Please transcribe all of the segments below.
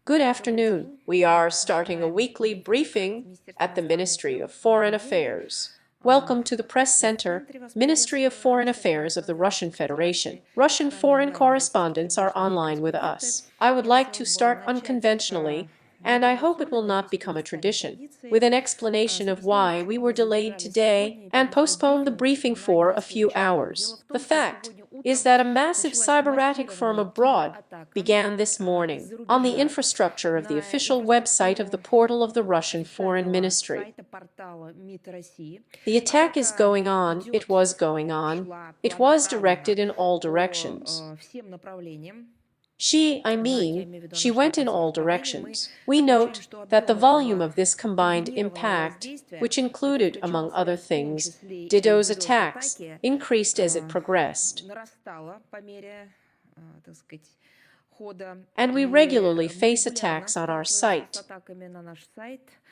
Good afternoon. We are starting a weekly briefing at the Ministry of Foreign Affairs. Welcome to the Press Center, Ministry of Foreign Affairs of the Russian Federation. Russian foreign correspondents are online with us. I would like to start unconventionally, and I hope it will not become a tradition, with an explanation of why we were delayed today and postponed the briefing for a few hours. The fact is that a massive cyber-attack from abroad began this morning on the infrastructure of the official website of the portal of the Russian Foreign Ministry. The attack is going on, it was going on, it was directed in all directions. She went in all directions. We note that the volume of this combined impact, which included, among other things, DDoS attacks, increased as it progressed. And we regularly face attacks on our site.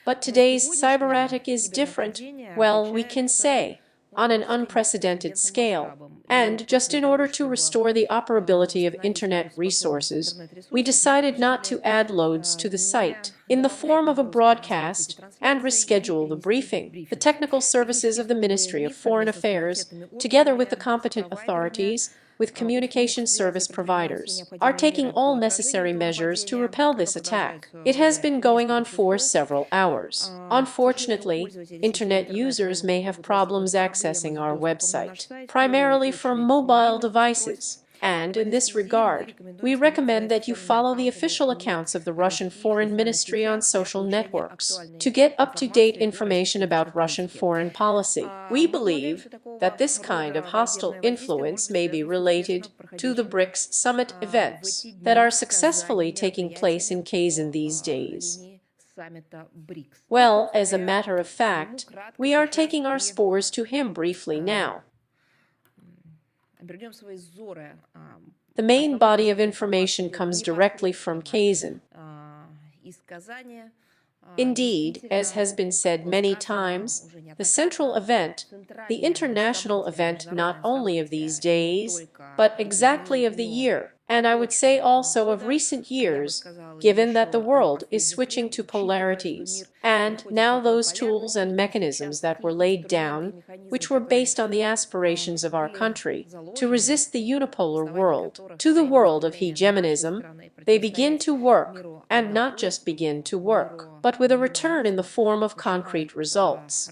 But today's cyber-attack is different, well, we can say, on an unprecedented scale. And just in order to restore the operability of Internet resources, we decided not to add loads to the site in the form of a broadcast and reschedule the briefing. The technical services of the Ministry of Foreign Affairs, together with the competent authorities, with communication service providers, are taking all necessary measures to repel this attack. It has been going on for several hours. Unfortunately, Internet users may have problems accessing our website, primarily from mobile devices. And in this regard, we recommend that you follow the official accounts of the Russian Foreign Ministry on social networks to get up-to-date information about Russian foreign policy. We believe that this kind of hostile influence may be related to the BRICS Summit events that are successfully taking place in Kazan these days. Well, as a matter of fact, we are taking our spores to him briefly now. The main body of information comes directly from Kazan. Indeed, as has been said many times, the central event, the international event not only of these days, but exactly of the year, and I would say also of recent years, given that the world is switching to polarities, and now those tools and mechanisms that were laid down, which were based on the aspirations of our country, to resist the unipolar world, to the world of hegemonism, they begin to work, and not just begin to work, but with a return in the form of concrete results.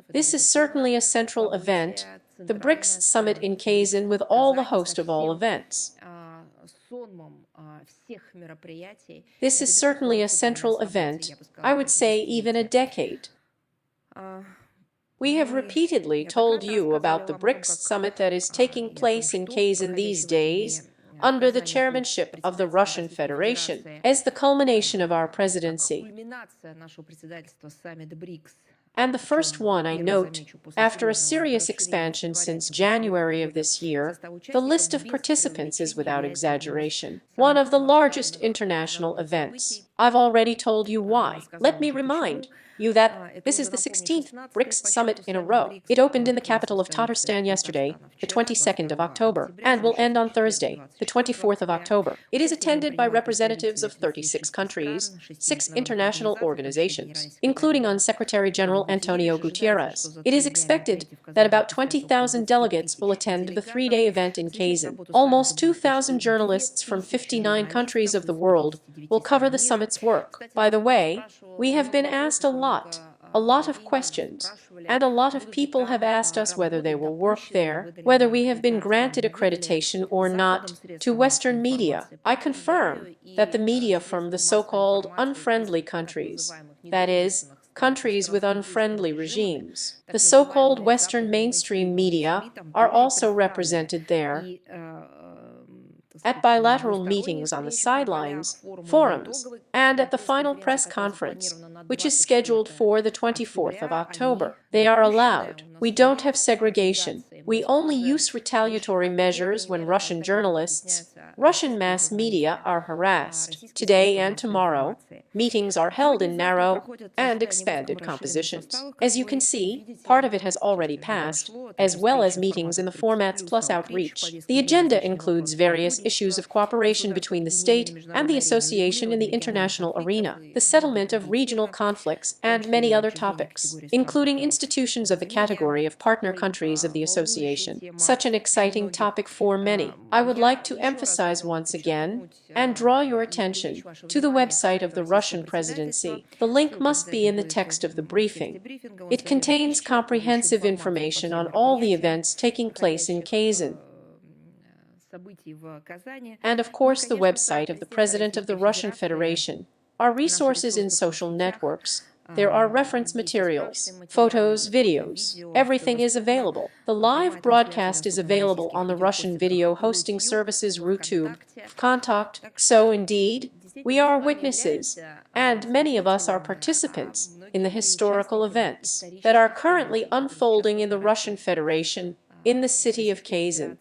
This is certainly a central event, the BRICS Summit in Kazan with all the host of all events. This is certainly a central event, I would say even a decade. We have repeatedly told you about the BRICS Summit that is taking place in Kazan these days, under the chairmanship of the Russian Federation, as the culmination of our presidency. And the first one, I note, after a serious expansion since January of this year, the list of participants is without exaggeration one of the largest international events. I've already told you why. Let me remind you that this is the 16th BRICS Summit in a row. It opened in the capital of Tatarstan yesterday, the 22nd of October, and will end on Thursday, the 24th of October. It is attended by representatives of 36 countries, 6 international organizations, including Secretary General Antonio Guterres. It is expected that about 20,000 delegates will attend the 3-day event in Kazan. Almost 2,000 journalists from 59 countries of the world will cover the summit's work. By the way, we have been asked a lot of questions, and a lot of people have asked us whether they will work there, whether we have been granted accreditation or not to Western media. I confirm that the media from the so-called unfriendly countries, that is, countries with unfriendly regimes, the so-called Western mainstream media, are also represented there at bilateral meetings on the sidelines, forums, and at the final press conference, which is scheduled for the 24th of October. They are allowed. We don't have segregation. We only use retaliatory measures when Russian journalists, Russian mass media are harassed. Today and tomorrow, meetings are held in narrow and expanded compositions. As you can see, part of it has already passed, as well as meetings in the formats plus outreach. The agenda includes various issues of cooperation between the state and the association in the international arena, the settlement of regional conflicts, and many other topics, including institutions of the category of partner countries of the association. Such an exciting topic for many. I would like to emphasize once again and draw your attention to the website of the Russian presidency. The link must be in the text of the briefing. It contains comprehensive information on all the events taking place in Kazan, and of course the website of the President of the Russian Federation. Our resources in social networks. There are reference materials, photos, videos. Everything is available. The live broadcast is available on the Russian video hosting services YouTube, Contact. So indeed, we are witnesses, and many of us are participants in the historical events that are currently unfolding in the Russian Federation in the city of Kazan.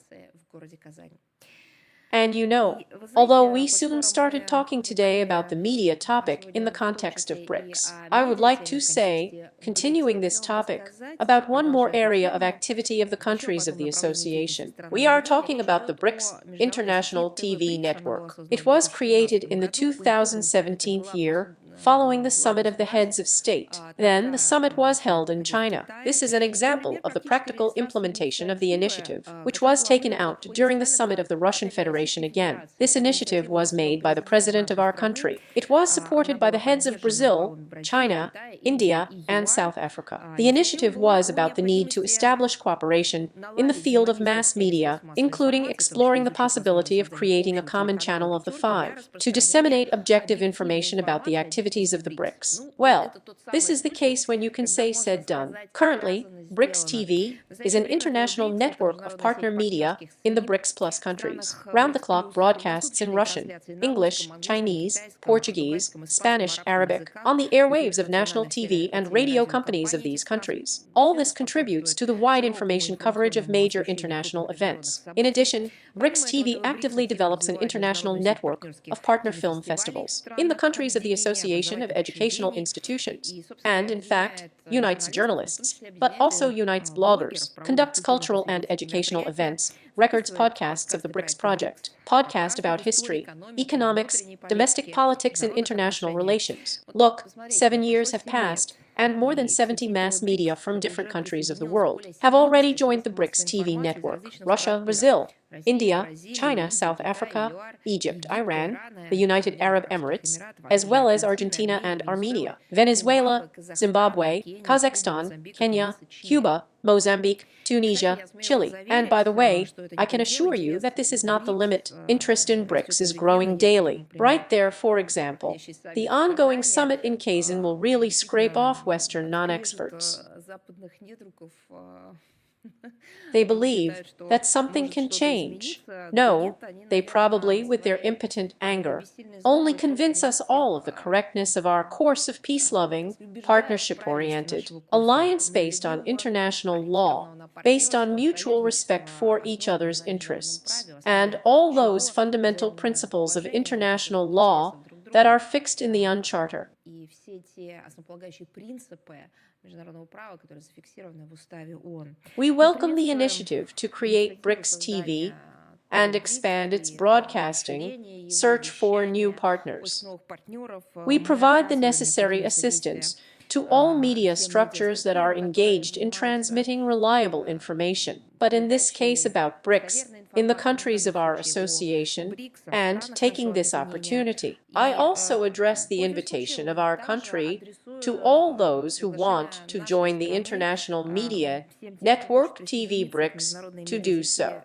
And you know, although we soon started talking today about the media topic in the context of BRICS, I would like to say, continuing this topic, about one more area of activity of the countries of the association. We are talking about the BRICS International TV Network. It was created in the 2017 year, following the summit of the heads of state. Then the summit was held in China. This is an example of the practical implementation of the initiative, which was taken out during the summit of the Russian Federation again. This initiative was made by the president of our country. It was supported by the heads of Brazil, China, India, and South Africa. The initiative was about the need to establish cooperation in the field of mass media, including exploring the possibility of creating a common channel of the five, to disseminate objective information about the activities of the BRICS. Well, this is the case when you can say said done. Currently, BRICS TV is an international network of partner media in the BRICS Plus countries. Round-the-clock broadcasts in Russian, English, Chinese, Portuguese, Spanish, Arabic, on the airwaves of national TV and radio companies of these countries. All this contributes to the wide information coverage of major international events. In addition, BRICS TV actively develops an international network of partner film festivals in the countries of the Association of Educational Institutions, and in fact, unites journalists, but also unites bloggers, conducts cultural and educational events, records podcasts of the BRICS project, podcast about history, economics, domestic politics and international relations. Look, 7 years have passed, and more than 70 mass media from different countries of the world have already joined the BRICS TV network. Russia, Brazil, India, China, South Africa, Egypt, Iran, the United Arab Emirates, as well as Argentina and Armenia, Venezuela, Zimbabwe, Kazakhstan, Kenya, Cuba, Mozambique, Tunisia, Chile. And by the way, I can assure you that this is not the limit. Interest in BRICS is growing daily. Right there, for example, the ongoing summit in Kazan will really scrape off Western non-experts. They believe that something can change. No, they probably, with their impotent anger, only convince us all of the correctness of our course of peace-loving, partnership-oriented, alliance based on international law, based on mutual respect for each other's interests, and all those fundamental principles of international law that are fixed in the UN Charter. We welcome the initiative to create BRICS TV and expand its broadcasting, search for new partners. We provide the necessary assistance to all media structures that are engaged in transmitting reliable information, but in this case about BRICS, in the countries of our association, and taking this opportunity, I also address the invitation of our country to all those who want to join the international media network TV BRICS to do so.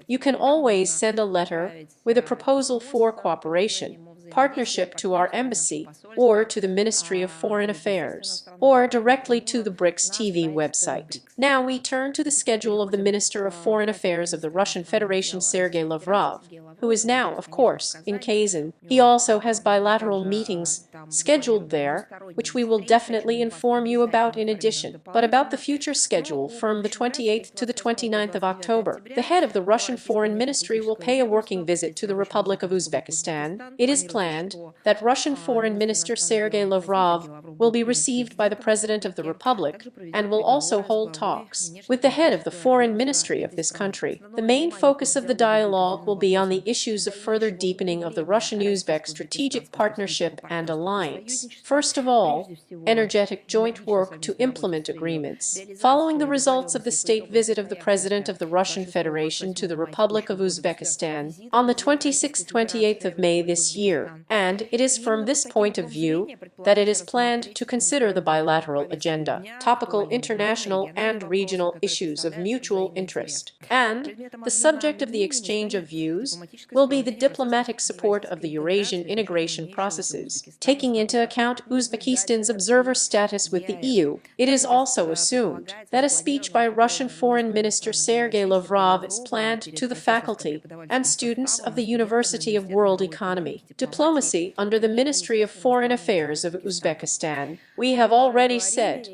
You can always send a letter with a proposal for cooperation partnership to our embassy, or to the Ministry of Foreign Affairs, or directly to the BRICS TV website. Now we turn to the schedule of the Minister of Foreign Affairs of the Russian Federation, Sergey Lavrov, who is now, of course, in Kazan. He also has bilateral meetings scheduled there, which we will definitely inform you about in addition. But about the future schedule from the 28th to the 29th of October, the head of the Russian Foreign Ministry will pay a working visit to the Republic of Uzbekistan. It is planned that Russian Foreign Minister Sergey Lavrov will be received by the President of the Republic and will also hold talks with the head of the foreign ministry of this country. The main focus of the dialogue will be on the issues of further deepening of the Russian-Uzbek strategic partnership and alliance. First of all, energetic joint work to implement agreements. Following the results of the state visit of the President of the Russian Federation to the Republic of Uzbekistan on the 26th-28th of May this year, and it is from this point of view that it is planned to consider the bilateral agenda, topical international and regional issues of mutual interest, and the subject of the exchange of views will be the diplomatic support of the Eurasian integration processes, taking into account Uzbekistan's observer status with the EU. It is also assumed that a speech by Russian Foreign Minister Sergey Lavrov is planned to the faculty and students of the University of World Economy, Diplomacy under the Ministry of Foreign Affairs of Uzbekistan. We have already said,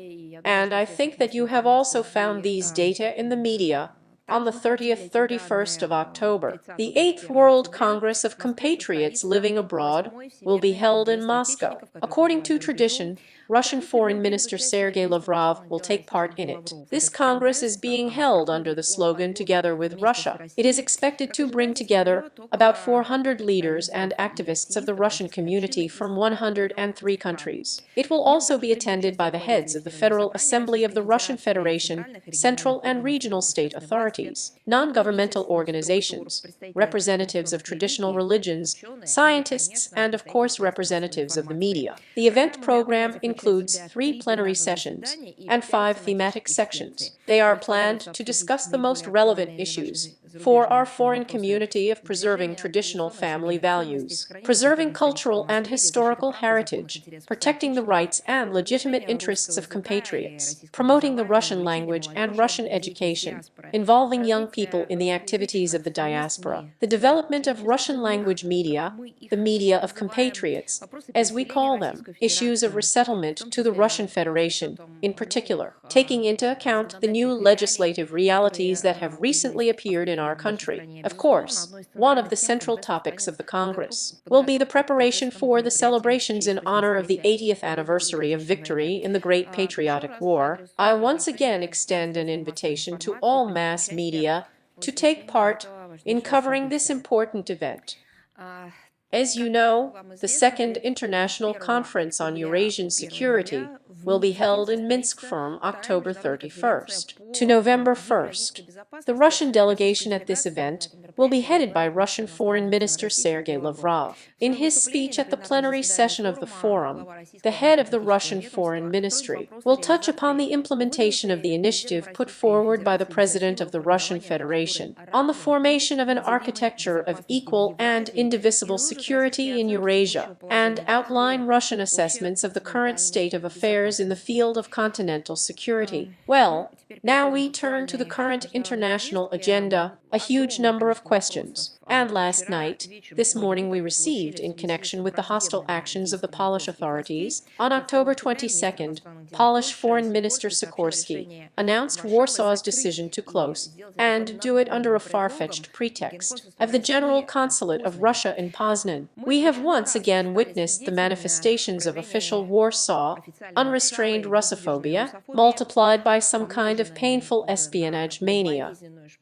and I think that you have also found these data in the media, on the 30th-31st of October, the 8th World Congress of Compatriots Living Abroad will be held in Moscow. According to tradition, Russian Foreign Minister Sergey Lavrov will take part in it. This Congress is being held under the slogan "Together with Russia." It is expected to bring together about 400 leaders and activists of the Russian community from 103 countries. It will also be attended by the heads of the Federal Assembly of the Russian Federation, central and regional state authorities, non-governmental organizations, representatives of traditional religions, scientists, and of course representatives of the media. The event program includes 3 plenary sessions and 5 thematic sections. They are planned to discuss the most relevant issues for our foreign community of preserving traditional family values, preserving cultural and historical heritage, protecting the rights and legitimate interests of compatriots, promoting the Russian language and Russian education, involving young people in the activities of the diaspora, the development of Russian language media, the media of compatriots, as we call them, issues of resettlement to the Russian Federation, in particular, taking into account the new legislative realities that have recently appeared in our country. Of course, one of the central topics of the Congress will be the preparation for the celebrations in honor of the 80th anniversary of victory in the Great Patriotic War. I once again extend an invitation to all mass media to take part in covering this important event. As you know, the Second International Conference on Eurasian Security will be held in Minsk from October 31st to November 1st. The Russian delegation at this event will be headed by Russian Foreign Minister Sergey Lavrov. In his speech at the plenary session of the forum, the head of the Russian Foreign Ministry will touch upon the implementation of the initiative put forward by the President of the Russian Federation on the formation of an architecture of equal and indivisible security in Eurasia, and outline Russian assessments of the current state of affairs in the field of continental security. Well, now we turn to the current international agenda, a huge number of questions. And last night, this morning we received, in connection with the hostile actions of the Polish authorities, on October 22nd, Polish Foreign Minister Sikorski announced Warsaw's decision to close, and do it under a far-fetched pretext, of the General Consulate of Russia in Poznan. We have once again witnessed the manifestations of official Warsaw, unrestrained Russophobia, multiplied by some kind of painful espionage mania.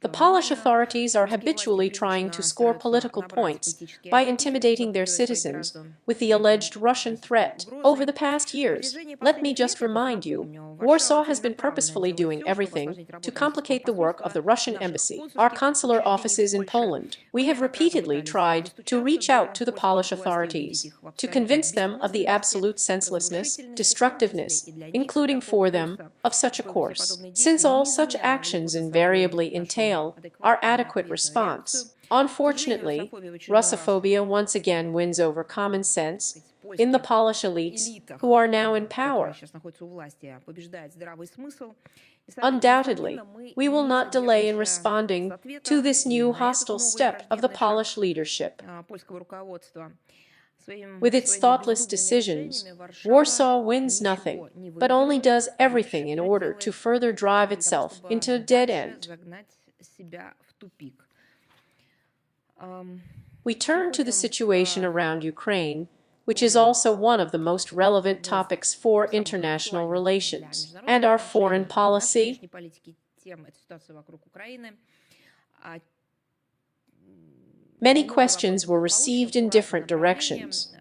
The Polish authorities are habitually trying to score political points by intimidating their citizens with the alleged Russian threat. Over the past years, let me just remind you, Warsaw has been purposefully doing everything to complicate the work of the Russian embassy, our consular offices in Poland. We have repeatedly tried to reach out to the Polish authorities to convince them of the absolute senselessness, destructiveness, including for them, of such a course, since all such actions invariably entail our adequate response. Unfortunately, Russophobia once again wins over common sense in the Polish elites who are now in power. Undoubtedly, we will not delay in responding to this new hostile step of the Polish leadership. With its thoughtless decisions, Warsaw wins nothing, but only does everything in order to further drive itself into a dead end. We turn to the situation around Ukraine, which is also one of the most relevant topics for international relations and our foreign policy. Many questions were received in different directions.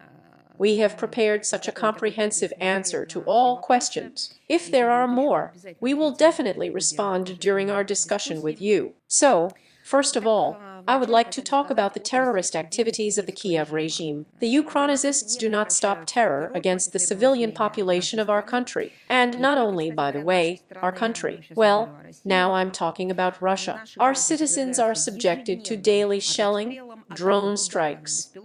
We have prepared such a comprehensive answer to all questions. If there are more, we will definitely respond during our discussion with you. So, first of all, I would like to talk about the terrorist activities of the Kiev regime. The Ukrainists do not stop terror against the civilian population of our country. And not only, by the way, our country. Well, now I'm talking about Russia. Our citizens are subjected to daily shelling, drone strikes.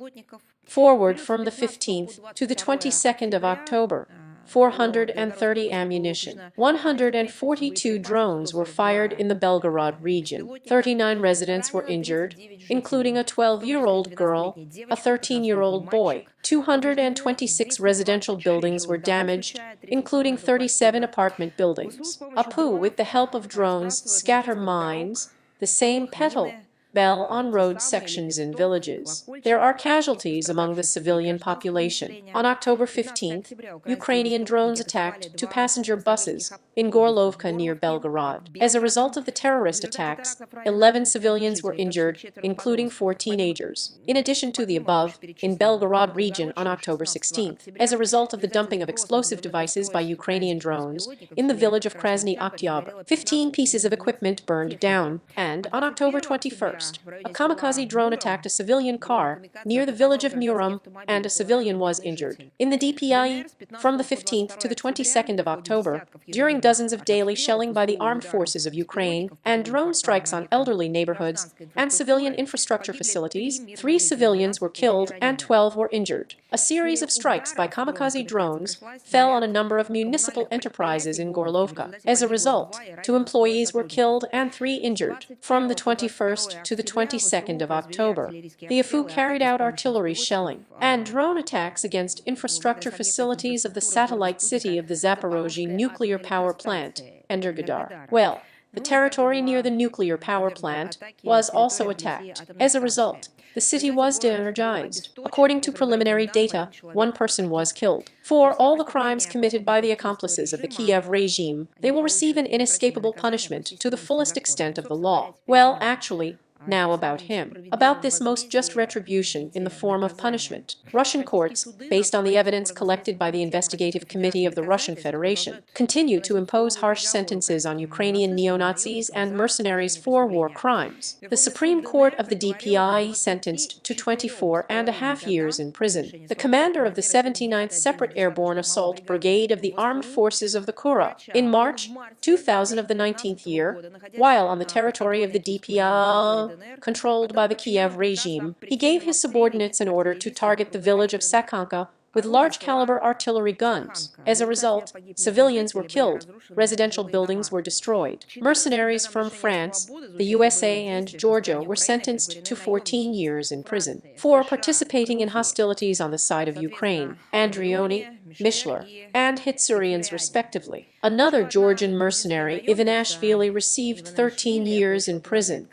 Forward from the 15th to the 22nd of October. 430 ammunition. 142 drones were fired in the Belgorod region. 39 residents were injured, including a 12-year-old girl, a 13-year-old boy. 226 residential buildings were damaged, including 37 apartment buildings. APU, with the help of drones, scatter mines, the same petal bell on road sections in villages. There are casualties among the civilian population. On October 15th, Ukrainian drones attacked two passenger buses in Gorlovka near Belgorod. As a result of the terrorist attacks, 11 civilians were injured, including 4 teenagers. In addition to the above, in Belgorod region on October 16th, as a result of the dumping of explosive devices by Ukrainian drones in the village of Krasny Oktyabr, 15 pieces of equipment burned down, and on October 21st, a kamikaze drone attacked a civilian car near the village of Murom, and a civilian was injured. In the DPI, from the 15th to the 22nd of October, during dozens of daily shelling by the armed forces of Ukraine and drone strikes on elderly neighborhoods and civilian infrastructure facilities, 3 civilians were killed and 12 were injured. A series of strikes by kamikaze drones fell on a number of municipal enterprises in Gorlovka. As a result, 2 employees were killed and 3 injured. From the 21st to the 22nd of October, the AFU carried out artillery shelling and drone attacks against infrastructure facilities of the satellite city of the Zaporozhye nuclear power plant, Energodar. Well, the territory near the nuclear power plant was also attacked. As a result, the city was de-energized. According to preliminary data, 1 person was killed. For all the crimes committed by the accomplices of the Kiev regime, they will receive an inescapable punishment to the fullest extent of the law. Well, actually, now about him. About this most just retribution in the form of punishment, Russian courts, based on the evidence collected by the Investigative Committee of the Russian Federation, continue to impose harsh sentences on Ukrainian neo-Nazis and mercenaries for war crimes. The Supreme Court of the DPI sentenced to 24.5 years in prison the commander of the 79th Separate Airborne Assault Brigade of the Armed Forces of the Kura in March 2000 of the 19th year, while on the territory of the DPI controlled by the Kiev regime. He gave his subordinates an order to target the village of Sakhanka with large-caliber artillery guns. As a result, civilians were killed, residential buildings were destroyed. Mercenaries from France, the USA, and Georgia were sentenced to 14 years in prison for participating in hostilities on the side of Ukraine, Andrioni, Mishler, and Hitsurians respectively. Another Georgian mercenary, Ivanashvili, received 13 years in prison.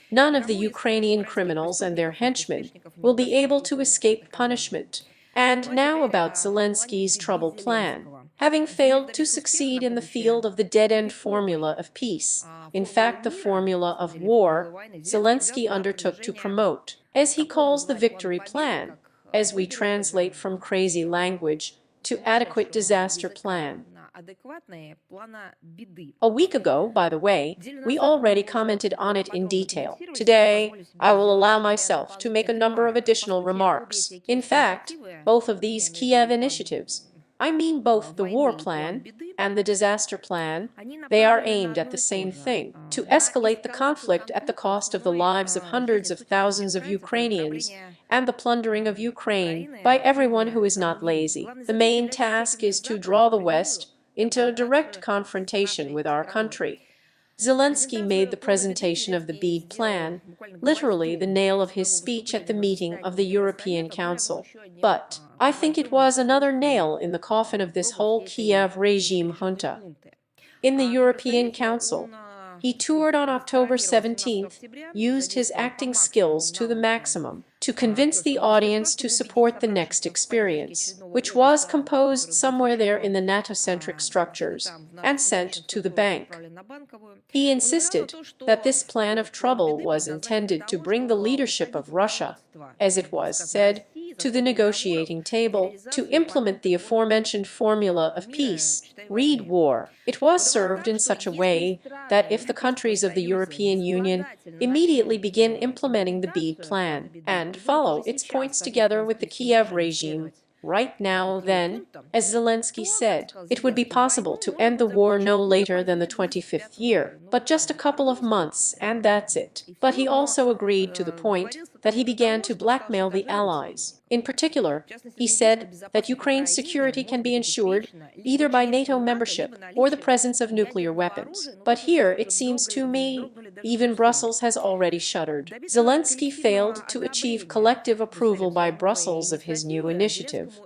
None of the Ukrainian criminals and their henchmen will be able to escape punishment. And now about Zelensky's trouble plan. Having failed to succeed in the field of the dead-end formula of peace, in fact the formula of war, Zelensky undertook to promote, as he calls the victory plan, as we translate from crazy language to adequate disaster plan. A week ago, by the way, we already commented on it in detail. Today, I will allow myself to make a number of additional remarks. In fact, both of these Kiev initiatives I mean both the war plan and the disaster plan. They are aimed at the same thing, to escalate the conflict at the cost of the lives of hundreds of thousands of Ukrainians and the plundering of Ukraine by everyone who is not lazy. The main task is to draw the West into a direct confrontation with our country. Zelensky made the presentation of the BEAD plan, literally the nail of his speech at the meeting of the European Council. But I think it was another nail in the coffin of this whole Kiev regime junta. In the European Council, he toured on October 17th, used his acting skills to the maximum to convince the audience to support the next experience, which was composed somewhere there in the NATO-centric structures and sent to the bank. He insisted that this plan of trouble was intended to bring the leadership of Russia, as it was said, to the negotiating table to implement the aforementioned formula of peace, read war. It was served in such a way that if the countries of the European Union immediately begin implementing the BEAD plan and follow its points together with the Kiev regime, right now, then, as Zelensky said, it would be possible to end the war no later than the 25th year, but just a couple of months, and that's it. But he also agreed to the point that he began to blackmail the Allies. In particular, he said that Ukraine's security can be ensured either by NATO membership or the presence of nuclear weapons. But here, it seems to me, even Brussels has already shuddered. Zelensky failed to achieve collective approval by Brussels of his new initiative.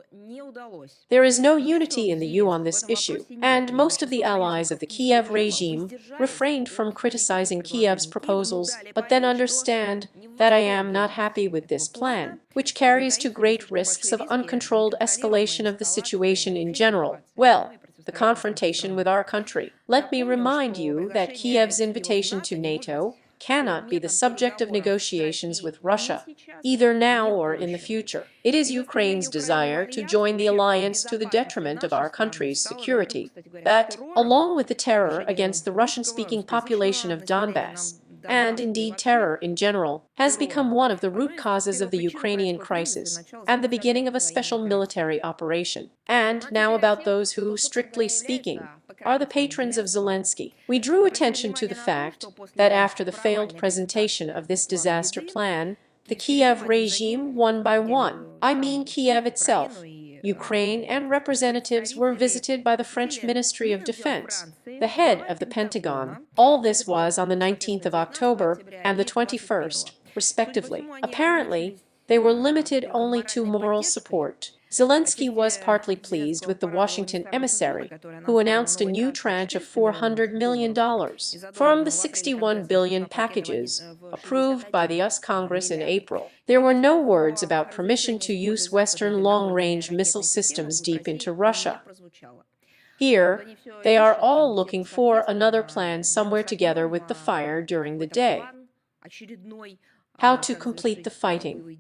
There is no unity in the EU on this issue, and most of the allies of the Kiev regime refrained from criticizing Kiev's proposals, but then understand that I am not happy with this plan, which carries to great risks of uncontrolled escalation of the situation in general. Well, the confrontation with our country. Let me remind you that Kiev's invitation to NATO cannot be the subject of negotiations with Russia, either now or in the future. It is Ukraine's desire to join the alliance to the detriment of our country's security. That, along with the terror against the Russian-speaking population of Donbass, and indeed terror in general, has become one of the root causes of the Ukrainian crisis and the beginning of a special military operation. And now about those who, strictly speaking, are the patrons of Zelensky. We drew attention to the fact that after the failed presentation of this disaster plan, the Kiev regime, one by one, I mean Kiev itself, Ukraine and representatives were visited by the French Ministry of Defense, the head of the Pentagon. All this was on the 19th of October and the 21st, respectively. Apparently, they were limited only to moral support. Zelensky was partly pleased with the Washington emissary, who announced a new tranche of $400 million from the $61 billion packages approved by the US Congress in April. There were no words about permission to use Western long-range missile systems deep into Russia. Here, they are all looking for another plan somewhere together with the fire during the day. How to complete the fighting.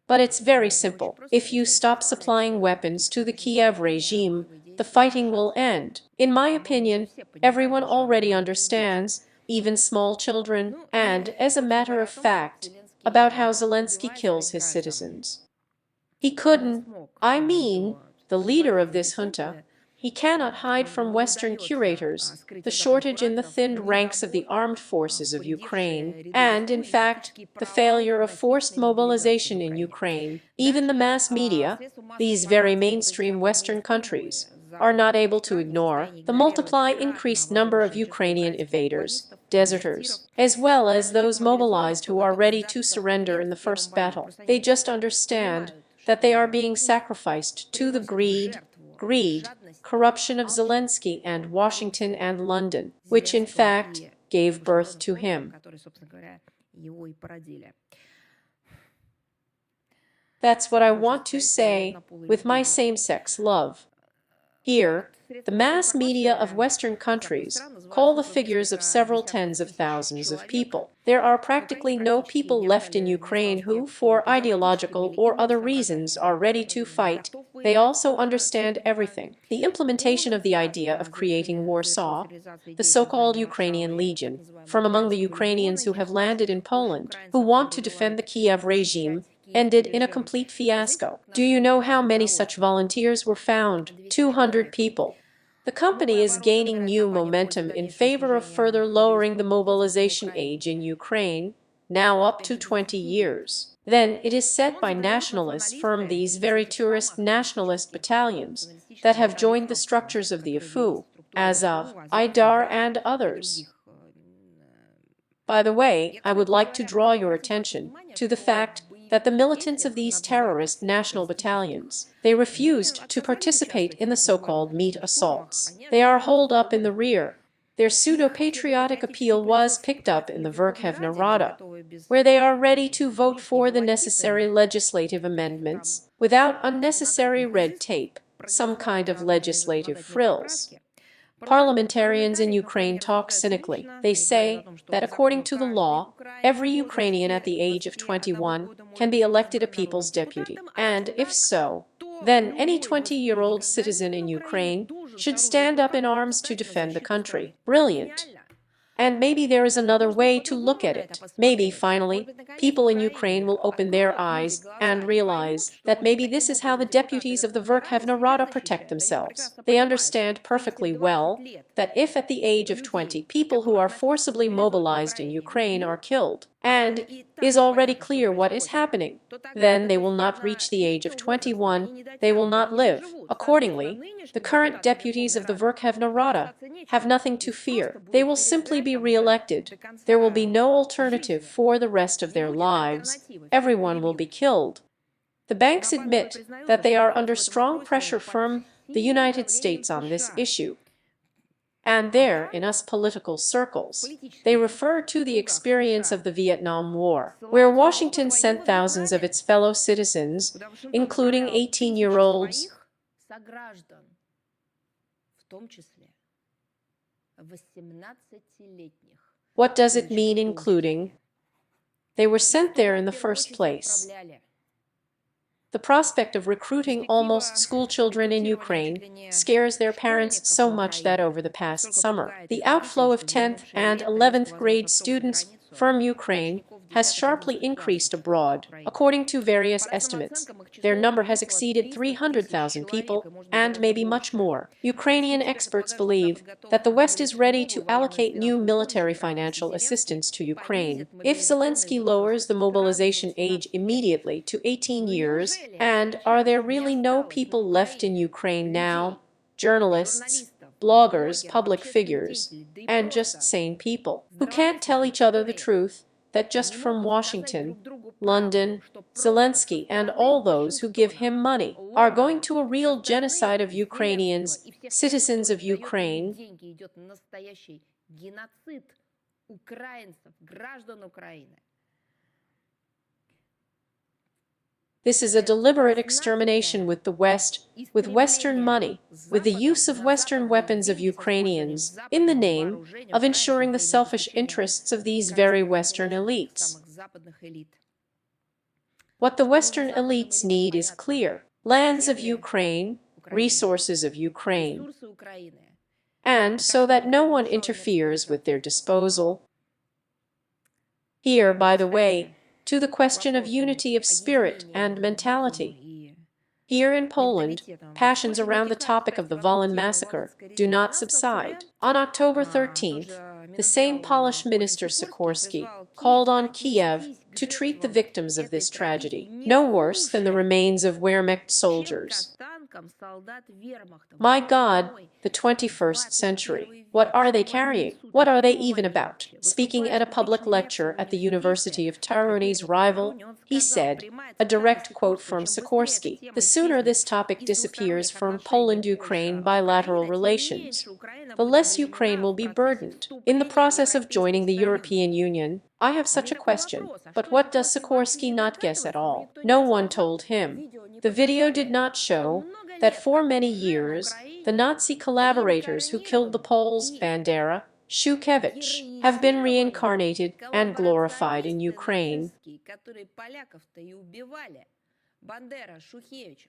But it's very simple. If you stop supplying weapons to the Kiev regime, the fighting will end. In my opinion, everyone already understands, even small children, and, as a matter of fact, about how Zelensky kills his citizens. He couldn't, I mean, the leader of this junta, he cannot hide from Western curators the shortage in the thinned ranks of the armed forces of Ukraine, and, in fact, the failure of forced mobilization in Ukraine. Even the mass media, these very mainstream Western countries, are not able to ignore the increased number of Ukrainian evaders, deserters, as well as those mobilized who are ready to surrender in the first battle. They just understand that they are being sacrificed to the greed, corruption of Zelensky and Washington and London, which in fact gave birth to him. That's what I want to say with my same-sex love. Here, the mass media of Western countries call the figures of several tens of thousands of people. There are practically no people left in Ukraine who, for ideological or other reasons, are ready to fight. They also understand everything. The implementation of the idea of creating Warsaw, the so-called Ukrainian Legion, from among the Ukrainians who have landed in Poland, who want to defend the Kiev regime, ended in a complete fiasco. Do you know how many such volunteers were found? 200 people. The company is gaining new momentum in favor of further lowering the mobilization age in Ukraine, now up to 20 years. Then it is said by nationalists from these very tourist nationalist battalions that have joined the structures of the AFU, Azov, Aidar and others. By the way, I would like to draw your attention to the fact that the militants of these terrorist national battalions, they refused to participate in the so-called meat assaults. They are holed up in the rear. Their pseudo-patriotic appeal was picked up in the Verkhovna Rada, where they are ready to vote for the necessary legislative amendments without unnecessary red tape, some kind of legislative frills. Parliamentarians in Ukraine talk cynically. They say that according to the law, every Ukrainian at the age of 21 can be elected a people's deputy. And if so, then any 20-year-old citizen in Ukraine should stand up in arms to defend the country. Brilliant. And maybe there is another way to look at it. Maybe, finally, people in Ukraine will open their eyes and realize that maybe this is how the deputies of the Verkhovna Rada protect themselves. They understand perfectly well that if at the age of 20 people who are forcibly mobilized in Ukraine are killed, and is already clear what is happening, then they will not reach the age of 21, they will not live. Accordingly, the current deputies of the Verkhovna Rada have nothing to fear. They will simply be re-elected. There will be no alternative for the rest of their lives. Everyone will be killed. The banks admit that they are under strong pressure from the United States on this issue. And there, in us political circles, they refer to the experience of the Vietnam War, where Washington sent thousands of its fellow citizens, including 18-year-olds, What does it mean, including? They were sent there in the first place. The prospect of recruiting almost school children in Ukraine scares their parents so much that over the past summer, the outflow of 10th and 11th grade students from Ukraine has sharply increased abroad. According to various estimates, their number has exceeded 300,000 people, and maybe much more. Ukrainian experts believe that the West is ready to allocate new military financial assistance to Ukraine if Zelensky lowers the mobilization age immediately to 18 years. And are there really no people left in Ukraine now? Journalists, bloggers, public figures, and just sane people who can't tell each other the truth that just from Washington, London, Zelensky, and all those who give him money are going to a real genocide of Ukrainians, citizens of Ukraine. This is a deliberate extermination with the West, with Western money, with the use of Western weapons of Ukrainians, in the name of ensuring the selfish interests of these very Western elites. What the Western elites need is clear: lands of Ukraine, resources of Ukraine, and so that no one interferes with their disposal. Here, by the way, to the question of unity of spirit and mentality. Here in Poland, passions around the topic of the Volyn massacre do not subside. On October 13th, the same Polish minister Sikorski called on Kiev to treat the victims of this tragedy no worse than the remains of Wehrmacht soldiers. My God, the 21st century. What are they carrying? What are they even about? Speaking at a public lecture at the University of Tyrone's rival, he said, a direct quote from Sikorski, the sooner this topic disappears from Poland-Ukraine bilateral relations, the less Ukraine will be burdened. In the process of joining the European Union, I have such a question, but what does Sikorski not guess at all? No one told him. The video did not show that for many years, the Nazi collaborators who killed the Poles, Bandera, Shushkevich, have been reincarnated and glorified in Ukraine.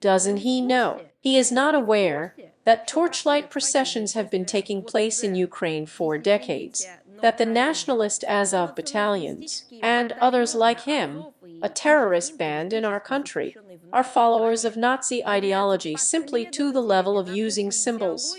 Doesn't he know? He is not aware that torchlight processions have been taking place in Ukraine for decades. that the nationalist Azov battalions, and others like him, a terrorist band in our country, are followers of Nazi ideology simply to the level of using symbols.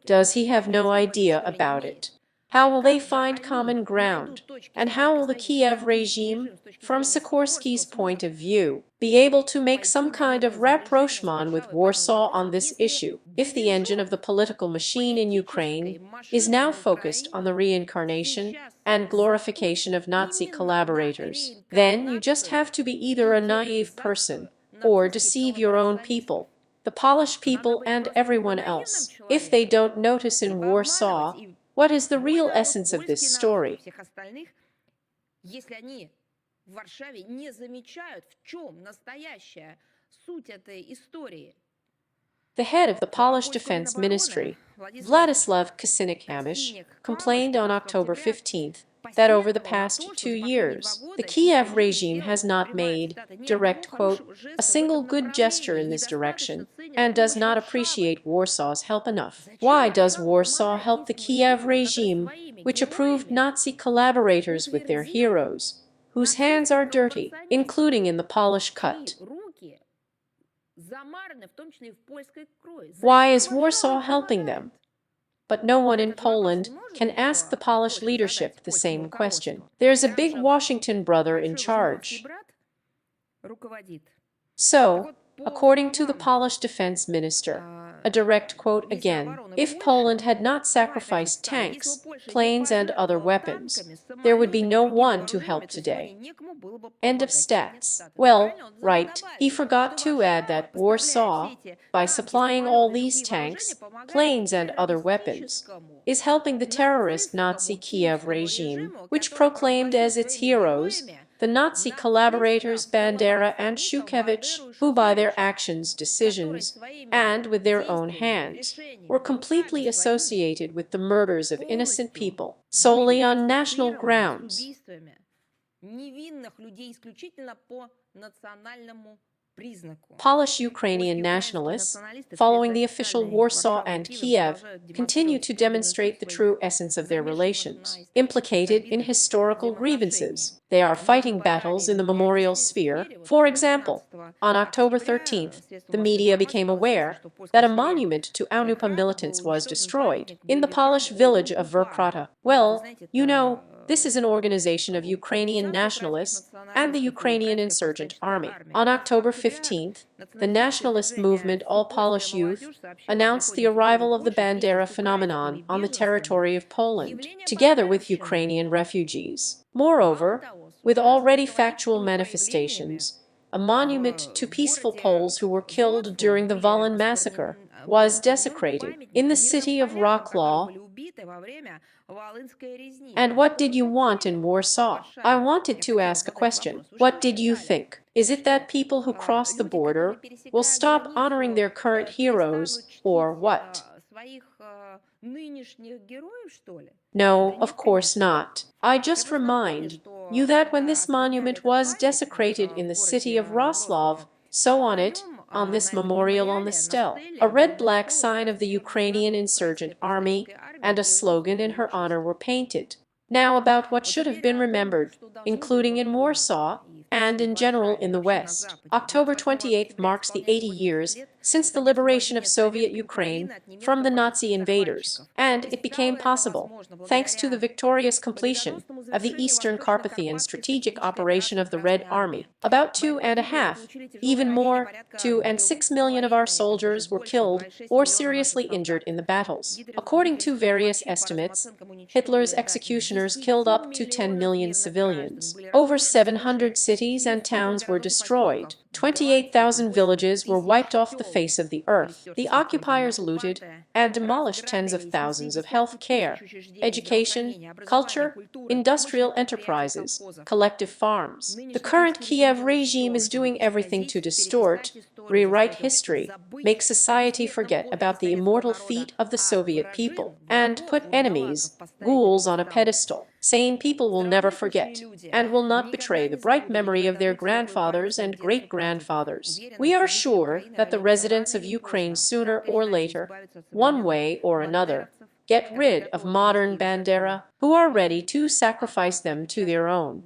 Does he have no idea about it? How will they find common ground? And how will the Kiev regime, from Sikorsky's point of view, be able to make some kind of rapprochement with Warsaw on this issue, if the engine of the political machine in Ukraine is now focused on the reincarnation and glorification of Nazi collaborators? Then you just have to be either a naive person or deceive your own people, the Polish people and everyone else, if they don't notice in Warsaw what is the real essence of this story. The head of the Polish Defense Ministry, Władysław Kaczyński, complained on October 15th that over the past 2 years, the Kiev regime has not made, direct quote, a single good gesture in this direction, and does not appreciate Warsaw's help enough. Why does Warsaw help the Kiev regime, which approved Nazi collaborators with their heroes, whose hands are dirty, including in the Polish cut? Why is Warsaw helping them? But no one in Poland can ask the Polish leadership the same question. There's a big Washington brother in charge. So, according to the Polish defense minister, a direct quote again, if Poland had not sacrificed tanks, planes and other weapons, there would be no one to help today. End of stats. Well, right, he forgot to add that Warsaw, by supplying all these tanks, planes and other weapons, is helping the terrorist Nazi Kiev regime, which proclaimed as its heroes the Nazi collaborators Bandera and Shushkevich, who by their actions, decisions, and with their own hands, were completely associated with the murders of innocent people, solely on national grounds. Polish-Ukrainian nationalists, following the official Warsaw and Kiev, continue to demonstrate the true essence of their relations. Implicated in historical grievances, they are fighting battles in the memorial sphere. For example, on October 13th, the media became aware that a monument to UNUPA militants was destroyed in the Polish village of Verkrata. Well, you know, this is an organization of Ukrainian nationalists and the Ukrainian insurgent army. On October 15th, the nationalist movement All Polish Youth announced the arrival of the Bandera phenomenon on the territory of Poland, together with Ukrainian refugees. Moreover, with already factual manifestations, a monument to peaceful Poles who were killed during the Volyn massacre was desecrated in the city of Wrocław. And what did you want in Warsaw? I wanted to ask a question. What did you think? Is it that people who cross the border will stop honoring their current heroes, or what? No, of course not. I just remind you that when this monument was desecrated in the city of Wrocław, so on this memorial on the stele, a red-black sign of the Ukrainian insurgent army and a slogan in her honor were painted. Now about what should have been remembered, including in Warsaw and in general in the West. October 28th marks the 80 years since the liberation of Soviet Ukraine from the Nazi invaders, and it became possible, thanks to the victorious completion of the Eastern Carpathian strategic operation of the Red Army. About 2.5, even more, 2 and 6 million of our soldiers were killed or seriously injured in the battles. According to various estimates, Hitler's executioners killed up to 10 million civilians. Over 700 cities and towns were destroyed. 28,000 villages were wiped off the face of the earth. The occupiers looted and demolished tens of thousands of health care, education, culture, industrial enterprises, collective farms. The current Kiev regime is doing everything to distort, rewrite history, make society forget about the immortal feat of the Soviet people, and put enemies, ghouls on a pedestal. Sane people will never forget and will not betray the bright memory of their grandfathers and great-grandfathers. We are sure that the residents of Ukraine sooner or later, one way or another, get rid of modern Bandera, who are ready to sacrifice them to their own,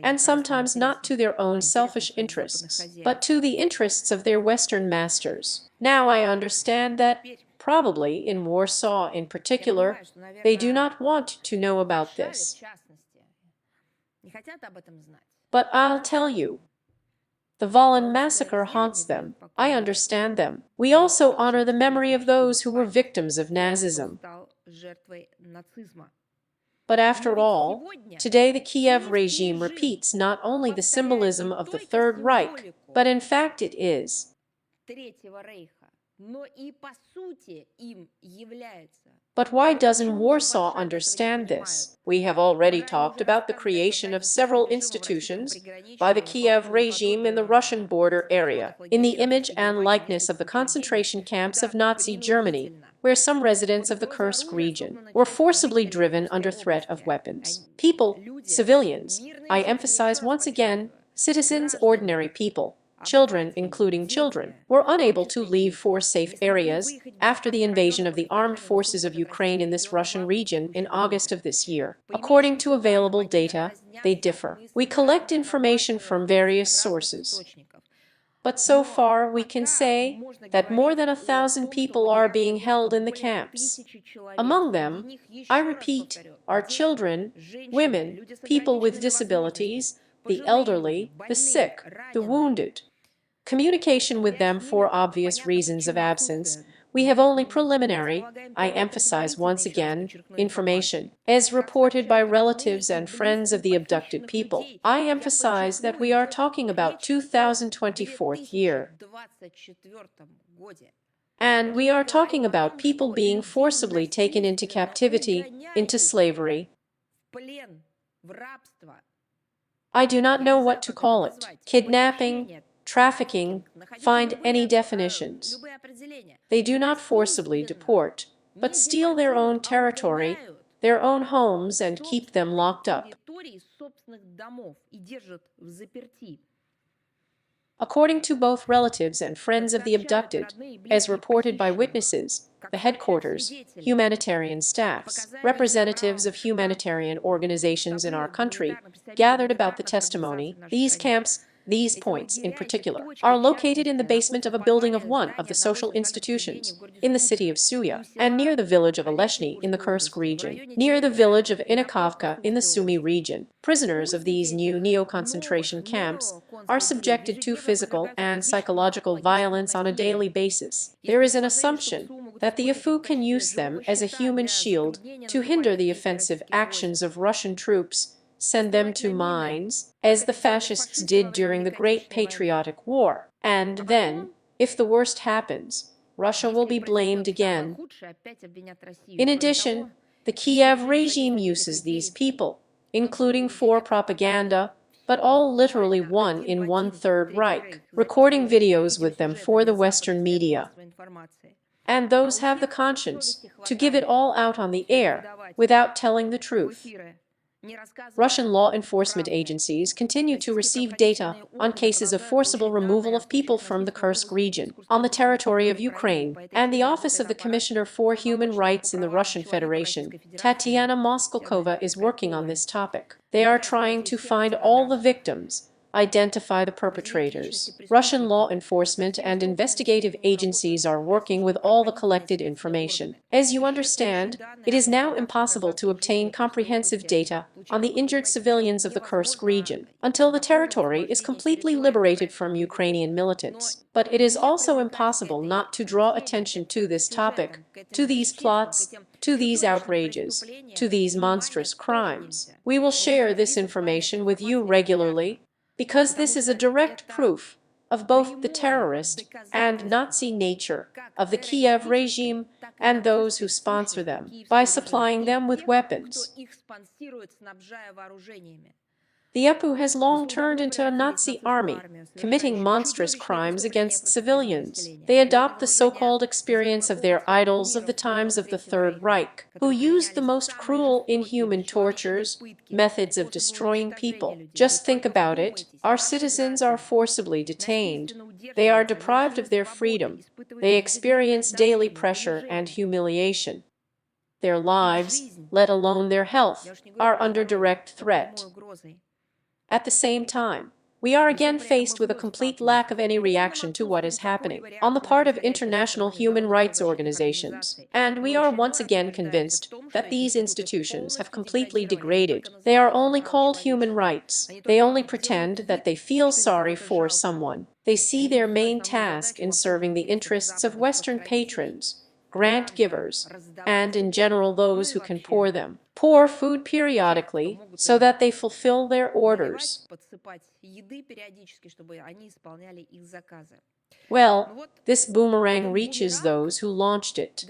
and sometimes not to their own selfish interests, but to the interests of their Western masters. Now I understand that, probably in Warsaw in particular, they do not want to know about this. But I'll tell you, the Volyn massacre haunts them. I understand them. We also honor the memory of those who were victims of Nazism. But after all, today the Kiev regime repeats not only the symbolism of the Third Reich, but in fact it is. But why doesn't Warsaw understand this? We have already talked about the creation of several institutions by the Kiev regime in the Russian border area, in the image and likeness of the concentration camps of Nazi Germany, where some residents of the Kursk region were forcibly driven under threat of weapons. People, civilians, I emphasize once again, citizens, ordinary people, children, including children, were unable to leave for safe areas after the invasion of the armed forces of Ukraine in this Russian region in August of this year. According to available data, they differ. We collect information from various sources. But so far we can say that more than 1,000 people are being held in the camps. Among them, I repeat, are children, women, people with disabilities, the elderly, the sick, the wounded. Communication with them for obvious reasons of absence, we have only preliminary, I emphasize once again, information, as reported by relatives and friends of the abducted people. I emphasize that we are talking about 2024 year. And we are talking about people being forcibly taken into captivity, into slavery. I do not know what to call it. Kidnapping, trafficking, find any definitions. They do not forcibly deport, but steal their own territory, their own homes, and keep them locked up. According to both relatives and friends of the abducted, as reported by witnesses, the headquarters, humanitarian staffs, representatives of humanitarian organizations in our country gathered about the testimony, these camps, these points in particular, are located in the basement of a building of one of the social institutions in the city of Suya and near the village of Oleshny in the Kursk region, near the village of Inakovka in the Sumy region. Prisoners of these new neo-concentration camps are subjected to physical and psychological violence on a daily basis. There is an assumption that the AFU can use them as a human shield to hinder the offensive actions of Russian troops, send them to mines, as the fascists did during the Great Patriotic War. And then, if the worst happens, Russia will be blamed again. In addition, the Kiev regime uses these people, including for propaganda, but all literally one in one Third Reich, recording videos with them for the Western media. And those have the conscience to give it all out on the air without telling the truth. Russian law enforcement agencies continue to receive data on cases of forcible removal of people from the Kursk region on the territory of Ukraine, and the Office of the Commissioner for Human Rights in the Russian Federation, Tatiana Moskalkova, is working on this topic. They are trying to find all the victims, identify the perpetrators. Russian law enforcement and investigative agencies are working with all the collected information. As you understand, it is now impossible to obtain comprehensive data on the injured civilians of the Kursk region until the territory is completely liberated from Ukrainian militants. But it is also impossible not to draw attention to this topic, to these plots, to these outrages, to these monstrous crimes. We will share this information with you regularly, because this is a direct proof of both the terrorist and Nazi nature of the Kiev regime and those who sponsor them by supplying them with weapons. The APU has long turned into a Nazi army, committing monstrous crimes against civilians. They adopt the so-called experience of their idols of the times of the Third Reich, who used the most cruel, inhuman tortures, methods of destroying people. Just think about it. Our citizens are forcibly detained. They are deprived of their freedom. They experience daily pressure and humiliation. Their lives, let alone their health, are under direct threat. At the same time, we are again faced with a complete lack of any reaction to what is happening on the part of international human rights organizations, and we are once again convinced that these institutions have completely degraded. They are only called human rights. They only pretend that they feel sorry for someone. They see their main task in serving the interests of Western patrons, grant givers, and in general those who can pour food periodically so that they fulfill their orders. Well, this boomerang reaches those who launched it.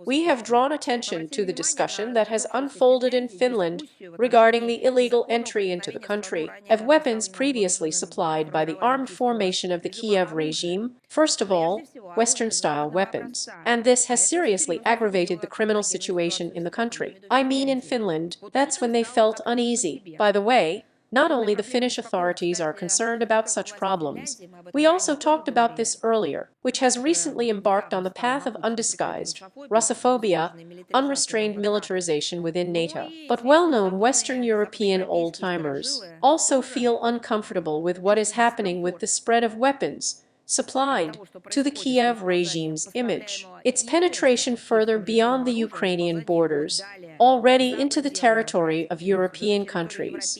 We have drawn attention to the discussion that has unfolded in Finland regarding the illegal entry into the country of weapons previously supplied by the armed formation of the Kiev regime, first of all, Western-style weapons, and this has seriously aggravated the criminal situation in the country. I mean, in Finland, that's when they felt uneasy. By the way, not only the Finnish authorities are concerned about such problems, we also talked about this earlier, which has recently embarked on the path of undisguised Russophobia, unrestrained militarization within NATO. But well-known Western European old-timers also feel uncomfortable with what is happening with the spread of weapons supplied to the Kiev regime's image, its penetration further beyond the Ukrainian borders, already into the territory of European countries.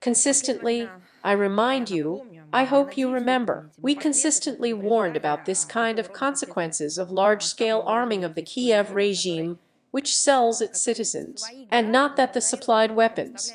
Consistently, I remind you, I hope you remember, we consistently warned about this kind of consequences of large-scale arming of the Kiev regime, which sells its citizens, and not that the supplied weapons.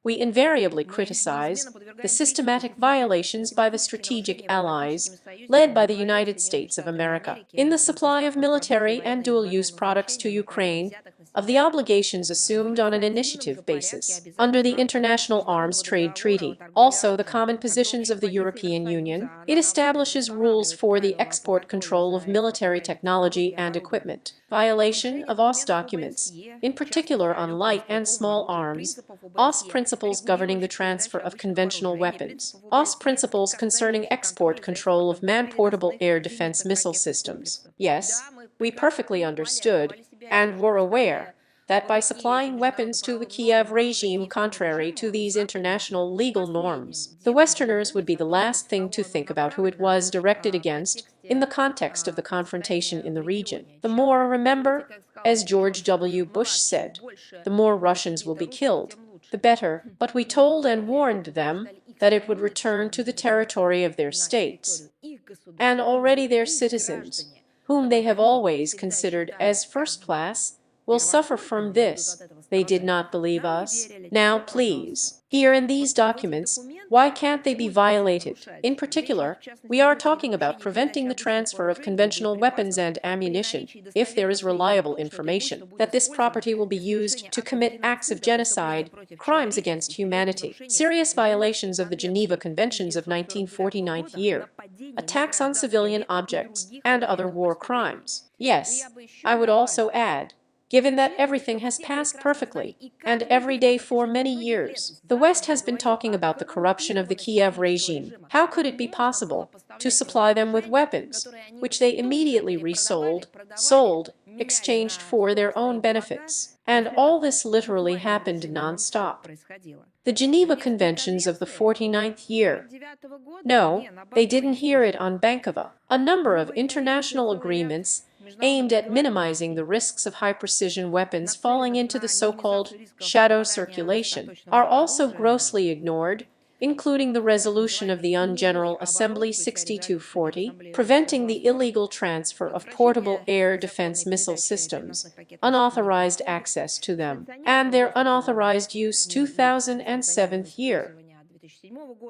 We invariably criticize the systematic violations by the strategic allies, led by the United States of America, in the supply of military and dual-use products to Ukraine, of the obligations assumed on an initiative basis under the International Arms Trade Treaty. Also, the common positions of the European Union. It establishes rules for the export control of military technology and equipment, violation of OSS documents, in particular on light and small arms, OSS principles governing the transfer of conventional weapons, OSS principles concerning export control of man-portable air defense missile systems. Yes, we perfectly understood and were aware that by supplying weapons to the Kiev regime contrary to these international legal norms, the Westerners would be the last thing to think about who it was directed against in the context of the confrontation in the region. The more, remember, as George W. Bush said, the more Russians will be killed, the better. But we told and warned them that it would return to the territory of their states, and already their citizens, whom they have always considered as first class, will suffer from this. They did not believe us. Now, please, here in these documents, why can't they be violated? In particular, we are talking about preventing the transfer of conventional weapons and ammunition if there is reliable information that this property will be used to commit acts of genocide, crimes against humanity, serious violations of the Geneva Conventions of 1949 year, attacks on civilian objects, and other war crimes. Yes, I would also add, given that everything has passed perfectly, and every day for many years, the West has been talking about the corruption of the Kiev regime. How could it be possible to supply them with weapons, which they immediately resold, sold, exchanged for their own benefits? And all this literally happened non-stop. The Geneva Conventions of the 49th year. No, they didn't hear it on Bankova. A number of international agreements aimed at minimizing the risks of high-precision weapons falling into the so-called shadow circulation are also grossly ignored, including the resolution of the UN General Assembly 6240, preventing the illegal transfer of portable air defense missile systems, unauthorized access to them, and their unauthorized use 2007 year,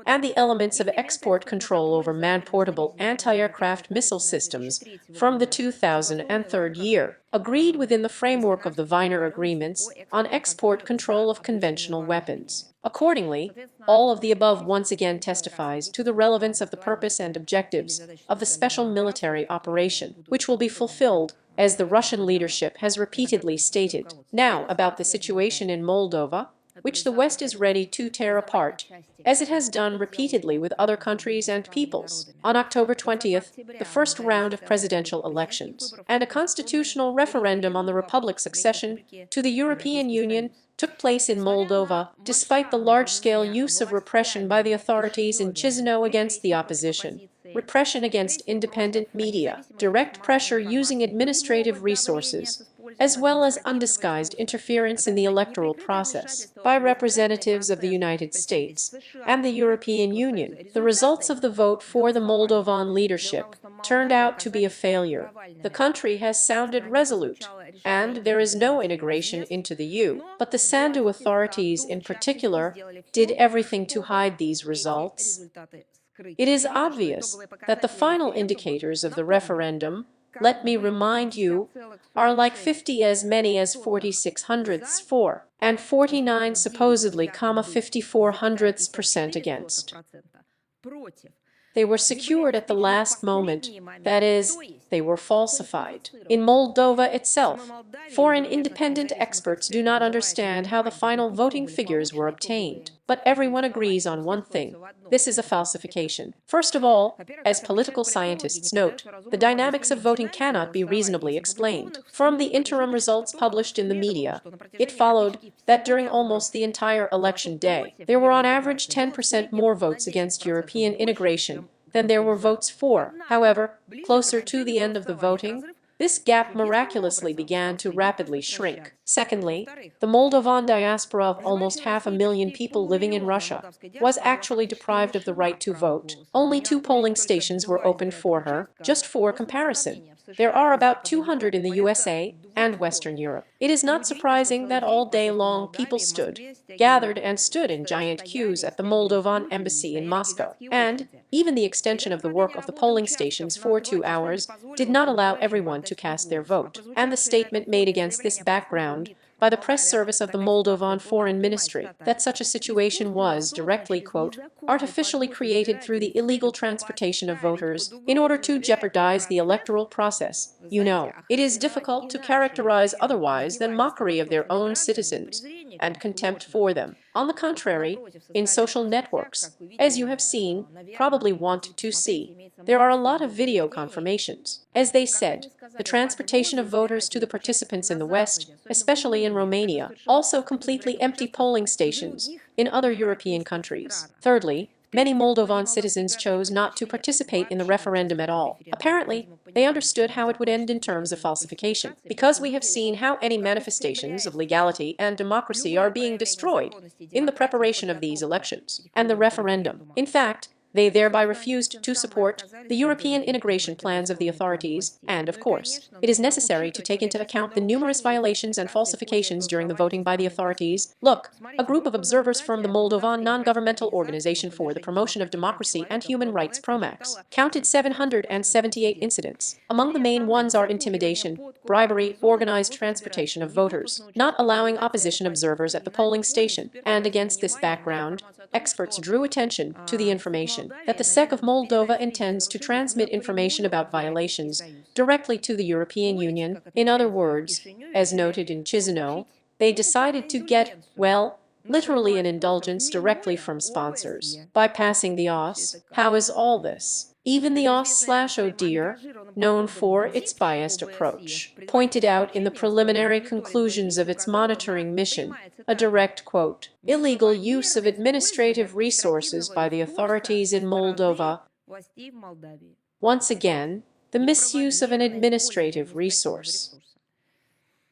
and the elements of export control over man-portable anti-aircraft missile systems from the 2003 year, agreed within the framework of the Wiener Agreements on export control of conventional weapons. Accordingly, all of the above once again testifies to the relevance of the purpose and objectives of the special military operation, which will be fulfilled, as the Russian leadership has repeatedly stated. Now, about the situation in Moldova. which the West is ready to tear apart, as it has done repeatedly with other countries and peoples. On October 20th, the first round of presidential elections and a constitutional referendum on the republic's accession to the European Union took place in Moldova, despite the large-scale use of repression by the authorities in Chisinau against the opposition, repression against independent media, direct pressure using administrative resources, as well as undisguised interference in the electoral process by representatives of the United States and the European Union. The results of the vote for the Moldovan leadership turned out to be a failure. The country has sounded resolute, and there is no integration into the EU. But the Sandu authorities in particular did everything to hide these results. It is obvious that the final indicators of the referendum, let me remind you, are like 50 as many as 46 hundredths for, and 49 supposedly, 54 hundredths % against. They were secured at the last moment, that is, they were falsified. In Moldova itself, foreign independent experts do not understand how the final voting figures were obtained. But everyone agrees on one thing: this is a falsification. First of all, as political scientists note, the dynamics of voting cannot be reasonably explained. From the interim results published in the media, it followed that during almost the entire election day, there were on average 10% more votes against European integration than there were votes for. However, closer to the end of the voting, this gap miraculously began to rapidly shrink. Secondly, the Moldovan diaspora of almost 500,000 people living in Russia was actually deprived of the right to vote. Only 2 polling stations were opened for her. Just for comparison, there are about 200 in the USA and Western Europe. It is not surprising that all day long people gathered in giant queues at the Moldovan embassy in Moscow. And even the extension of the work of the polling stations for 2 hours did not allow everyone to cast their vote. And the statement made against this background by the press service of the Moldovan Foreign Ministry that such a situation was directly, quote, artificially created through the illegal transportation of voters in order to jeopardize the electoral process. You know, it is difficult to characterize otherwise than mockery of their own citizens and contempt for them. On the contrary, in social networks, as you have seen, probably want to see, there are a lot of video confirmations. As they said, the transportation of voters to the participants in the West, especially in Romania, also completely empty polling stations in other European countries. Thirdly, many Moldovan citizens chose not to participate in the referendum at all. Apparently, they understood how it would end in terms of falsification, because we have seen how any manifestations of legality and democracy are being destroyed in the preparation of these elections and the referendum. In fact, they thereby refused to support the European integration plans of the authorities, and, of course, it is necessary to take into account the numerous violations and falsifications during the voting by the authorities. Look, a group of observers from the Moldovan Non-Governmental Organization for the Promotion of Democracy and Human Rights Promax counted 778 incidents. Among the main ones are intimidation, bribery, organized transportation of voters, not allowing opposition observers at the polling station. And against this background, experts drew attention to the information that the SEC of Moldova intends to transmit information about violations directly to the European Union. In other words, as noted in Chisinau, they decided to get, well, literally an indulgence directly from sponsors, bypassing the OSCE. How is all this? Even the OSCE/ODIHR, known for its biased approach, pointed out in the preliminary conclusions of its monitoring mission a direct, quote, illegal use of administrative resources by the authorities in Moldova. Once again, the misuse of an administrative resource.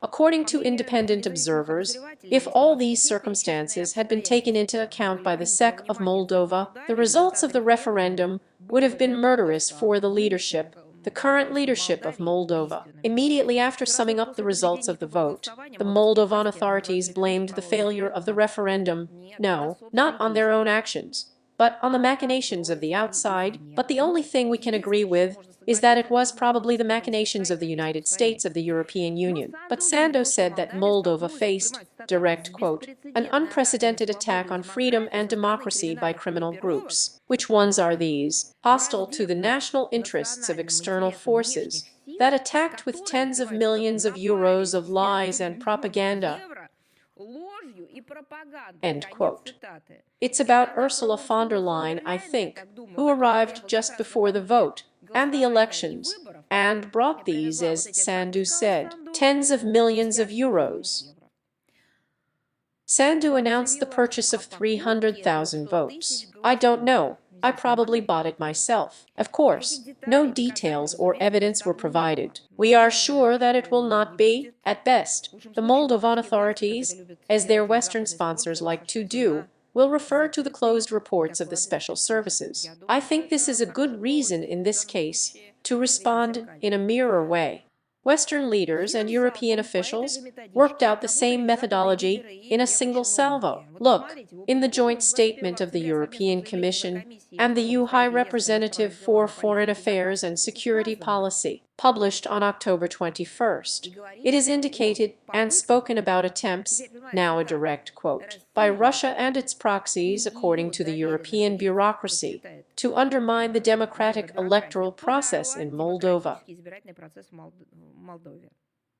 According to independent observers, if all these circumstances had been taken into account by the SEC of Moldova, the results of the referendum would have been murderous for the leadership, the current leadership of Moldova. Immediately after summing up the results of the vote, the Moldovan authorities blamed the failure of the referendum, no, not on their own actions, but on the machinations of the outside. But the only thing we can agree with is that it was probably the machinations of the United States of the European Union. But Sandu said that Moldova faced, direct quote, an unprecedented attack on freedom and democracy by criminal groups. Which ones are these? Hostile to the national interests of external forces that attacked with tens of millions of euros of lies and propaganda. End quote. It's about Ursula von der Leyen, I think, who arrived just before the vote and the elections, and brought these, as Sandu said, tens of millions of euros. Sandu announced the purchase of 300,000 votes. I don't know. I probably bought it myself. Of course, no details or evidence were provided. We are sure that it will not be, at best. The Moldovan authorities, as their Western sponsors like to do, will refer to the closed reports of the special services. I think this is a good reason in this case to respond in a mirror way. Western leaders and European officials worked out the same methodology in a single salvo. Look, in the joint statement of the European Commission and the EU High Representative for Foreign Affairs and Security Policy, published on October 21st, it is indicated and spoken about attempts, now a direct quote, by Russia and its proxies, according to the European bureaucracy, to undermine the democratic electoral process in Moldova.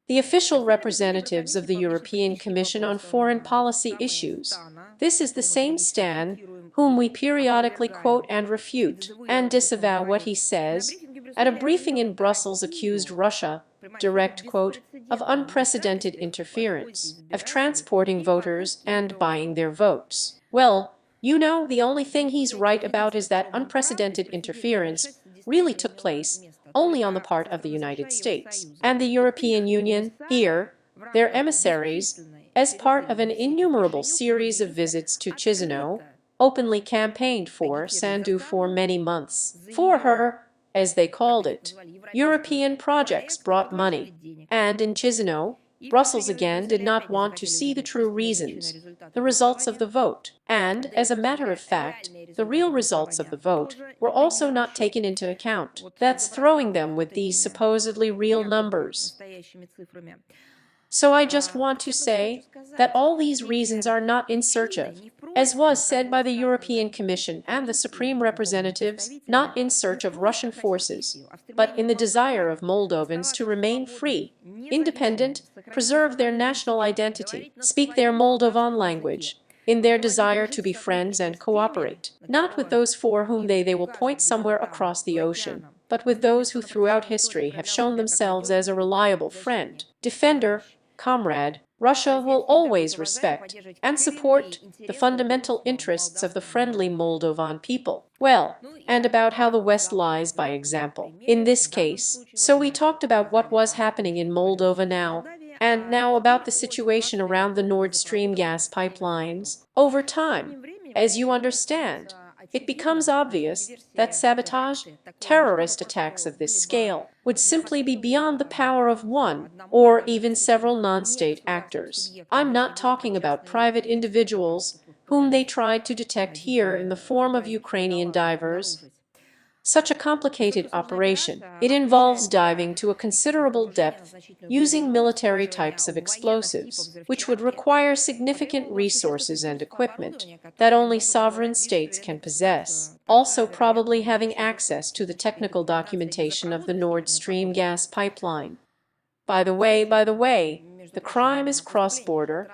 The official representatives of the European Commission on Foreign Policy issues. This is the same Stan whom we periodically quote and refute and disavow what he says, at a briefing in Brussels accused Russia, direct quote, of unprecedented interference, of transporting voters and buying their votes. Well, you know, the only thing he's right about is that unprecedented interference really took place only on the part of the United States and the European Union, here, their emissaries, as part of an innumerable series of visits to Chisinau, openly campaigned for Sandu for many months. For her, as they called it, European projects brought money, and in Chisinau, Brussels again did not want to see the true reasons, the results of the vote, and, as a matter of fact, the real results of the vote were also not taken into account. That's throwing them with these supposedly real numbers. So I just want to say that all these reasons are not in search of, as was said by the European Commission and the Supreme Representatives, not in search of Russian forces, but in the desire of Moldovans to remain free, independent, preserve their national identity, speak their Moldovan language, in their desire to be friends and cooperate, not with those for whom they will point somewhere across the ocean, but with those who throughout history have shown themselves as a reliable friend, defender, comrade. Russia will always respect and support the fundamental interests of the friendly Moldovan people. Well, and about how the West lies by example in this case. So we talked about what was happening in Moldova now, and now about the situation around the Nord Stream gas pipelines. Over time, as you understand, it becomes obvious that sabotage, terrorist attacks of this scale, would simply be beyond the power of one or even several non-state actors. I'm not talking about private individuals whom they tried to detect here in the form of Ukrainian divers. Such a complicated operation, it involves diving to a considerable depth using military types of explosives, which would require significant resources and equipment that only sovereign states can possess, also probably having access to the technical documentation of the Nord Stream gas pipeline. By the way, the crime is cross-border.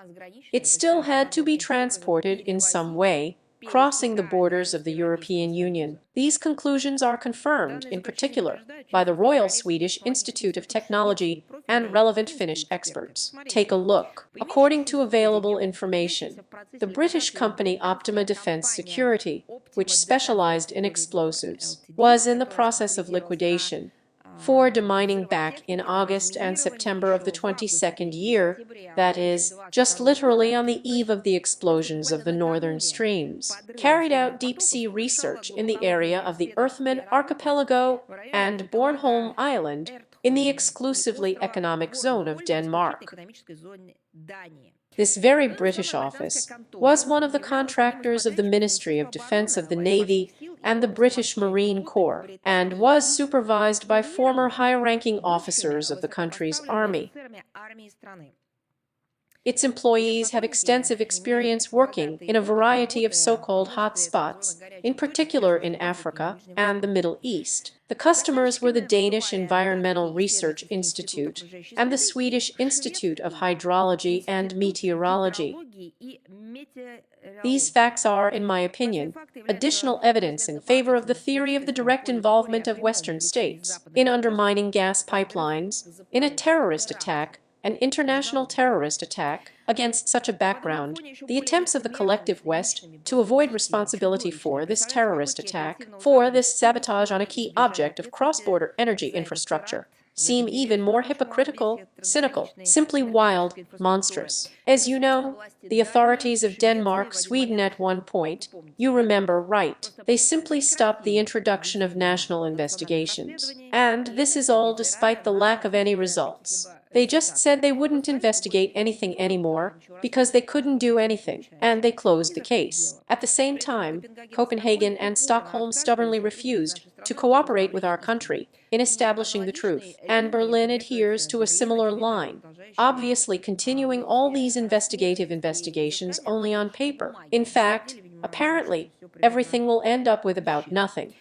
It still had to be transported in some way, crossing the borders of the European Union. These conclusions are confirmed, in particular, by the Royal Swedish Institute of Technology and relevant Finnish experts. Take a look. According to available information, the British company Optima Defence Security, which specialized in explosives, was in the process of liquidation for demining back in August and September of the 22nd year, that is, just literally on the eve of the explosions of the northern streams, carried out deep-sea research in the area of the Earthman Archipelago and Bornholm Island in the exclusively economic zone of Denmark. This very British office was one of the contractors of the Ministry of Defence of the Navy and the British Marine Corps, and was supervised by former high-ranking officers of the country's army. Its employees have extensive experience working in a variety of so-called hot spots, in particular in Africa and the Middle East. The customers were the Danish Environmental Research Institute and the Swedish Institute of Hydrology and Meteorology. These facts are, in my opinion, additional evidence in favor of the theory of the direct involvement of Western states in undermining gas pipelines, in a terrorist attack, an international terrorist attack. Against such a background, the attempts of the collective West to avoid responsibility for this terrorist attack, for this sabotage on a key object of cross-border energy infrastructure, seem even more hypocritical, cynical, simply wild, monstrous. As you know, the authorities of Denmark, Sweden at one point, you remember right, they simply stopped the introduction of national investigations. And this is all despite the lack of any results. They just said they wouldn't investigate anything anymore because they couldn't do anything, and they closed the case. At the same time, Copenhagen and Stockholm stubbornly refused to cooperate with our country in establishing the truth, and Berlin adheres to a similar line, obviously continuing all these investigations only on paper. In fact, apparently, everything will end up with about nothing.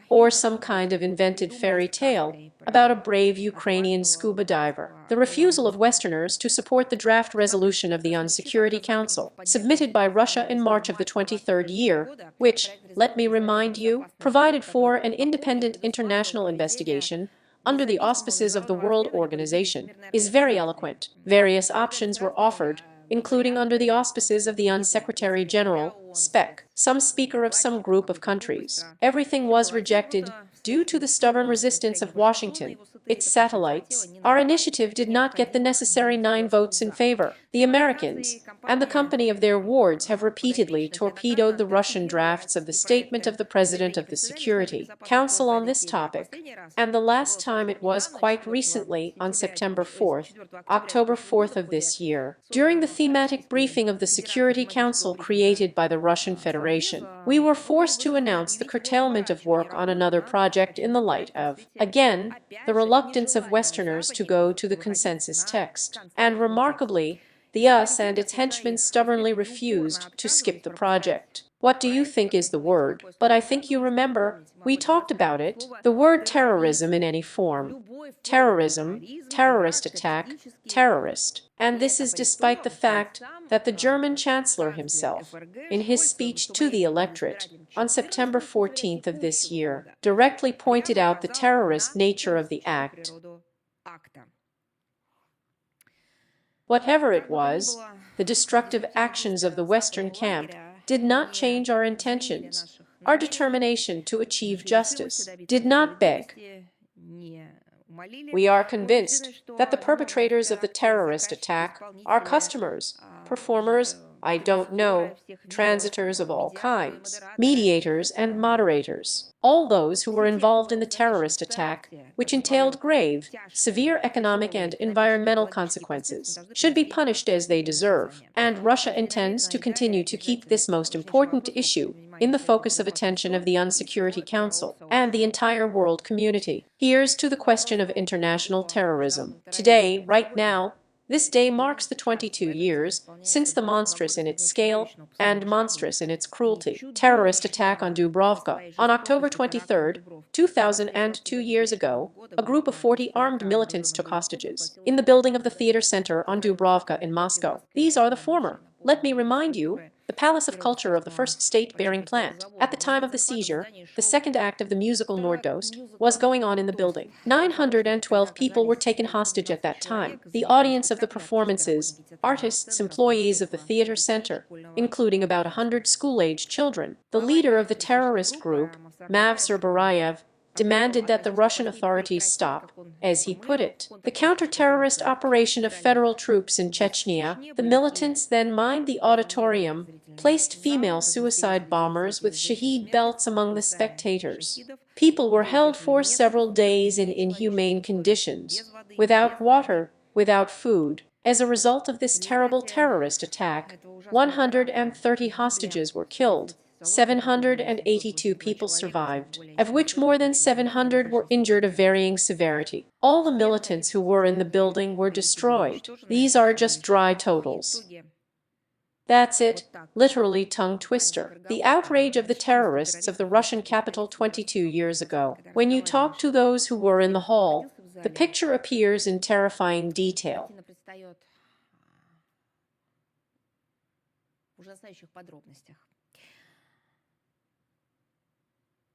Or some kind of invented fairy tale about a brave Ukrainian scuba diver. The refusal of Westerners to support the draft resolution of the UN Security Council, submitted by Russia in March of the 23rd year, which, let me remind you, provided for an independent international investigation under the auspices of the World Organization, is very eloquent. Various options were offered, including under the auspices of the UN Secretary General, SPEC, some speaker of some group of countries. Everything was rejected due to the stubborn resistance of Washington, its satellites. Our initiative did not get the necessary 9 votes in favor. The Americans and the company of their wards have repeatedly torpedoed the Russian drafts of the statement of the President of the Security Council on this topic, and the last time it was quite recently on September 4th, October 4th of this year, during the thematic briefing of the Security Council created by the Russian Federation. We were forced to announce the curtailment of work on another project in the light of, again, the reluctance of Westerners to go to the consensus text. And remarkably, the US and its henchmen stubbornly refused to skip the project. What do you think is the word? But I think you remember, we talked about it, the word terrorism in any form. Terrorism, terrorist attack, terrorist. And this is despite the fact that the German Chancellor himself, in his speech to the electorate on September 14th of this year, directly pointed out the terrorist nature of the act. Whatever it was, the destructive actions of the Western camp did not change our intentions. Our determination to achieve justice did not beg. We are convinced that the perpetrators of the terrorist attack are customers, performers, I don't know, transitors of all kinds, mediators and moderators, all those who were involved in the terrorist attack, which entailed grave, severe economic and environmental consequences, should be punished as they deserve. And Russia intends to continue to keep this most important issue in the focus of attention of the UN Security Council and the entire world community. Here's to the question of international terrorism. Today, right now, this day marks the 22 years since the monstrous in its scale and monstrous in its cruelty terrorist attack on Dubrovka. On October 23, 2002 years ago, a group of 40 armed militants took hostages in the building of the theater center on Dubrovka in Moscow. These are the former. Let me remind you, the Palace of Culture of the first state-bearing plant. At the time of the seizure, the second act of the musical Nordøst was going on in the building. 912 people were taken hostage at that time. The audience of the performances, artists, employees of the theater center, including about 100 school-aged children. The leader of the terrorist group, Mavsur Barayev, demanded that the Russian authorities stop, as he put it, the counter-terrorist operation of federal troops in Chechnya. The militants then mined the auditorium, placed female suicide bombers with Shaheed belts among the spectators. People were held for several days in inhumane conditions, without water, without food. As a result of this terrible terrorist attack, 130 hostages were killed, 782 people survived, of which more than 700 were injured of varying severity. All the militants who were in the building were destroyed. These are just dry totals. That's it, literally tongue twister. The outrage of the terrorists of the Russian capital 22 years ago. When you talk to those who were in the hall, the picture appears in terrifying detail.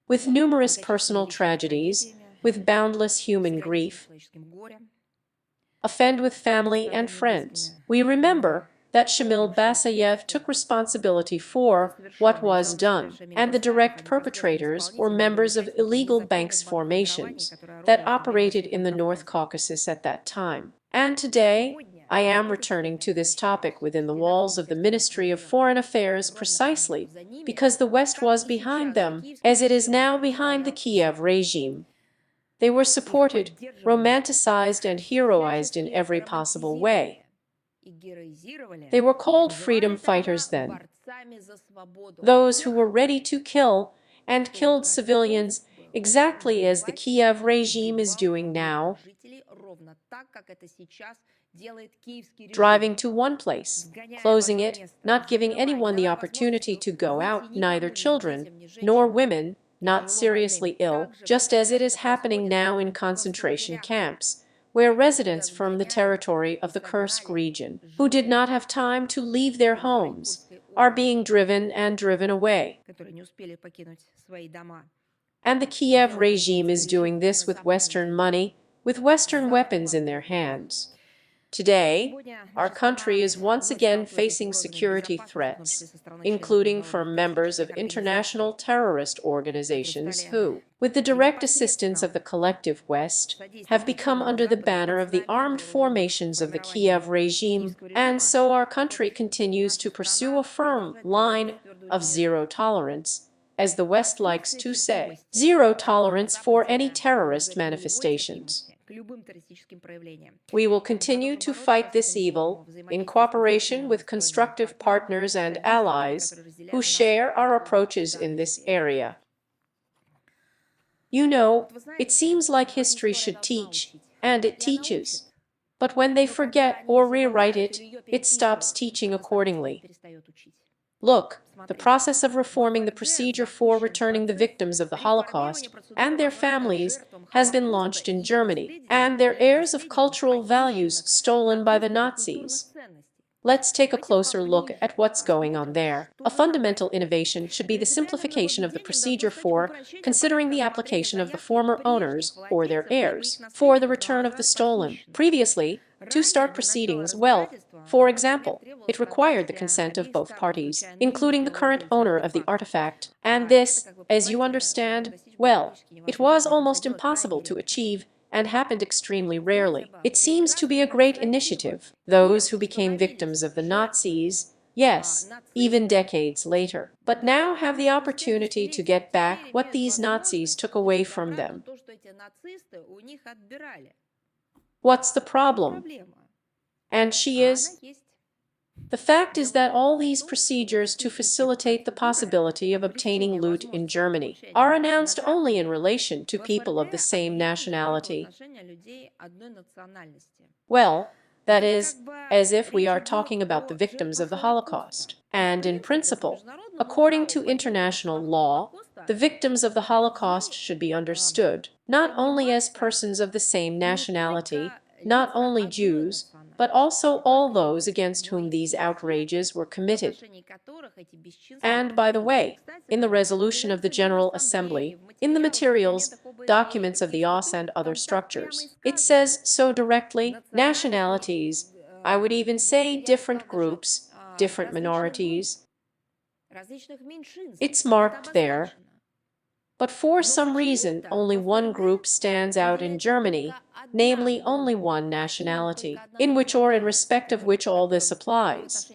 With numerous personal tragedies, with boundless human grief, offend with family and friends. We remember that Shamil Basayev took responsibility for what was done, and the direct perpetrators were members of illegal banks formations that operated in the North Caucasus at that time. And today, I am returning to this topic within the walls of the Ministry of Foreign Affairs precisely because the West was behind them, as it is now behind the Kiev regime. They were supported, romanticized, and heroized in every possible way. They were called freedom fighters then, those who were ready to kill and killed civilians exactly as the Kiev regime is doing now, driving to one place, closing it, not giving anyone the opportunity to go out, neither children nor women, not seriously ill, just as it is happening now in concentration camps, where residents from the territory of the Kursk region, who did not have time to leave their homes, are being driven and driven away. And the Kiev regime is doing this with Western money, with Western weapons in their hands. Today, our country is once again facing security threats, including from members of international terrorist organizations who, with the direct assistance of the collective West, have become under the banner of the armed formations of the Kiev regime, and so our country continues to pursue a firm line of zero tolerance, as the West likes to say, zero tolerance for any terrorist manifestations. We will continue to fight this evil in cooperation with constructive partners and allies who share our approaches in this area. You know, it seems like history should teach, and it teaches. But when they forget or rewrite it, it stops teaching accordingly. Look, the process of reforming the procedure for returning the victims of the Holocaust and their families has been launched in Germany, and their heirs of cultural values stolen by the Nazis. Let's take a closer look at what's going on there. A fundamental innovation should be the simplification of the procedure for considering the application of the former owners or their heirs for the return of the stolen. Previously, to start proceedings, well, for example, it required the consent of both parties, including the current owner of the artifact, and this, as you understand, well, it was almost impossible to achieve and happened extremely rarely. It seems to be a great initiative. Those who became victims of the Nazis, yes, even decades later, but now have the opportunity to get back what these Nazis took away from them. What's the problem? And she is? The fact is that all these procedures to facilitate the possibility of obtaining loot in Germany are announced only in relation to people of the same nationality. Well, that is, as if we are talking about the victims of the Holocaust. And in principle, according to international law, the victims of the Holocaust should be understood not only as persons of the same nationality, not only Jews, but also all those against whom these outrages were committed. And by the way, in the resolution of the General Assembly, in the materials, documents of the OSS and other structures, it says so directly, nationalities, I would even say different groups, different minorities. It's marked there. But for some reason, only one group stands out in Germany, namely only one nationality, in which or in respect of which all this applies.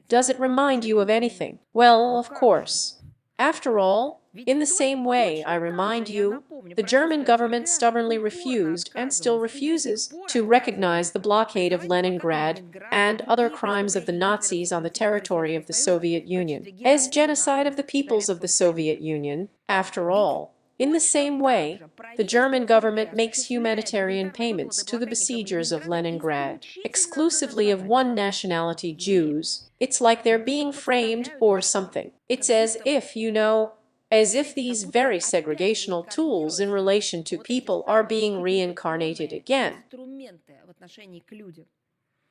Does it remind you of anything? Well, of course. After all, In the same way, I remind you, the German government stubbornly refused and still refuses to recognize the blockade of Leningrad and other crimes of the Nazis on the territory of the Soviet Union as genocide of the peoples of the Soviet Union. After all, in the same way, the German government makes humanitarian payments to the besiegers of Leningrad, exclusively of one nationality, Jews. It's like they're being framed or something. It's as if, as if these very segregational tools in relation to people are being reincarnated again.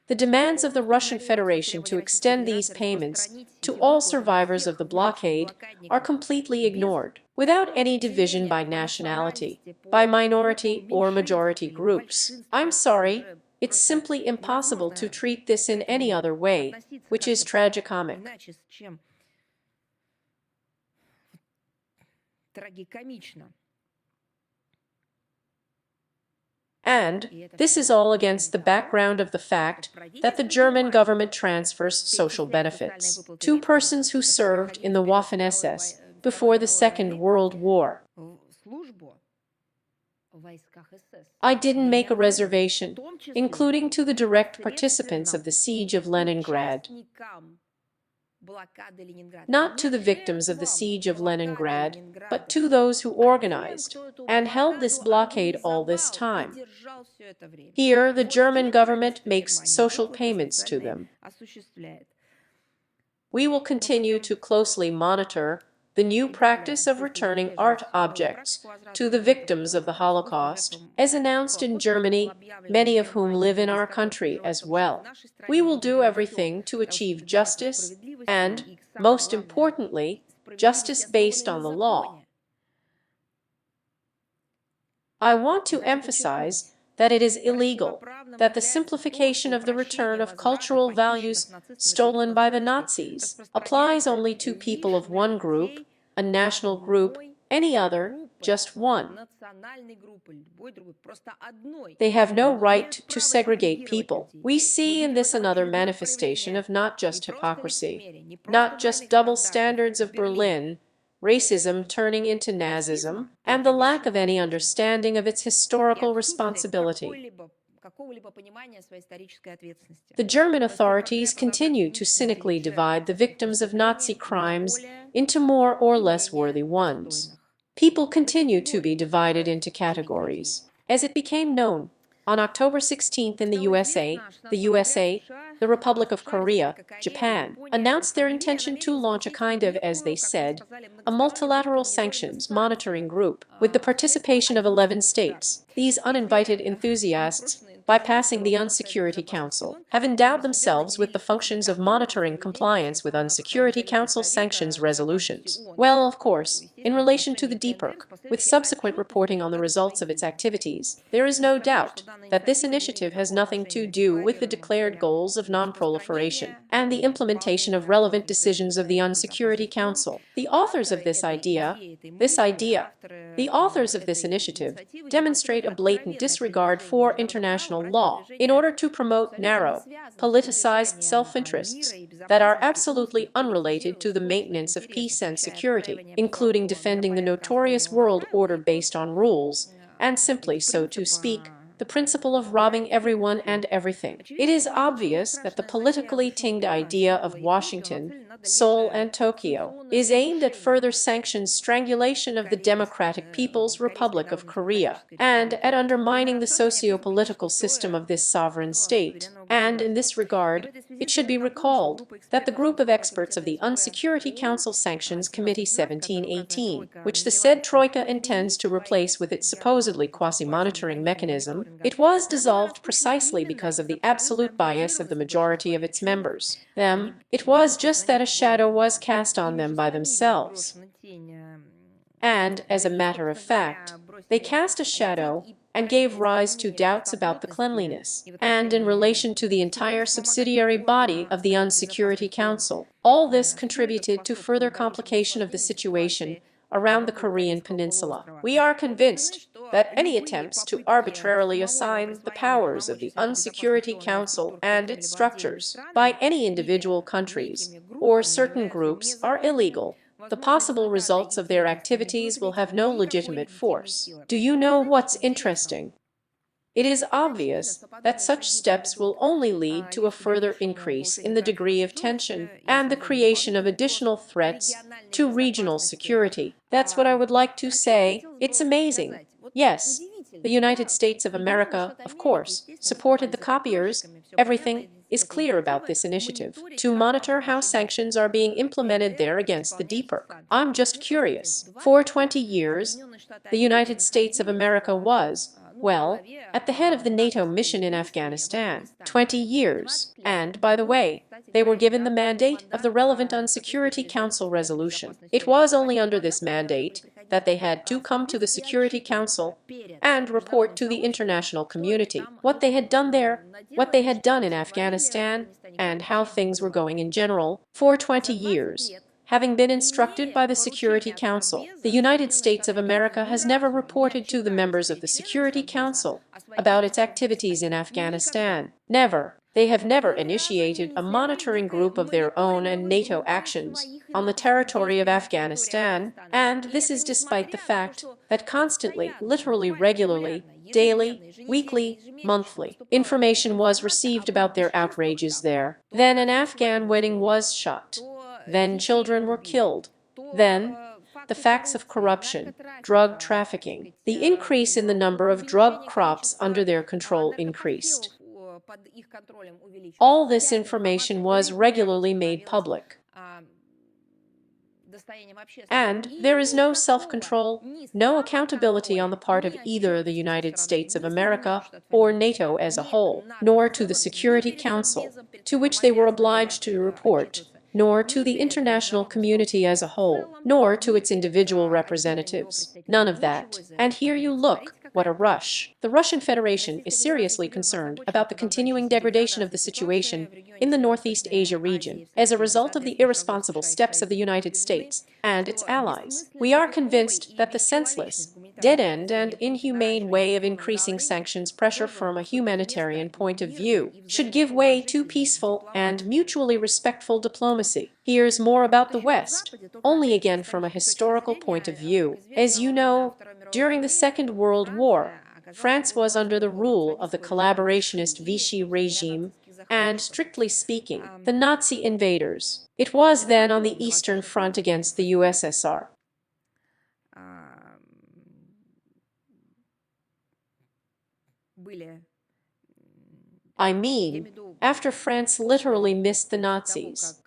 The demands of the Russian Federation to extend these payments to all survivors of the blockade are completely ignored, without any division by nationality, by minority or majority groups. I'm sorry, it's simply impossible to treat this in any other way, which is tragicomic. And this is all against the background of the fact that the German government transfers social benefits to persons who served in the Waffen-SS before the Second World War. I didn't make a reservation, including to the direct participants of the siege of Leningrad. Not to the victims of the siege of Leningrad, but to those who organized and held this blockade all this time. Here, the German government makes social payments to them. We will continue to closely monitor the new practice of returning art objects to the victims of the Holocaust, as announced in Germany, many of whom live in our country as well. We will do everything to achieve justice and, most importantly, justice based on the law. I want to emphasize that it is illegal that the simplification of the return of cultural values stolen by the Nazis applies only to people of one group, a national group, any other, just one. They have no right to segregate people. We see in this another manifestation of not just hypocrisy, not just double standards of Berlin, racism turning into Nazism, and the lack of any understanding of its historical responsibility. The German authorities continue to cynically divide the victims of Nazi crimes into more or less worthy ones. People continue to be divided into categories. As it became known, on October 16th in the USA, the Republic of Korea, Japan, announced their intention to launch a kind of, as they said, a multilateral sanctions monitoring group with the participation of 11 states. These uninvited enthusiasts, bypassing the UN-Security Council, have endowed themselves with the functions of monitoring compliance with UN-Security Council sanctions resolutions. Well, of course, in relation to the DPRK, with subsequent reporting on the results of its activities, there is no doubt that this initiative has nothing to do with the declared goals of non-proliferation and the implementation of relevant decisions of the UN-Security Council. The authors of this initiative demonstrate a blatant disregard for international law in order to promote narrow, politicized self-interests that are absolutely unrelated to the maintenance of peace and security, including defending the notorious world order based on rules, and simply, so to speak, the principle of robbing everyone and everything. It is obvious that the politically tinged idea of Washington, Seoul, and Tokyo is aimed at further sanctioned strangulation of the Democratic People's Republic of Korea and at undermining the socio-political system of this sovereign state. And in this regard, it should be recalled that the group of experts of the UN-Security Council Sanctions Committee 1718, which the said Troika intends to replace with its supposedly quasi-monitoring mechanism, it was dissolved precisely because of the absolute bias of the majority of its members. It was just that a shadow was cast on them by themselves. And, as a matter of fact, they cast a shadow and gave rise to doubts about the cleanliness, and in relation to the entire subsidiary body of the UN-Security Council. All this contributed to further complication of the situation around the Korean peninsula. We are convinced that any attempts to arbitrarily assign the powers of the UN-Security Council and its structures by any individual countries or certain groups are illegal, the possible results of their activities will have no legitimate force. Do you know what's interesting? It is obvious that such steps will only lead to a further increase in the degree of tension and the creation of additional threats to regional security. That's what I would like to say. It's amazing. Yes, the United States of America, of course, supported the copiers. Everything is clear about this initiative to monitor how sanctions are being implemented there against the DPRK. I'm just curious. For 20 years, the United States of America was, well, at the head of the NATO mission in Afghanistan. 20 years. And, by the way, they were given the mandate of the relevant Security Council resolution. It was only under this mandate that they had to come to the Security Council and report to the international community what they had done there, what they had done in Afghanistan, and how things were going in general. For 20 years, having been instructed by the Security Council, the United States of America has never reported to the members of the Security Council about its activities in Afghanistan. Never. They have never initiated a monitoring group of their own and NATO actions on the territory of Afghanistan, and this is despite the fact that constantly, literally regularly, daily, weekly, monthly, information was received about their outrages there. Then an Afghan wedding was shot. Then children were killed. Then the facts of corruption, drug trafficking, the increase in the number of drug crops under their control increased. All this information was regularly made public. And there is no self-control, no accountability on the part of either the United States of America or NATO as a whole, nor to the Security Council, to which they were obliged to report, nor to the international community as a whole, nor to its individual representatives. None of that. And here you look. What a rush. The Russian Federation is seriously concerned about the continuing degradation of the situation in the Northeast Asia region as a result of the irresponsible steps of the United States and its allies. We are convinced that the senseless, dead-end and inhumane way of increasing sanctions pressure from a humanitarian point of view should give way to peaceful and mutually respectful diplomacy. Here's more about the West, only again from a historical point of view. As you know, during the Second World War, France was under the rule of the collaborationist Vichy regime and, strictly speaking, the Nazi invaders. It was then on the Eastern Front against the USSR. I mean, after France literally missed the Nazis.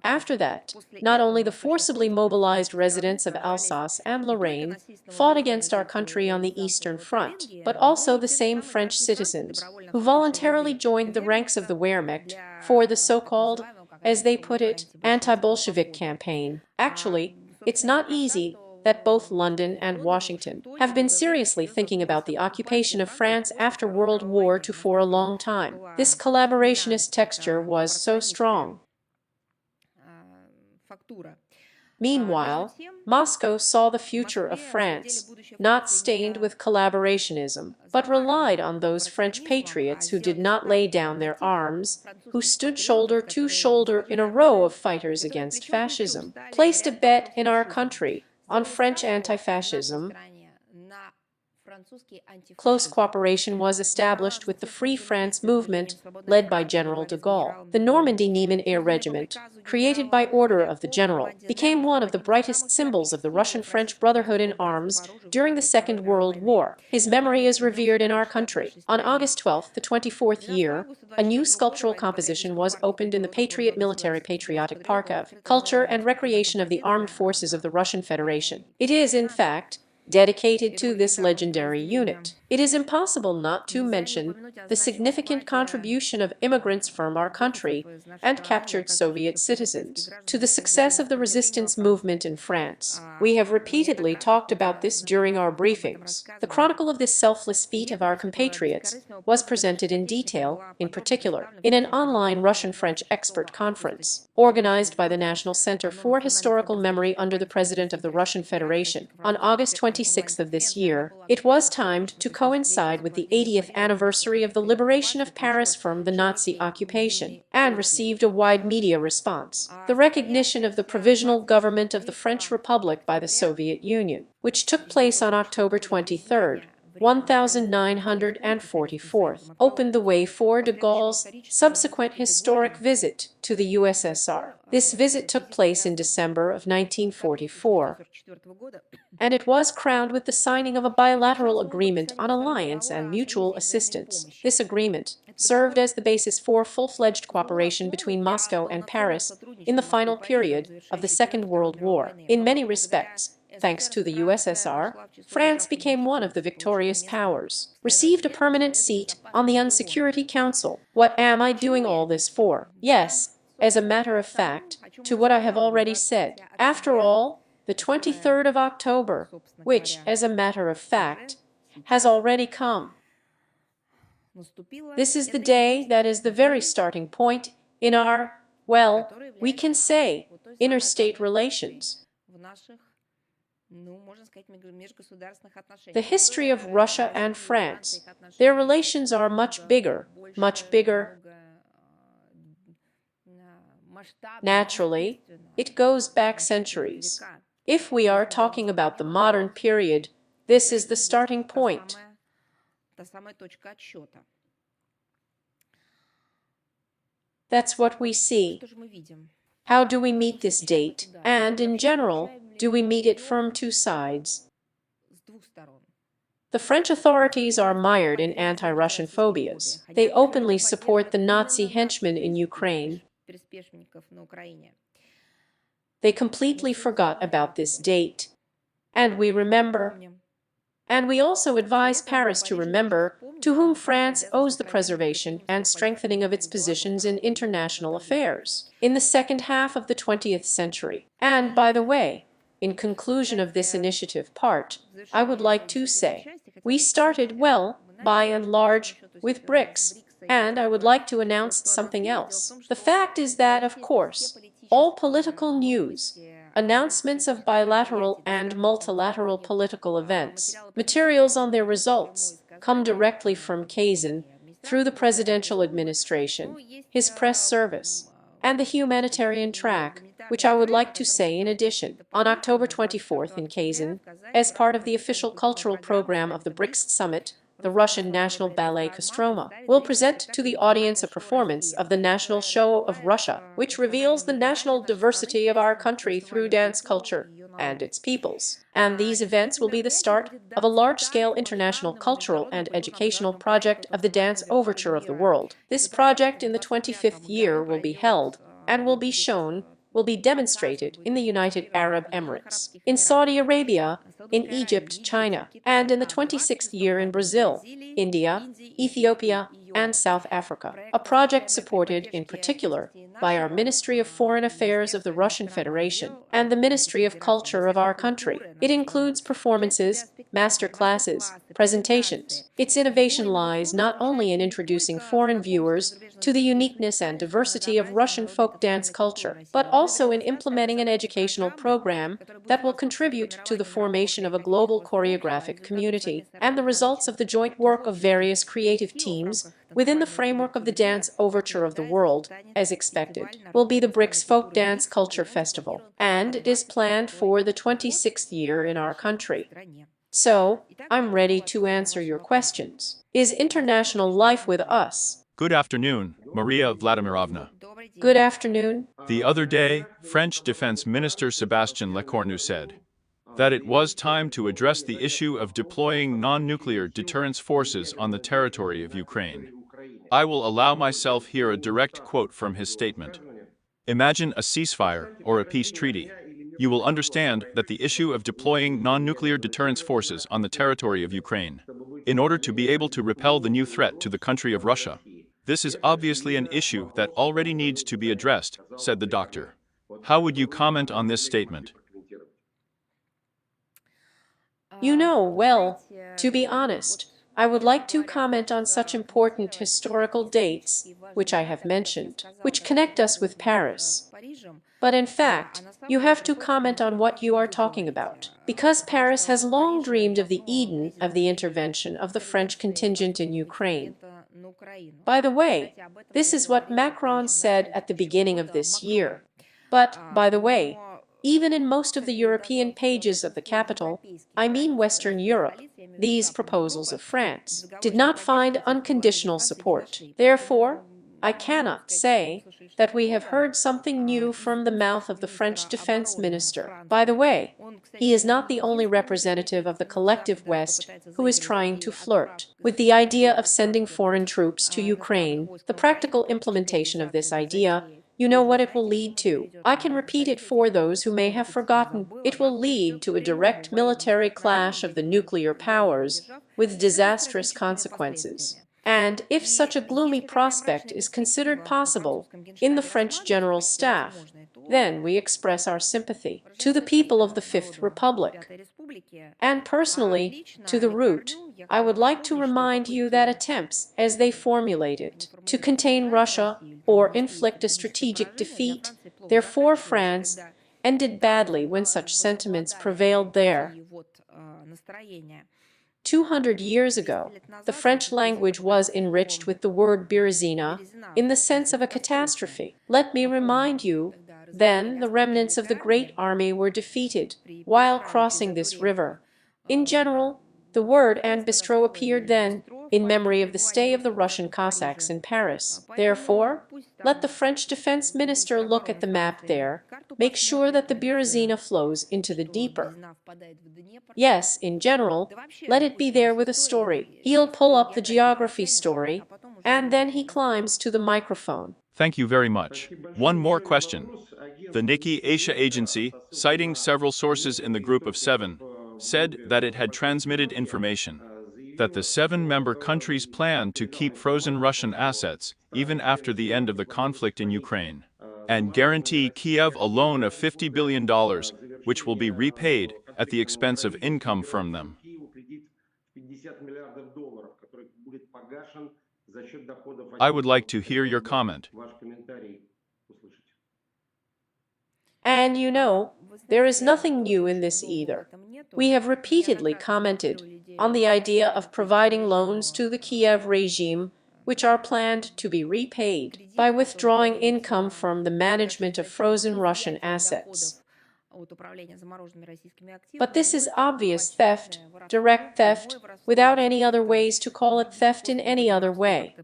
After that, not only the forcibly mobilized residents of Alsace and Lorraine fought against our country on the Eastern Front, but also the same French citizens who voluntarily joined the ranks of the Wehrmacht for the so-called, as they put it, anti-Bolshevik campaign. Actually, it's not easy that both London and Washington have been seriously thinking about the occupation of France after World War II for a long time. This collaborationist texture was so strong. Meanwhile, Moscow saw the future of France, not stained with collaborationism, but relied on those French patriots who did not lay down their arms, who stood shoulder to shoulder in a row of fighters against fascism, placed a bet in our country on French anti-fascism. Close cooperation was established with the Free France movement led by General de Gaulle. The Normandy Niemen Air Regiment, created by order of the general, became one of the brightest symbols of the Russian-French brotherhood in arms during the Second World War. His memory is revered in our country. On August 12th, the 24th year, a new sculptural composition was opened in the Patriot Military Patriotic Park of Culture and Recreation of the Armed Forces of the Russian Federation. It is, in fact, dedicated to this legendary unit. It is impossible not to mention the significant contribution of immigrants from our country and captured Soviet citizens to the success of the resistance movement in France. We have repeatedly talked about this during our briefings. The chronicle of this selfless feat of our compatriots was presented in detail, in particular, in an online Russian-French expert conference. organized by the National Center for Historical Memory under the President of the Russian Federation. On August 26th of this year, it was timed to coincide with the 80th anniversary of the liberation of Paris from the Nazi occupation, and received a wide media response. The recognition of the Provisional Government of the French Republic by the Soviet Union, which took place on October 23rd, 1944, opened the way for de Gaulle's subsequent historic visit to the USSR. This visit took place in December of 1944, and it was crowned with the signing of a bilateral agreement on alliance and mutual assistance. This agreement served as the basis for full-fledged cooperation between Moscow and Paris in the final period of the Second World War. In many respects, thanks to the USSR, France became one of the victorious powers, received a permanent seat on the UN Security Council. What am I doing all this for? Yes, as a matter of fact, to what I have already said. After all, the 23rd of October, which, as a matter of fact, has already come. This is the day that is the very starting point in our, well, we can say, interstate relations. The history of Russia and France, their relations are much bigger, much bigger. Naturally, it goes back centuries. If we are talking about the modern period, this is the starting point. That's what we see. How do we meet this date? And, in general, do we meet it from two sides? The French authorities are mired in anti-Russian phobias. They openly support the Nazi henchmen in Ukraine. They completely forgot about this date. And we remember. And we also advise Paris to remember to whom France owes the preservation and strengthening of its positions in international affairs in the second half of the 20th century. And, by the way, in conclusion of this initiative part, I would like to say, we started well, by and large, with BRICS, and I would like to announce something else. The fact is that, of course, all political news, announcements of bilateral and multilateral political events, materials on their results, come directly from Kazan, through the presidential administration, his press service, and the humanitarian track, which I would like to say in addition. On October 24th in Kazan, as part of the official cultural program of the BRICS Summit, the Russian National Ballet Kostroma will present to the audience a performance of the National Show of Russia, which reveals the national diversity of our country through dance culture and its peoples. And these events will be the start of a large-scale international cultural and educational project of the dance overture of the world. This project in the 25th year will be held and will be shown, will be demonstrated in the United Arab Emirates, in Saudi Arabia, in Egypt, China, and in the 26th year in Brazil, India, Ethiopia, and South Africa, a project supported in particular by our Ministry of Foreign Affairs of the Russian Federation and the Ministry of Culture of our country. It includes performances, master classes, presentations. Its innovation lies not only in introducing foreign viewers to the uniqueness and diversity of Russian folk dance culture, but also in implementing an educational program that will contribute to the formation of a global choreographic community and the results of the joint work of various creative teams within the framework of the dance overture of the world, as expected, will be the BRICS Folk Dance Culture Festival, and it is planned for the 26th year in our country. So, I'm ready to answer your questions. Is international life with us? Good afternoon, Maria Vladimirovna. Good afternoon. The other day, French Defense Minister Sébastien Lecornu said that it was time to address the issue of deploying non-nuclear deterrence forces on the territory of Ukraine. I will allow myself here a direct quote from his statement. Imagine a ceasefire or a peace treaty. You will understand that the issue of deploying non-nuclear deterrence forces on the territory of Ukraine, in order to be able to repel the new threat to the country of Russia, this is obviously an issue that already needs to be addressed, said the doctor. How would you comment on this statement? You know, well, to be honest, I would like to comment on such important historical dates, which I have mentioned, which connect us with Paris. But in fact, you have to comment on what you are talking about, because Paris has long dreamed of the Eden of the intervention of the French contingent in Ukraine. By the way, this is what Macron said at the beginning of this year. But, by the way, even in most of the European pages of the capital, I mean Western Europe, these proposals of France did not find unconditional support. Therefore, I cannot say that we have heard something new from the mouth of the French defense minister. By the way, he is not the only representative of the collective West who is trying to flirt with the idea of sending foreign troops to Ukraine. The practical implementation of this idea, you know what it will lead to. I can repeat it for those who may have forgotten. It will lead to a direct military clash of the nuclear powers with disastrous consequences. And if such a gloomy prospect is considered possible in the French General Staff, then we express our sympathy to the people of the Fifth Republic. And personally, to the root, I would like to remind you that attempts, as they formulate it, to contain Russia or inflict a strategic defeat, therefore France, ended badly when such sentiments prevailed there. 200 years ago, the French language was enriched with the word birzina in the sense of a catastrophe. Let me remind you, then the remnants of the great army were defeated while crossing this river. In general, the word and bistro appeared then in memory of the stay of the Russian Cossacks in Paris. Therefore, let the French defense minister look at the map there, make sure that the birzina flows into the Dnieper. Yes, in general, let it be there with a story. He'll pull up the geography story, and then he climbs to the microphone. Thank you very much. One more question. The Nikki Asia agency, citing several sources in the Group of Seven, said that it had transmitted information that the 7-member countries plan to keep frozen Russian assets even after the end of the conflict in Ukraine, and guarantee Kiev a loan of $50 billion, which will be repaid at the expense of income from them. I would like to hear your comment. And you know, there is nothing new in this either. We have repeatedly commented on the idea of providing loans to the Kiev regime, which are planned to be repaid by withdrawing income from the management of frozen Russian assets. But this is obvious theft, direct theft, without any other ways to call it theft in any other way.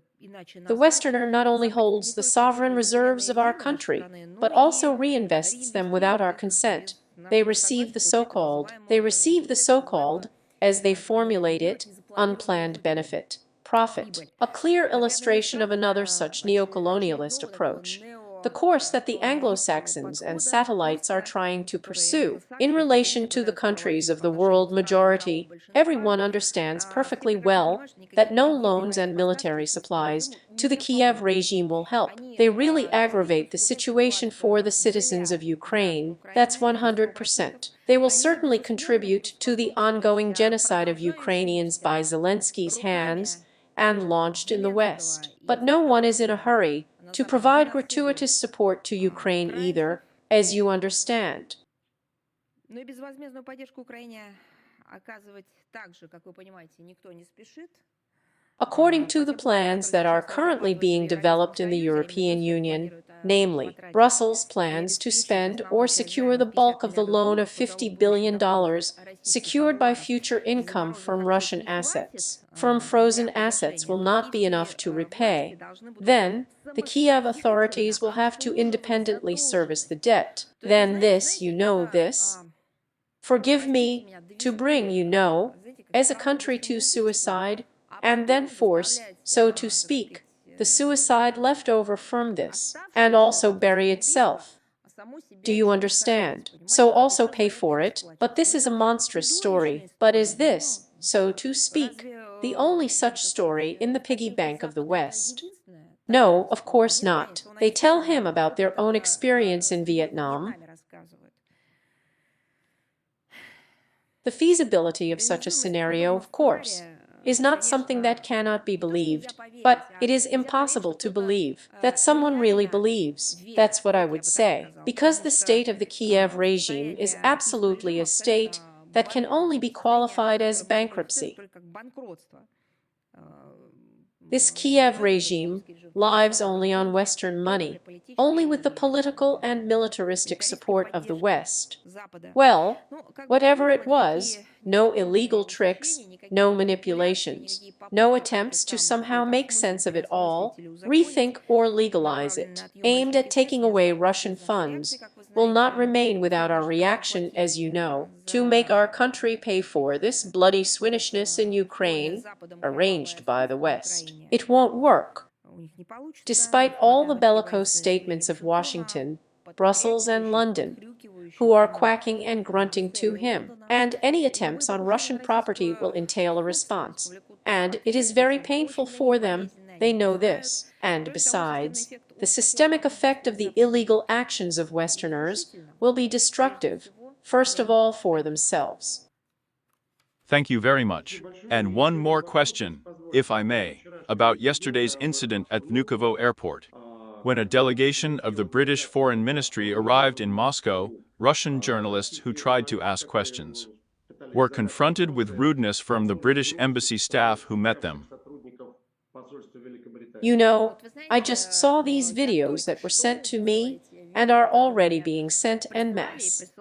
The Westerner not only holds the sovereign reserves of our country, but also reinvests them without our consent. They receive the so-called, as they formulate it, unplanned benefit, profit. A clear illustration of another such neocolonialist approach. The course that the Anglo-Saxons and satellites are trying to pursue in relation to the countries of the world majority. Everyone understands perfectly well that no loans and military supplies to the Kiev regime will help. They really aggravate the situation for the citizens of Ukraine. That's 100%. They will certainly contribute to the ongoing genocide of Ukrainians by Zelensky's hands and launched in the West. But no one is in a hurry to provide gratuitous support to Ukraine either, as you understand. According to the plans that are currently being developed in the European Union, namely, Brussels plans to spend or secure the bulk of the loan of $50 billion secured by future income from Russian assets. From frozen assets will not be enough to repay. Then, the Kiev authorities will have to independently service the debt. Then this, you know this. Forgive me, to bring, you know, as a country to suicide, and then force, so to speak, the suicide left over from this, and also bury itself. Do you understand? So also pay for it? But this is a monstrous story. But is this, so to speak, the only such story in the piggy bank of the West? No, of course not. They tell him about their own experience in Vietnam. The feasibility of such a scenario, of course, is not something that cannot be believed, but it is impossible to believe that someone really believes. That's what I would say, because the state of the Kiev regime is absolutely a state that can only be qualified as bankruptcy. This Kiev regime lives only on Western money, only with the political and militaristic support of the West. Well, whatever it was, no illegal tricks, no manipulations, no attempts to somehow make sense of it all, rethink or legalize it, aimed at taking away Russian funds, will not remain without our reaction, as you know, to make our country pay for this bloody Swinnishness in Ukraine, arranged by the West. It won't work. Despite all the bellicose statements of Washington, Brussels and London, who are quacking and grunting to him, and any attempts on Russian property will entail a response. And it is very painful for them, they know this. And besides, the systemic effect of the illegal actions of Westerners will be destructive, first of all for themselves. Thank you very much. And one more question, if I may, about yesterday's incident at Vnukovo Airport. When a delegation of the British Foreign Ministry arrived in Moscow, Russian journalists who tried to ask questions were confronted with rudeness from the British embassy staff who met them. You know, I just saw these videos that were sent to me and are already being sent en masse.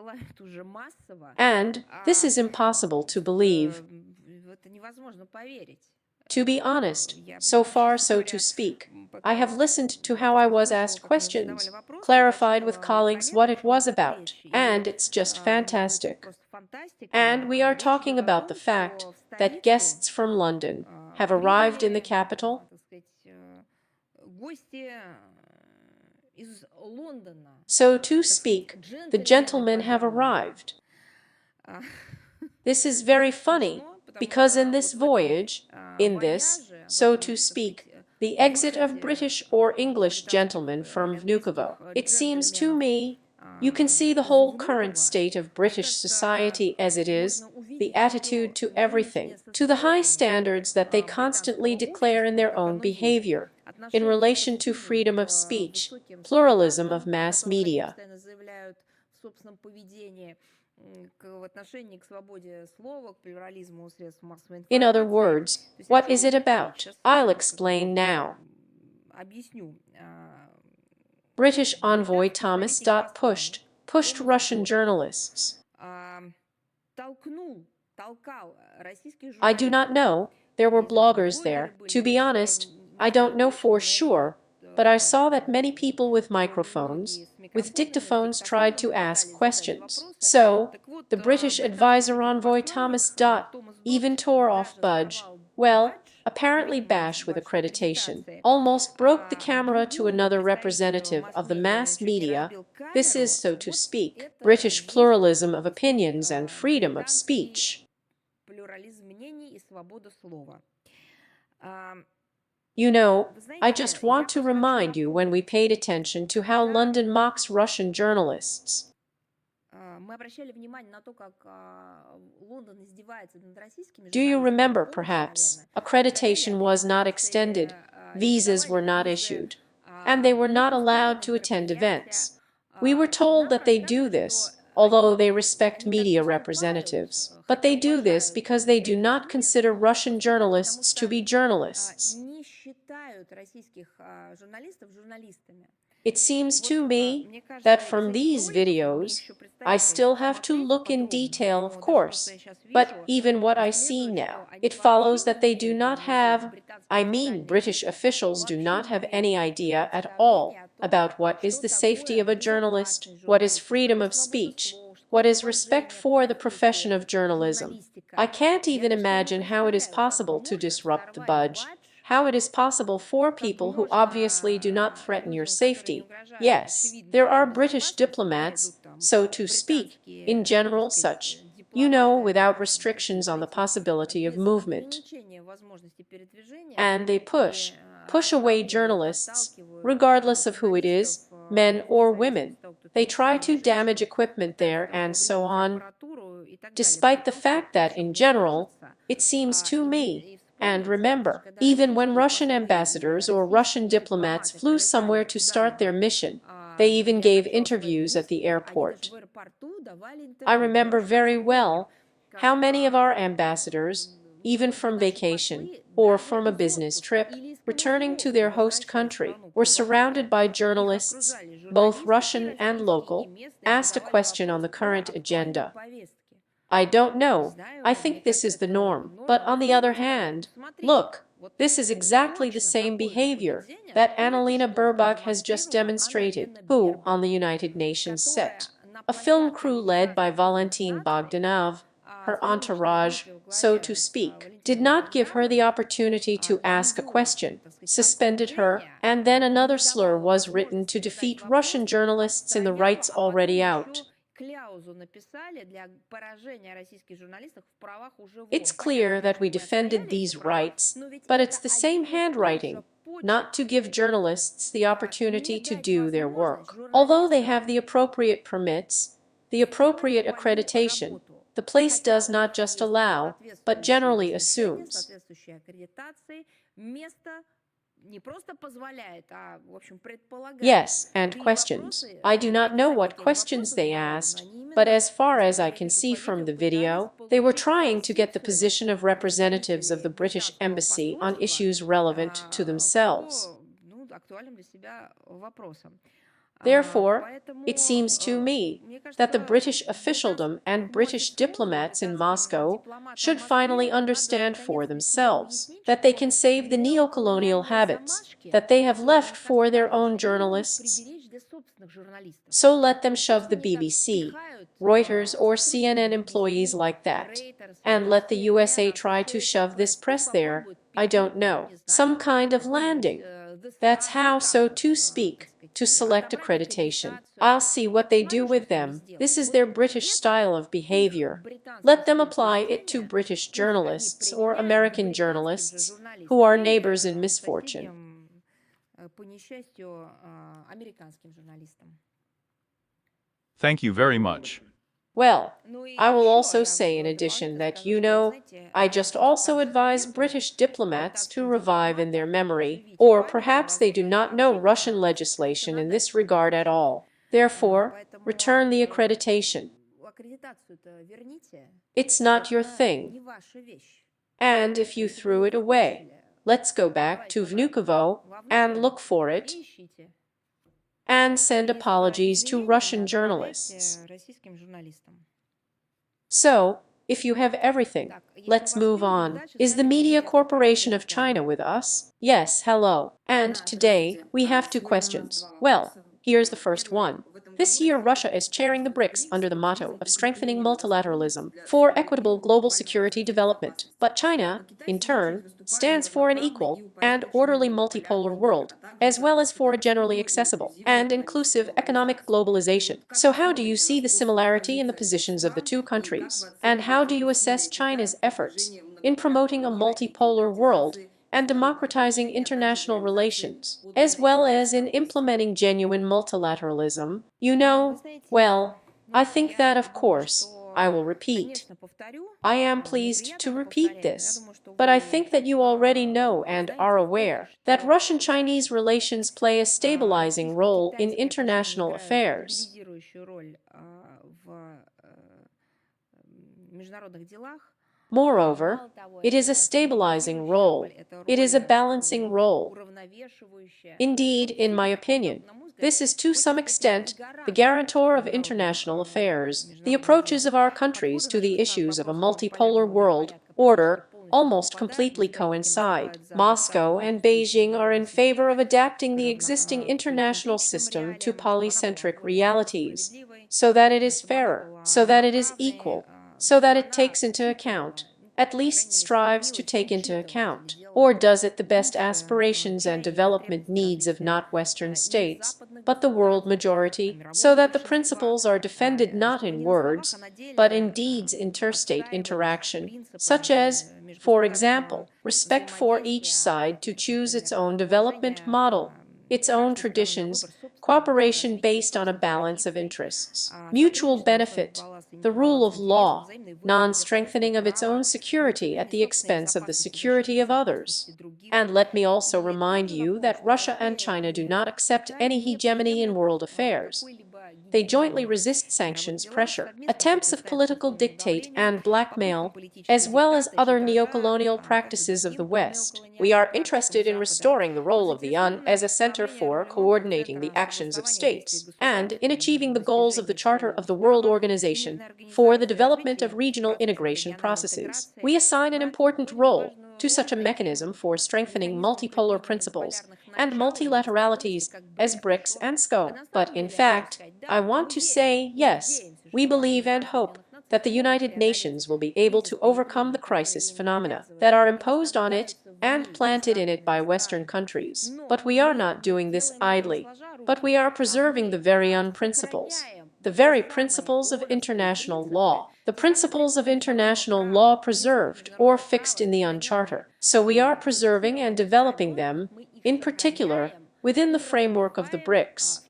And this is impossible to believe. To be honest, so far so to speak, I have listened to how I was asked questions, clarified with colleagues what it was about, and it's just fantastic. And we are talking about the fact that guests from London have arrived in the capital. So to speak, the gentlemen have arrived. This is very funny, because in this voyage, in this, so to speak, the exit of British or English gentlemen from Vnukovo, it seems to me, you can see the whole current state of British society as it is, the attitude to everything, to the high standards that they constantly declare in their own behavior, in relation to freedom of speech, pluralism of mass media. In other words, what is it about? I'll explain now. British envoy Thomas pushed Russian journalists. I do not know, there were bloggers there. To be honest, I don't know for sure, but I saw that many people with microphones, with dictaphones tried to ask questions. So, the British advisor envoy Thomas even tore off Budge, well, apparently Bash with accreditation, almost broke the camera to another representative of the mass media. This is, so to speak, British pluralism of opinions and freedom of speech. You know, I just want to remind you when we paid attention to how London mocks Russian journalists. Do you remember, perhaps, accreditation was not extended, visas were not issued, and they were not allowed to attend events. We were told that they do this, although they respect media representatives. But they do this because they do not consider Russian journalists to be journalists. It seems to me that from these videos, I still have to look in detail, of course, but even what I see now, it follows that they do not have, British officials do not have any idea at all about what is the safety of a journalist, what is freedom of speech, what is respect for the profession of journalism. I can't even imagine how it is possible to disrupt the Budge, how it is possible for people who obviously do not threaten your safety. Yes, there are British diplomats, so to speak, in general such, you know, without restrictions on the possibility of movement. And they push away journalists, regardless of who it is, men or women. They try to damage equipment there and so on, despite the fact that, in general, it seems to me, And remember, even when Russian ambassadors or Russian diplomats flew somewhere to start their mission, they even gave interviews at the airport. I remember very well how many of our ambassadors, even from vacation or from a business trip, returning to their host country, were surrounded by journalists, both Russian and local, asked a question on the current agenda. I don't know. I think this is the norm. But on the other hand, look, this is exactly the same behavior that Annalena Baerbock has just demonstrated, who, on the United Nations set, a film crew led by Valentin Bogdanov, her entourage, so to speak, did not give her the opportunity to ask a question, suspended her, and then another slur was written to defeat Russian journalists in the rights already out. It's clear that we defended these rights, but it's the same handwriting, not to give journalists the opportunity to do their work. Although they have the appropriate permits, the appropriate accreditation, the place does not just allow, but generally assumes. Yes, and questions. I do not know what questions they asked, but as far as I can see from the video, they were trying to get the position of representatives of the British Embassy on issues relevant to themselves. Therefore, it seems to me that the British officialdom and British diplomats in Moscow should finally understand for themselves that they can save the neo-colonial habits that they have left for their own journalists. So let them shove the BBC, Reuters or CNN employees like that, and let the USA try to shove this press there, I don't know, some kind of landing. That's how, so to speak, to select accreditation. I'll see what they do with them. This is their British style of behavior. Let them apply it to British journalists or American journalists who are neighbors in misfortune. Thank you very much. Well, I will also say in addition that, I just also advise British diplomats to revive in their memory, or perhaps they do not know Russian legislation in this regard at all. Therefore, return the accreditation. It's not your thing. And if you threw it away, let's go back to Vnukovo and look for it, and send apologies to Russian journalists. So, if you have everything, let's move on. Is the Media Corporation of China with us? Yes, hello. And today, we have two questions. Well, here's the first one. This year, Russia is chairing the BRICS under the motto of strengthening multilateralism for equitable global security development. But China, in turn, stands for an equal and orderly multipolar world, as well as for a generally accessible and inclusive economic globalization. So how do you see the similarity in the positions of the two countries? And how do you assess China's efforts in promoting a multipolar world and democratizing international relations, as well as in implementing genuine multilateralism? Well, I think that, of course, I will repeat. I am pleased to repeat this, but I think that you already know and are aware that Russian-Chinese relations play a stabilizing role in international affairs. Moreover, it is a stabilizing role. It is a balancing role. Indeed, in my opinion, this is to some extent the guarantor of international affairs. The approaches of our countries to the issues of a multipolar world order almost completely coincide. Moscow and Beijing are in favor of adapting the existing international system to polycentric realities, so that it is fairer, so that it is equal, so that it takes into account, at least strives to take into account, or does it the best aspirations and development needs of not Western states, but the world majority, so that the principles are defended not in words, but in deeds interstate interaction, such as, for example, respect for each side to choose its own development model. its own traditions, cooperation based on a balance of interests, mutual benefit, the rule of law, non-strengthening of its own security at the expense of the security of others. And let me also remind you that Russia and China do not accept any hegemony in world affairs. They jointly resist sanctions pressure, attempts of political dictate and blackmail, as well as other neocolonial practices of the West. We are interested in restoring the role of the UN as a center for coordinating the actions of states, and in achieving the goals of the Charter of the World Organization for the development of regional integration processes. We assign an important role to such a mechanism for strengthening multipolar principles and multilateralities as BRICS and SCO. But in fact, I want to say yes, we believe and hope that the United Nations will be able to overcome the crisis phenomena that are imposed on it and planted in it by Western countries. But we are not doing this idly, but we are preserving the very principles, the very principles of international law, the principles of international law preserved or fixed in the UN Charter. So we are preserving and developing them, in particular, within the framework of the BRICS.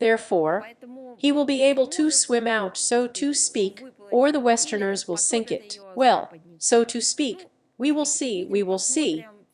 Therefore, he will be able to swim out, so to speak, or the Westerners will sink it. Well, so to speak, we will see.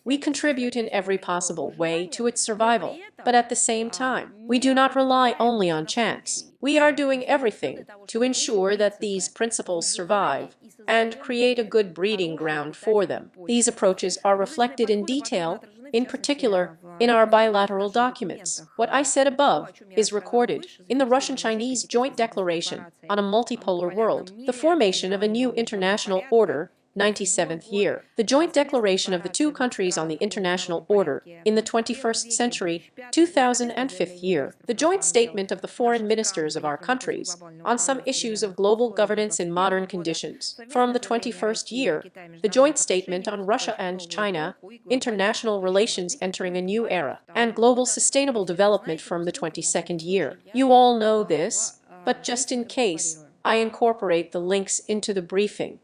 We contribute in every possible way to its survival, but at the same time, we do not rely only on chance. We are doing everything to ensure that these principles survive and create a good breeding ground for them. These approaches are reflected in detail, in particular, in our bilateral documents. What I said above is recorded in the Russian-Chinese Joint Declaration on a Multipolar World, the formation of a new international order, 97th year, the joint declaration of the two countries on the international order in the 21st century, 2005th year, the joint statement of the foreign ministers of our countries on some issues of global governance in modern conditions from the 21st year, the joint statement on Russia and China, international relations entering a new era, and global sustainable development from the 22nd year. You all know this, but just in case, I incorporate the links into the briefing.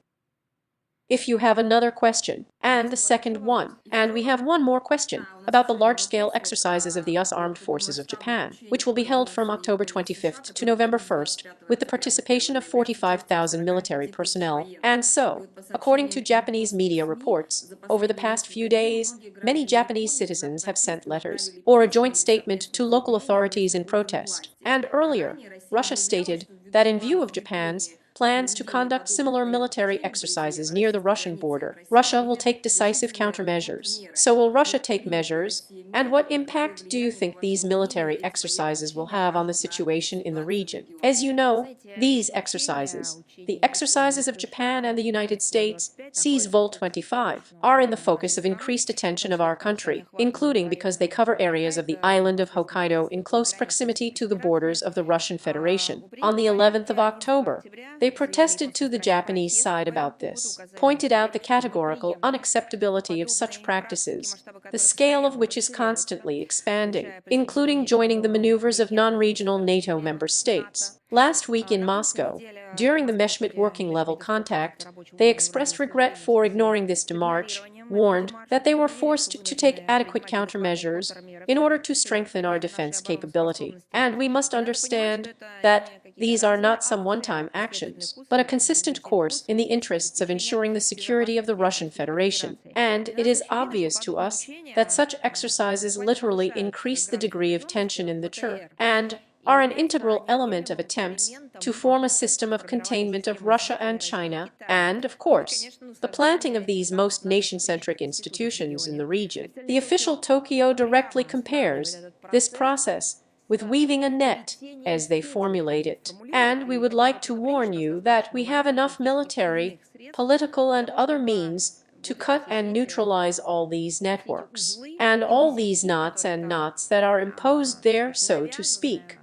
If you have another question, and the second one, and we have one more question about the large-scale exercises of the US Armed Forces of Japan, which will be held from October 25th to November 1st, with the participation of 45,000 military personnel. And so, according to Japanese media reports, over the past few days, many Japanese citizens have sent letters or a joint statement to local authorities in protest. And earlier, Russia stated that in view of Japan's plans to conduct similar military exercises near the Russian border, Russia will take decisive countermeasures. So will Russia take measures? And what impact do you think these military exercises will have on the situation in the region? As you know, these exercises, the exercises of Japan and the United States, seize Vol 25, are in the focus of increased attention of our country, including because they cover areas of the island of Hokkaido in close proximity to the borders of the Russian Federation. On the 11th of October, they protested to the Japanese side about this, pointed out the categorical unacceptability of such practices, the scale of which is constantly expanding, including joining the maneuvers of non-regional NATO member states. Last week in Moscow, during the Meshmet working level contact, they expressed regret for ignoring this démarche, warned that they were forced to take adequate countermeasures in order to strengthen our defense capability. And we must understand that these are not some one-time actions, but a consistent course in the interests of ensuring the security of the Russian Federation. And it is obvious to us that such exercises literally increase the degree of tension in the Chur and are an integral element of attempts to form a system of containment of Russia and China, and, of course, the planting of these most nation-centric institutions in the region. The official Tokyo directly compares this process with weaving a net, as they formulate it. And we would like to warn you that we have enough military, political, and other means to cut and neutralize all these networks, and all these knots and knots that are imposed there, so to speak.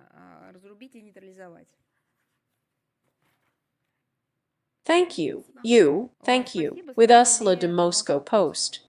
Thank you. Thank you. With us, Le de Moscow Post.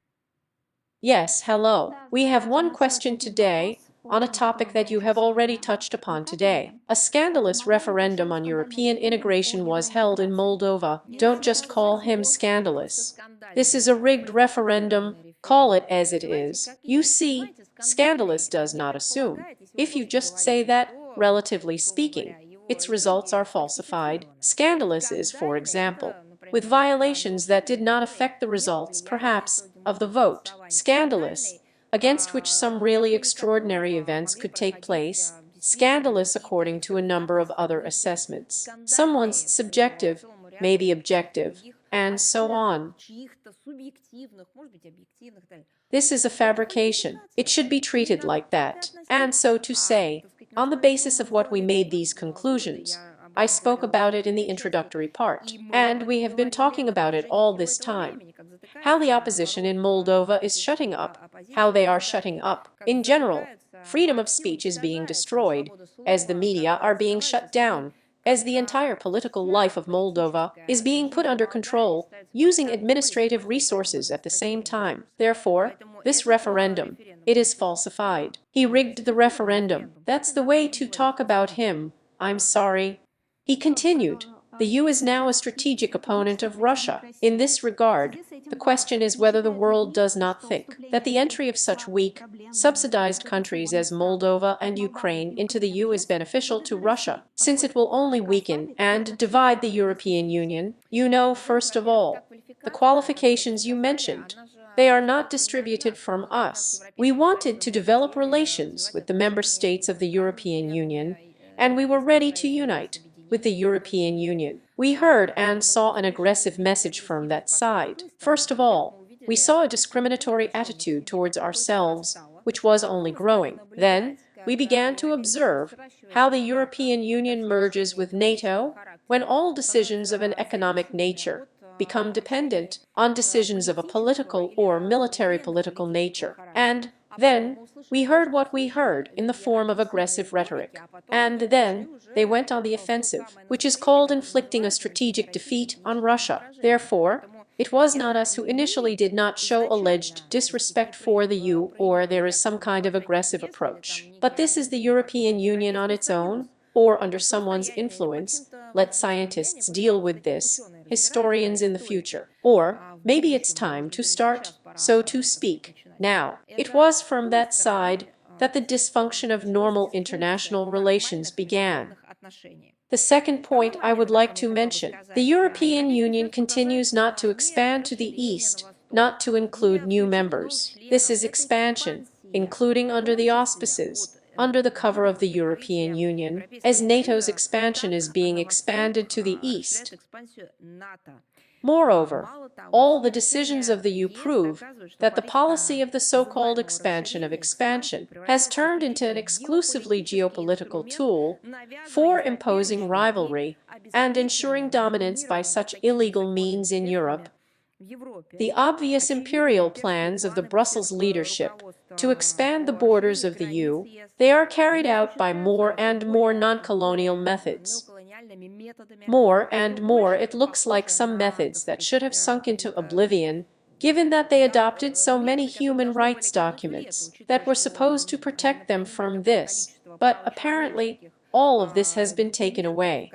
Yes, hello. We have one question today on a topic that you have already touched upon today. A scandalous referendum on European integration was held in Moldova. Don't just call him scandalous. This is a rigged referendum, Call it as it is. You see, scandalous does not assume. If you just say that, relatively speaking, its results are falsified. Scandalous is, for example, with violations that did not affect the results, perhaps, of the vote. Scandalous, against which some really extraordinary events could take place. Scandalous according to a number of other assessments. Someone's subjective, maybe objective, and so on. This is a fabrication. It should be treated like that. And so to say, on the basis of what we made these conclusions, I spoke about it in the introductory part, and we have been talking about it all this time. How the opposition in Moldova is shutting up, how they are shutting up. In general, freedom of speech is being destroyed, as the media are being shut down, as the entire political life of Moldova is being put under control, using administrative resources at the same time. Therefore, this referendum, it is falsified. He rigged the referendum. That's the way to talk about him. I'm sorry. He continued, the EU is now a strategic opponent of Russia. In this regard, the question is whether the world does not think that the entry of such weak, subsidized countries as Moldova and Ukraine into the EU is beneficial to Russia, since it will only weaken and divide the European Union. You know, first of all, the qualifications you mentioned. They are not distributed from us. We wanted to develop relations with the member states of the European Union, and we were ready to unite with the European Union. We heard and saw an aggressive message from that side. First of all, we saw a discriminatory attitude towards ourselves, which was only growing. Then, we began to observe how the European Union merges with NATO when all decisions of an economic nature become dependent on decisions of a political or military political nature. And then we heard what we heard in the form of aggressive rhetoric. And then they went on the offensive, which is called inflicting a strategic defeat on Russia. Therefore, it was not us who initially did not show alleged disrespect for the EU or there is some kind of aggressive approach. But this is the European Union on its own, or under someone's influence. Let scientists deal with this, historians in the future. Or maybe it's time to start, so to speak, now. It was from that side that the dysfunction of normal international relations began. The second point I would like to mention, the European Union continues not to expand to the east, not to include new members. This is expansion, including under the auspices, under the cover of the European Union, as NATO's expansion is being expanded to the east. Moreover, all the decisions of the EU prove that the policy of the so-called expansion has turned into an exclusively geopolitical tool for imposing rivalry and ensuring dominance by such illegal means in Europe. The obvious imperial plans of the Brussels leadership to expand the borders of the EU, they are carried out by more and more non-colonial methods. More and more it looks like some methods that should have sunk into oblivion, given that they adopted so many human rights documents that were supposed to protect them from this, but apparently all of this has been taken away.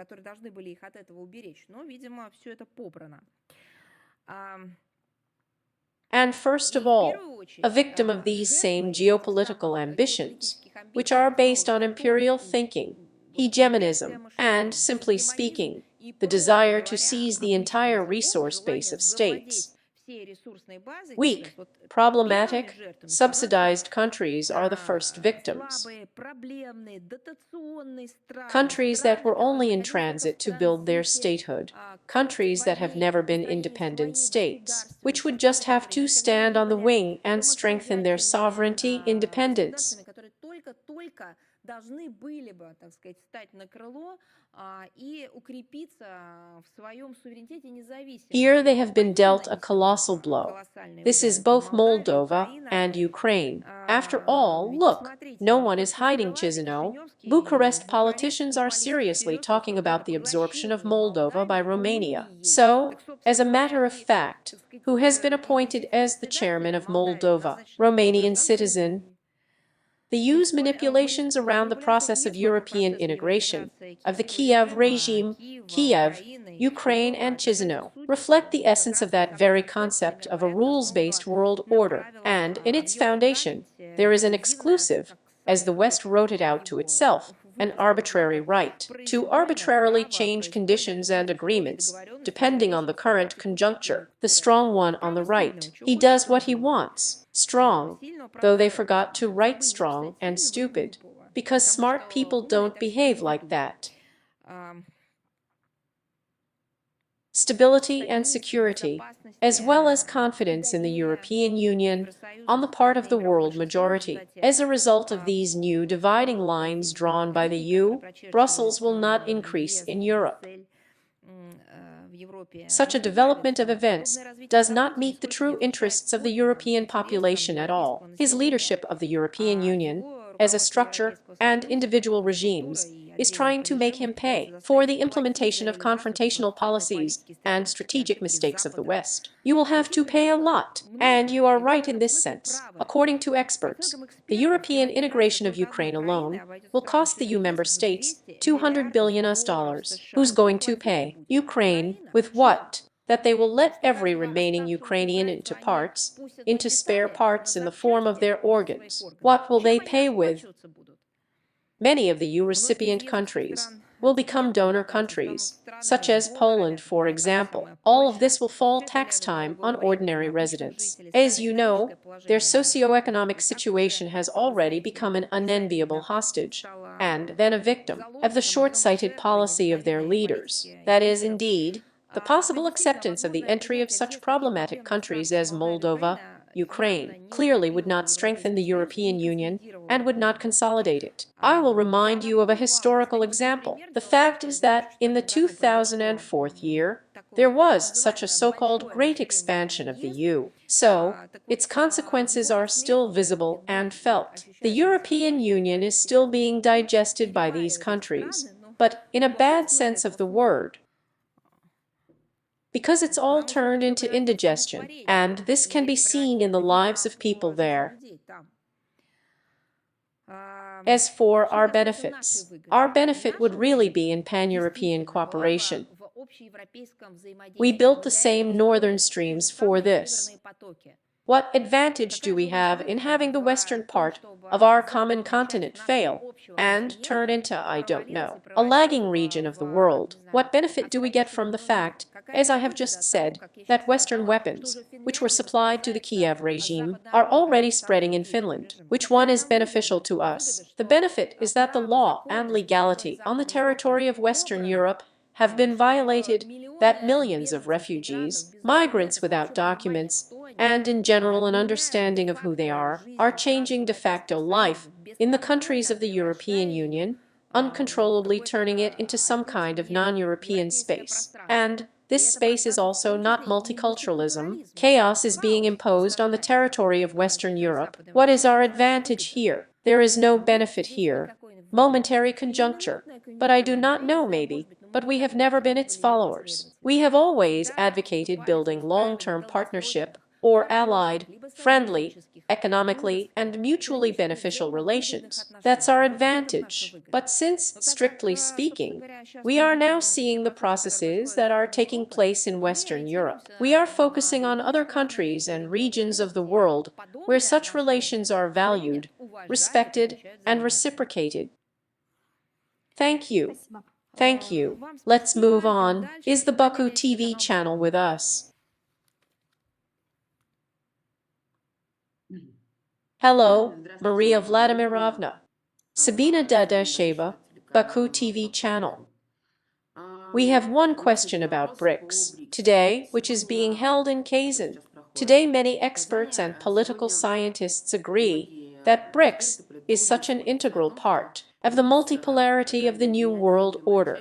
And first of all, a victim of these same geopolitical ambitions, which are based on imperial thinking, hegemonism, and, simply speaking, the desire to seize the entire resource base of states. Weak, problematic, subsidized countries are the first victims. Countries that were only in transit to build their statehood, countries that have never been independent states, which would just have to stand on the wing and strengthen their sovereignty, independence. Here they have been dealt a colossal blow. This is both Moldova and Ukraine. After all, look, no one is hiding Chisinau. Bucharest politicians are seriously talking about the absorption of Moldova by Romania. So, as a matter of fact, who has been appointed as the chairman of Moldova? Romanian citizen. The EU's manipulations around the process of European integration, of the Kiev regime, Kiev, Ukraine and Chisinau, reflect the essence of that very concept of a rules-based world order, and in its foundation there is an exclusive, as the West wrote it out to itself, an arbitrary right to arbitrarily change conditions and agreements, depending on the current conjuncture. The strong one on the right, he does what he wants, strong, though they forgot to write strong and stupid, because smart people don't behave like that. Stability and security, as well as confidence in the European Union on the part of the world majority. As a result of these new dividing lines drawn by the EU, Brussels will not increase in Europe. Such a development of events does not meet the true interests of the European population at all. His leadership of the European Union, as a structure and individual regimes, is trying to make him pay for the implementation of confrontational policies and strategic mistakes of the West. You will have to pay a lot, and you are right in this sense. According to experts, the European integration of Ukraine alone will cost the EU member states $200 billion. Who's going to pay? Ukraine, with what? That they will let every remaining Ukrainian into parts, into spare parts in the form of their organs. What will they pay with? Many of the EU recipient countries will become donor countries, such as Poland, for example. All of this will fall tax time on ordinary residents. As you know, their socio-economic situation has already become an unenviable hostage, and then a victim of the short-sighted policy of their leaders. That is, indeed, the possible acceptance of the entry of such problematic countries as Moldova, Ukraine, clearly would not strengthen the European Union and would not consolidate it. I will remind you of a historical example. The fact is that in the 2004 year, there was such a so-called great expansion of the EU. So, its consequences are still visible and felt. The European Union is still being digested by these countries, but in a bad sense of the word, because it's all turned into indigestion, and this can be seen in the lives of people there. As for our benefit would really be in pan-European cooperation. We built the same northern streams for this. What advantage do we have in having the western part of our common continent fail and turn into, I don't know, a lagging region of the world? What benefit do we get from the fact, as I have just said, that Western weapons, which were supplied to the Kiev regime, are already spreading in Finland? Which one is beneficial to us? The benefit is that the law and legality on the territory of Western Europe have been violated, that millions of refugees, migrants without documents, and in general an understanding of who they are changing de facto life in the countries of the European Union, uncontrollably turning it into some kind of non-European space. And this space is also not multiculturalism. Chaos is being imposed on the territory of Western Europe. What is our advantage here? There is no benefit here. Momentary conjuncture, but I do not know, maybe, but we have never been its followers. We have always advocated building long-term partnership or allied, friendly, economically and mutually beneficial relations. That's our advantage. But since, strictly speaking, we are now seeing the processes that are taking place in Western Europe, we are focusing on other countries and regions of the world where such relations are valued, respected, and reciprocated. Thank you. Thank you. Let's move on. Is the Baku TV channel with us? Hello, Maria Vladimirovna. Sabina Dadasheva, Baku TV channel. We have one question about BRICS today, which is being held in Kazan. Today, many experts and political scientists agree that BRICS is such an integral part of the multipolarity of the new world order.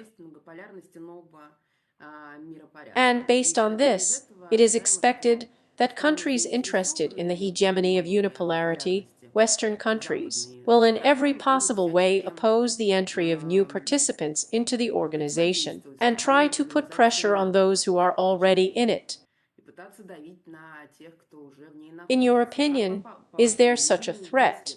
And based on this, it is expected that countries interested in the hegemony of unipolarity, Western countries, will in every possible way oppose the entry of new participants into the organization and try to put pressure on those who are already in it. In your opinion, is there such a threat?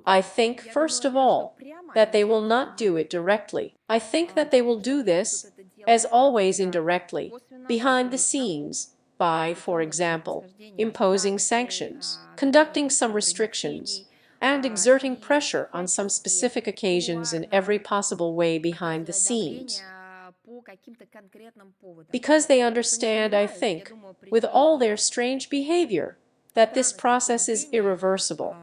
I think, first of all, that they will not do it directly. I think that they will do this, as always indirectly, behind the scenes, by, for example, imposing sanctions, conducting some restrictions, and exerting pressure on some specific occasions in every possible way behind the scenes. Because they understand, I think, with all their strange behavior, that this process is irreversible.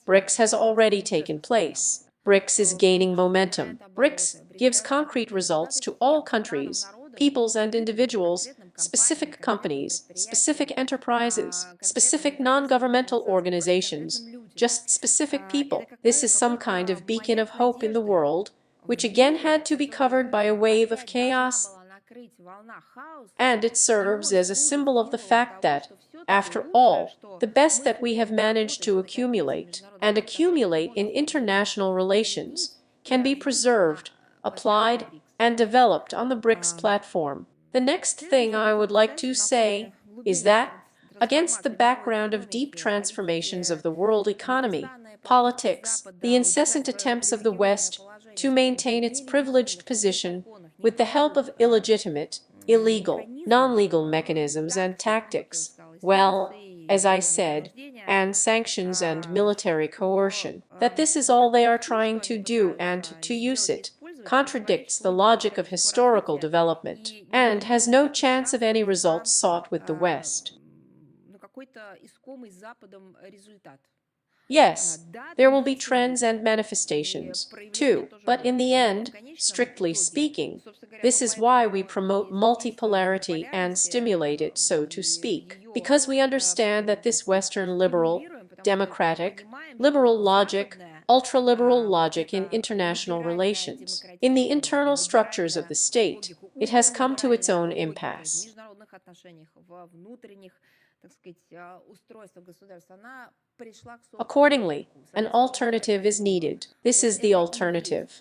BRICS has already taken place. BRICS is gaining momentum. BRICS gives concrete results to all countries, peoples and individuals, specific companies, specific enterprises, specific non-governmental organizations, just specific people. This is some kind of beacon of hope in the world, which again had to be covered by a wave of chaos, and it serves as a symbol of the fact that, after all, the best that we have managed to accumulate and accumulate in international relations can be preserved, applied, and developed on the BRICS platform. The next thing I would like to say is that, against the background of deep transformations of the world economy, politics, the incessant attempts of the West to maintain its privileged position with the help of illegitimate, illegal, non-legal mechanisms and tactics, well, as I said, and sanctions and military coercion, that this is all they are trying to do, and to use it contradicts the logic of historical development and has no chance of any results sought with the West. Yes, there will be trends and manifestations, too, but in the end, strictly speaking, this is why we promote multipolarity and stimulate it, so to speak, because we understand that this Western liberal, democratic, liberal logic, ultra-liberal logic in international relations, in the internal structures of the state, it has come to its own impasse. Accordingly, an alternative is needed. This is the alternative.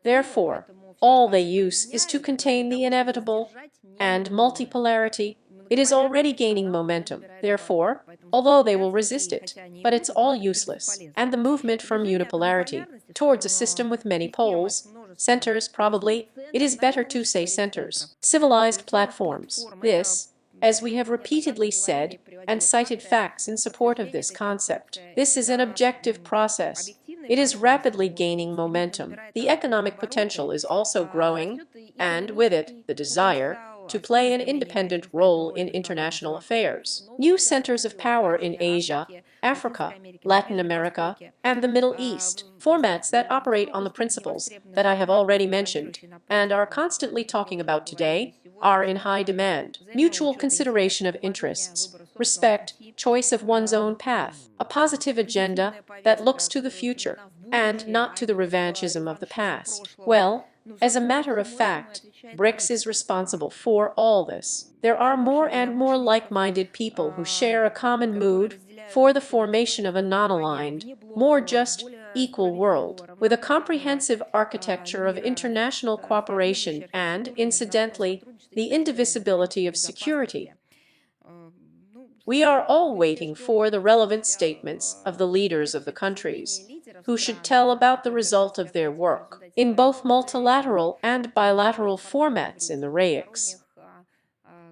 Therefore, all they use is to contain the inevitable, and multipolarity, it is already gaining momentum. Therefore, although they will resist it, but it's all useless, and the movement from unipolarity towards a system with many poles, centers probably, it is better to say centers, civilized platforms, this, as we have repeatedly said, and cited facts in support of this concept. This is an objective process. It is rapidly gaining momentum. The economic potential is also growing, and with it, the desire to play an independent role in international affairs. New centers of power in Asia, Africa, Latin America, and the Middle East, formats that operate on the principles that I have already mentioned and are constantly talking about today, are in high demand. Mutual consideration of interests, respect, choice of one's own path, a positive agenda that looks to the future and not to the revanchism of the past. Well, as a matter of fact, BRICS is responsible for all this. There are more and more like-minded people who share a common mood for the formation of a non-aligned, more just, equal world, with a comprehensive architecture of international cooperation and, incidentally, the indivisibility of security. We are all waiting for the relevant statements of the leaders of the countries, who should tell about the result of their work, in both multilateral and bilateral formats in the RAICs.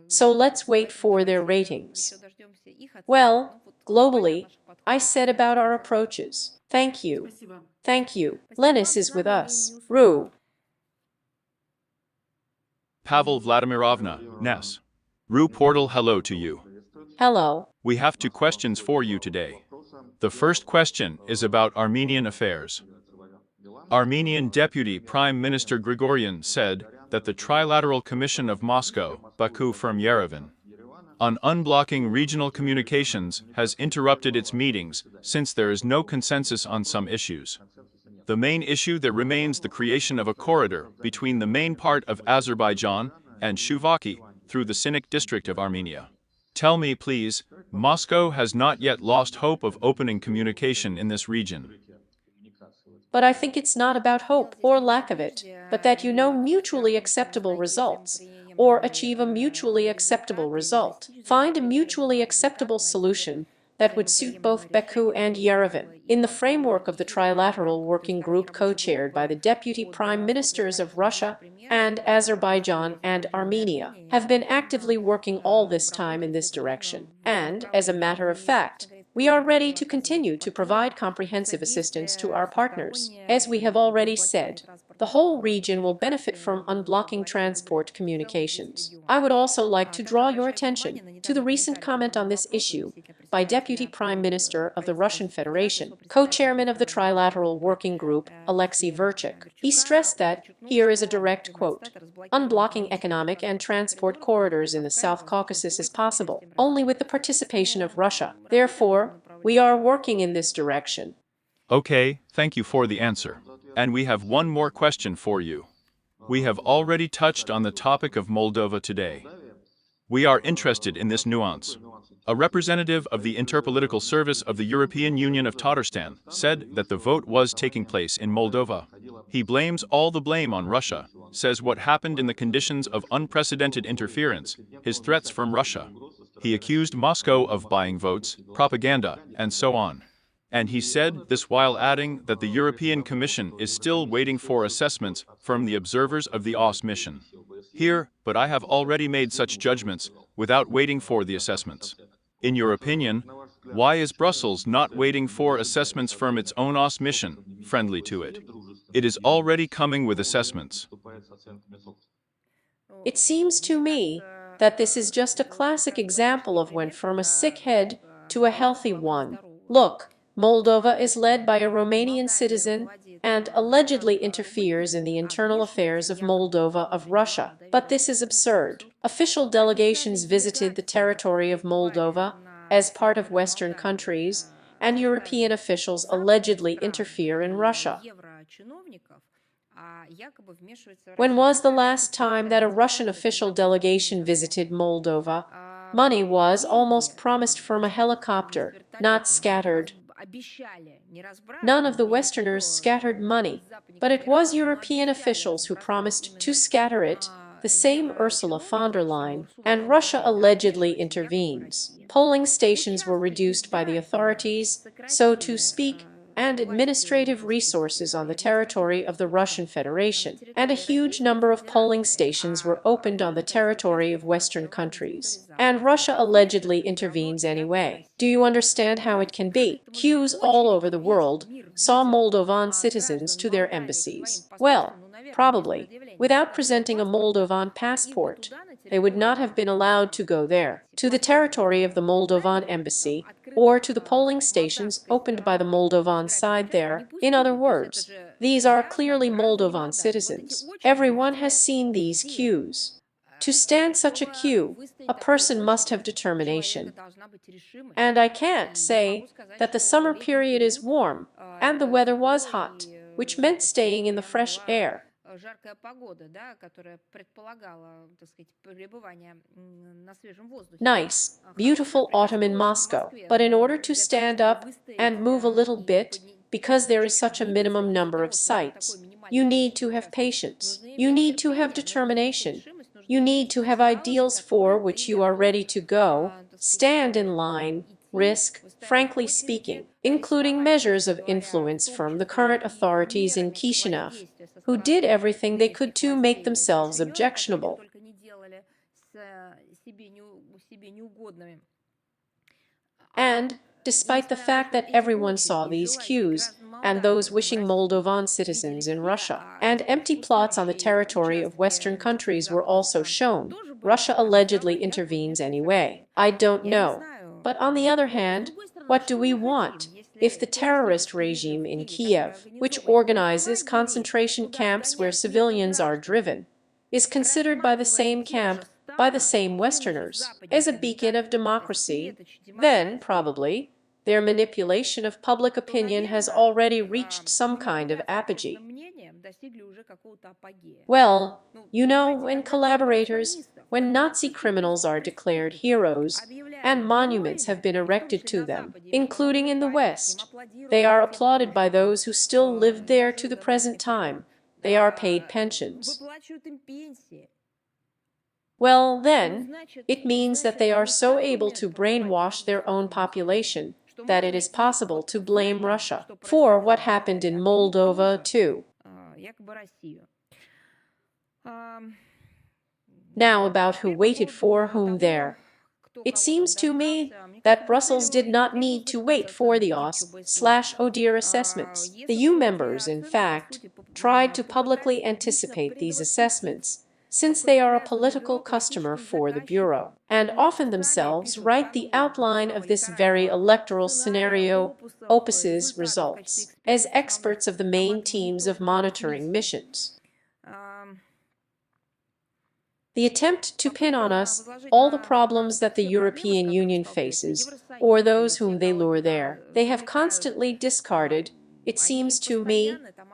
So let's wait for their ratings. Well, globally, I said about our approaches. Thank you. Thank you. Lenis is with us. Ru. Pavel Vladimirovna, Ness. Ru Portal, hello to you. Hello. We have 2 questions for you today. The first question is about Armenian affairs. Armenian Deputy Prime Minister Grigoryan said that the Trilateral Commission of Moscow, Baku from Yerevan, on unblocking regional communications has interrupted its meetings since there is no consensus on some issues. The main issue that remains the creation of a corridor between the main part of Azerbaijan and Shuvaki through the Sinnik district of Armenia. Tell me, please, Moscow has not yet lost hope of opening communication in this region. But I think it's not about hope or lack of it, but that you know mutually acceptable results, or achieve a mutually acceptable result. Find a mutually acceptable solution that would suit both Baku and Yerevan. In the framework of the trilateral working group co-chaired by the deputy prime ministers of Russia and Azerbaijan and Armenia, have been actively working all this time in this direction. And, as a matter of fact, we are ready to continue to provide comprehensive assistance to our partners. As we have already said, the whole region will benefit from unblocking transport communications. I would also like to draw your attention to the recent comment on this issue by Deputy Prime Minister of the Russian Federation, co-chairman of the Trilateral Working Group, Alexei Verchik. He stressed that, here is a direct quote, "Unblocking economic and transport corridors in the South Caucasus is possible only with the participation of Russia. Therefore, we are working in this direction." Okay, thank you for the answer. And we have one more question for you. We have already touched on the topic of Moldova today. We are interested in this nuance. A representative of the Interpolitical Service of the European Union of Tatarstan said that the vote was taking place in Moldova. He blames all the blame on Russia, says what happened in the conditions of unprecedented interference, his threats from Russia. He accused Moscow of buying votes, propaganda, and so on. And he said this while adding that the European Commission is still waiting for assessments from the observers of the OSCE mission. Here, but I have already made such judgments without waiting for the assessments. In your opinion, why is Brussels not waiting for assessments from its own OSCE mission, friendly to it? It is already coming with assessments. It seems to me that this is just a classic example of when from a sick head to a healthy one. Look, Moldova is led by a Romanian citizen and allegedly interferes in the internal affairs of Moldova of Russia. But this is absurd. Official delegations visited the territory of Moldova as part of Western countries, and European officials allegedly interfere in Russia. When was the last time that a Russian official delegation visited Moldova? Money was almost promised from a helicopter, not scattered. None of the Westerners scattered money, but it was European officials who promised to scatter it, the same Ursula von der Leyen, and Russia allegedly intervenes. Polling stations were reduced by the authorities, so to speak, and administrative resources on the territory of the Russian Federation, and a huge number of polling stations were opened on the territory of Western countries. And Russia allegedly intervenes anyway. Do you understand how it can be? Queues all over the world saw Moldovan citizens to their embassies. Well, probably, without presenting a Moldovan passport, they would not have been allowed to go there, to the territory of the Moldovan embassy, or to the polling stations opened by the Moldovan side there. In other words, these are clearly Moldovan citizens. Everyone has seen these queues. To stand such a queue, a person must have determination. And I can't say that the summer period is warm and the weather was hot, which meant staying in the fresh air. Nice, beautiful autumn in Moscow. But in order to stand up and move a little bit, because there is such a minimum number of sites, you need to have patience. You need to have determination. You need to have ideals for which you are ready to go, stand in line, risk, frankly speaking, including measures of influence from the current authorities in Chisinau, who did everything they could to make themselves objectionable. And, despite the fact that everyone saw these queues, and those wishing Moldovan citizens in Russia, and empty plots on the territory of Western countries were also shown, Russia allegedly intervenes anyway. I don't know. But on the other hand, what do we want if the terrorist regime in Kiev, which organizes concentration camps where civilians are driven, is considered by the same camp, by the same Westerners, as a beacon of democracy? Then, probably, their manipulation of public opinion has already reached some kind of apogee. Well, you know, when collaborators, when Nazi criminals are declared heroes, and monuments have been erected to them, including in the West, they are applauded by those who still live there to the present time. They are paid pensions. well then, it means that they are so able to brainwash their own population that it is possible to blame Russia for what happened in Moldova too. Now about who waited for whom there. It seems to me that Brussels did not need to wait for the OSCE/ODIHR assessments. The EU members, in fact, tried to publicly anticipate these assessments, since they are a political customer for the Bureau, and often themselves write the outline of this very electoral scenario, OPUS's results, as experts of the main teams of monitoring missions. The attempt to pin on us all the problems that the European Union faces, or those whom they lure there, they have constantly discarded, it seems to me,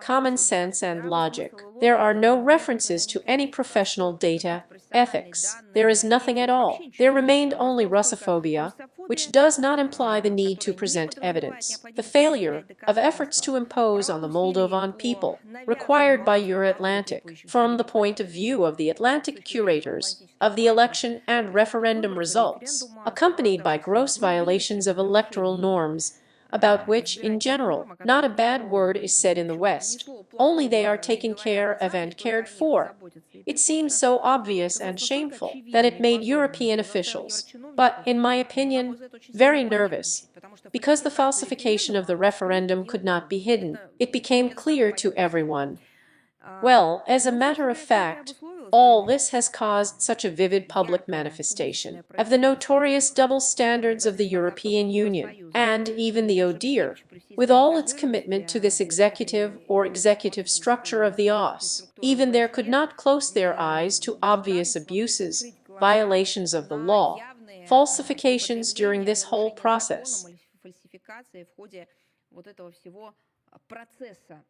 common sense and logic. There are no references to any professional data, ethics. There is nothing at all. There remained only Russophobia, which does not imply the need to present evidence. The failure of efforts to impose on the Moldovan people, required by Euro-Atlantic, from the point of view of the Atlantic curators of the election and referendum results, accompanied by gross violations of electoral norms, about which, in general, not a bad word is said in the West, only they are taken care of and cared for. It seems so obvious and shameful that it made European officials, but, in my opinion, very nervous, because the falsification of the referendum could not be hidden. It became clear to everyone. Well, as a matter of fact, all this has caused such a vivid public manifestation of the notorious double standards of the European Union, and even the ODIHR, with all its commitment to this executive or executive structure of the OSCE. Even there could not close their eyes to obvious abuses, violations of the law, falsifications during this whole process.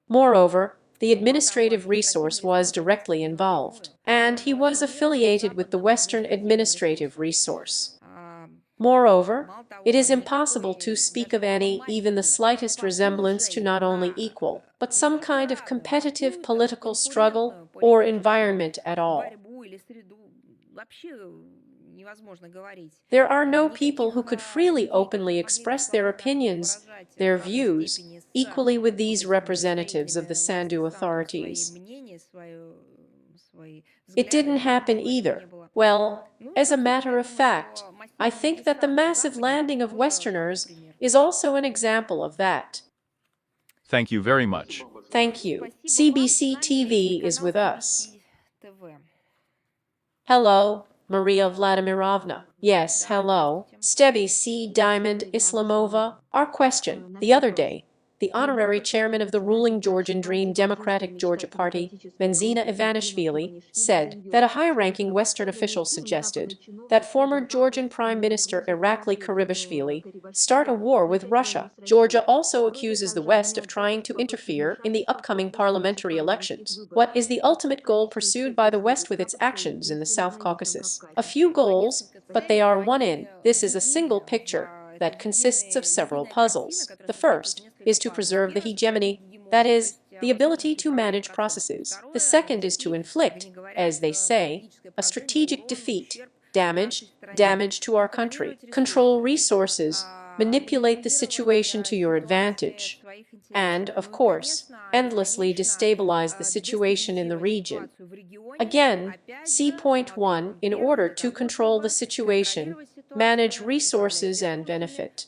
Moreover, the administrative resource was directly involved, and he was affiliated with the Western administrative resource. Moreover, it is impossible to speak of any, even the slightest resemblance to not only equal, but some kind of competitive political struggle or environment at all. There are no people who could freely openly express their opinions, their views, equally with these representatives of the Sandu authorities. It didn't happen either. Well, as a matter of fact, I think that the massive landing of Westerners is also an example of that. Thank you very much. Thank you. CBC TV is with us. Hello, Maria Vladimirovna. Yes, hello. Stebby C. Diamond Islamova. Our question, the other day, the honorary chairman of the ruling Georgian Dream Democratic Georgia Party, Benzina Ivanishvili, said that a high-ranking Western official suggested that former Georgian Prime Minister Irakli Karibashvili start a war with Russia. Georgia also accuses the West of trying to interfere in the upcoming parliamentary elections. What is the ultimate goal pursued by the West with its actions in the South Caucasus? A few goals, but they are one in. This is a single picture that consists of several puzzles. The first is to preserve the hegemony, that is, the ability to manage processes. The second is to inflict, as they say, a strategic defeat, damage to our country, control resources, manipulate the situation to your advantage, and, of course, endlessly destabilize the situation in the region. Again, see point 1, in order to control the situation, manage resources and benefit.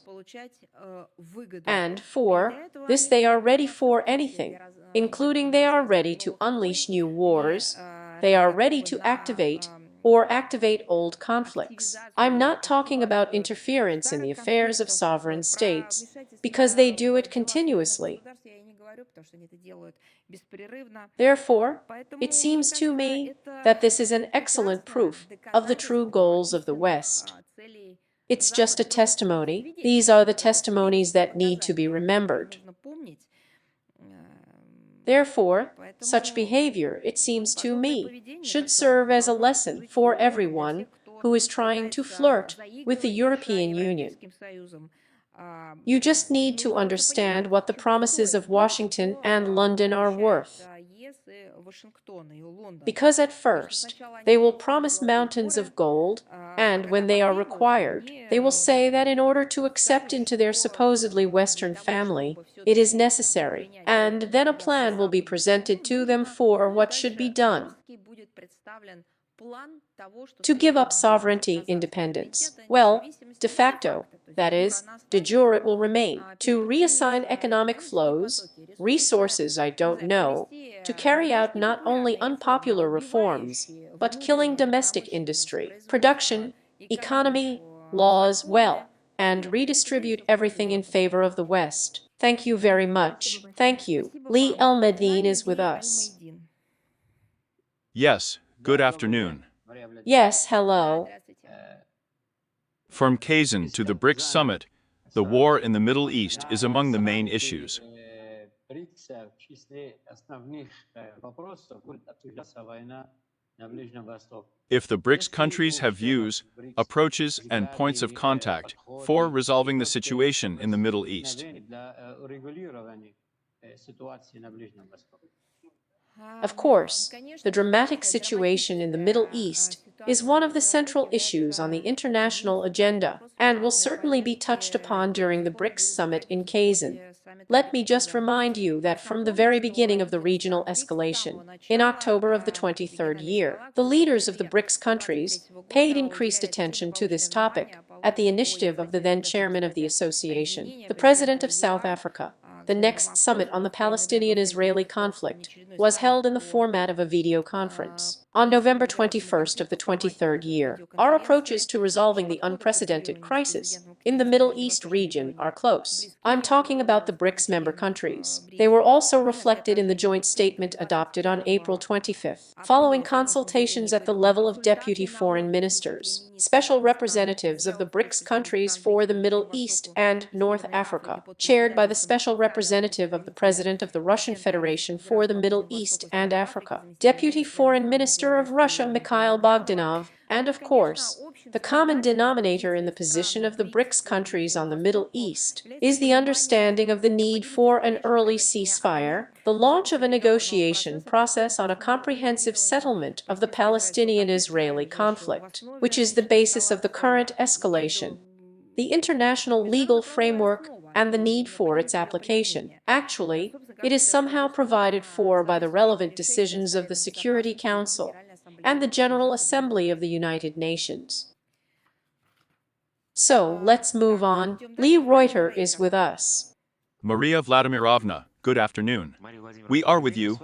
And for this they are ready for anything, including they are ready to unleash new wars, they are ready to activate old conflicts. I'm not talking about interference in the affairs of sovereign states, because they do it continuously. Therefore, it seems to me that this is an excellent proof of the true goals of the West. It's just a testimony. These are the testimonies that need to be remembered. Therefore, such behavior, it seems to me, should serve as a lesson for everyone who is trying to flirt with the European Union. You just need to understand what the promises of Washington and London are worth. Because at first, they will promise mountains of gold, and when they are required, they will say that in order to accept into their supposedly Western family, it is necessary, and then a plan will be presented to them for what should be done. To give up sovereignty independence. Well, de facto, that is, de jure it will remain. To reassign economic flows, resources I don't know, to carry out not only unpopular reforms, but killing domestic industry, production, economy, laws, well, and redistribute everything in favor of the West. Thank you very much. Thank you. Lee Elmedine is with us. Yes, good afternoon. Yes, hello. From Kazan to the BRICS Summit, the war in the Middle East is among the main issues. If the BRICS countries have views, approaches, and points of contact for resolving the situation in the Middle East. Of course, the dramatic situation in the Middle East is one of the central issues on the international agenda and will certainly be touched upon during the BRICS Summit in Kazan. Let me just remind you that from the very beginning of the regional escalation, in October of the 23rd year, the leaders of the BRICS countries paid increased attention to this topic at the initiative of the then chairman of the association, the president of South Africa. The next summit on the Palestinian-Israeli conflict was held in the format of a video conference. On November 21st of the 23rd year, our approaches to resolving the unprecedented crisis in the Middle East region are close. I'm talking about the BRICS member countries. They were also reflected in the joint statement adopted on April 25th, following consultations at the level of deputy foreign ministers, special representatives of the BRICS countries for the Middle East and North Africa, chaired by the special representative of the President of the Russian Federation for the Middle East and Africa, Deputy Foreign Minister of Russia Mikhail Bogdanov, and of course, the common denominator in the position of the BRICS countries on the Middle East is the understanding of the need for an early ceasefire, the launch of a negotiation process on a comprehensive settlement of the Palestinian-Israeli conflict, which is the basis of the current escalation, the international legal framework, and the need for its application. Actually, it is somehow provided for by the relevant decisions of the Security Council and the General Assembly of the United Nations. So, let's move on. Lee Reuter is with us. Maria Vladimirovna, good afternoon. We are with you,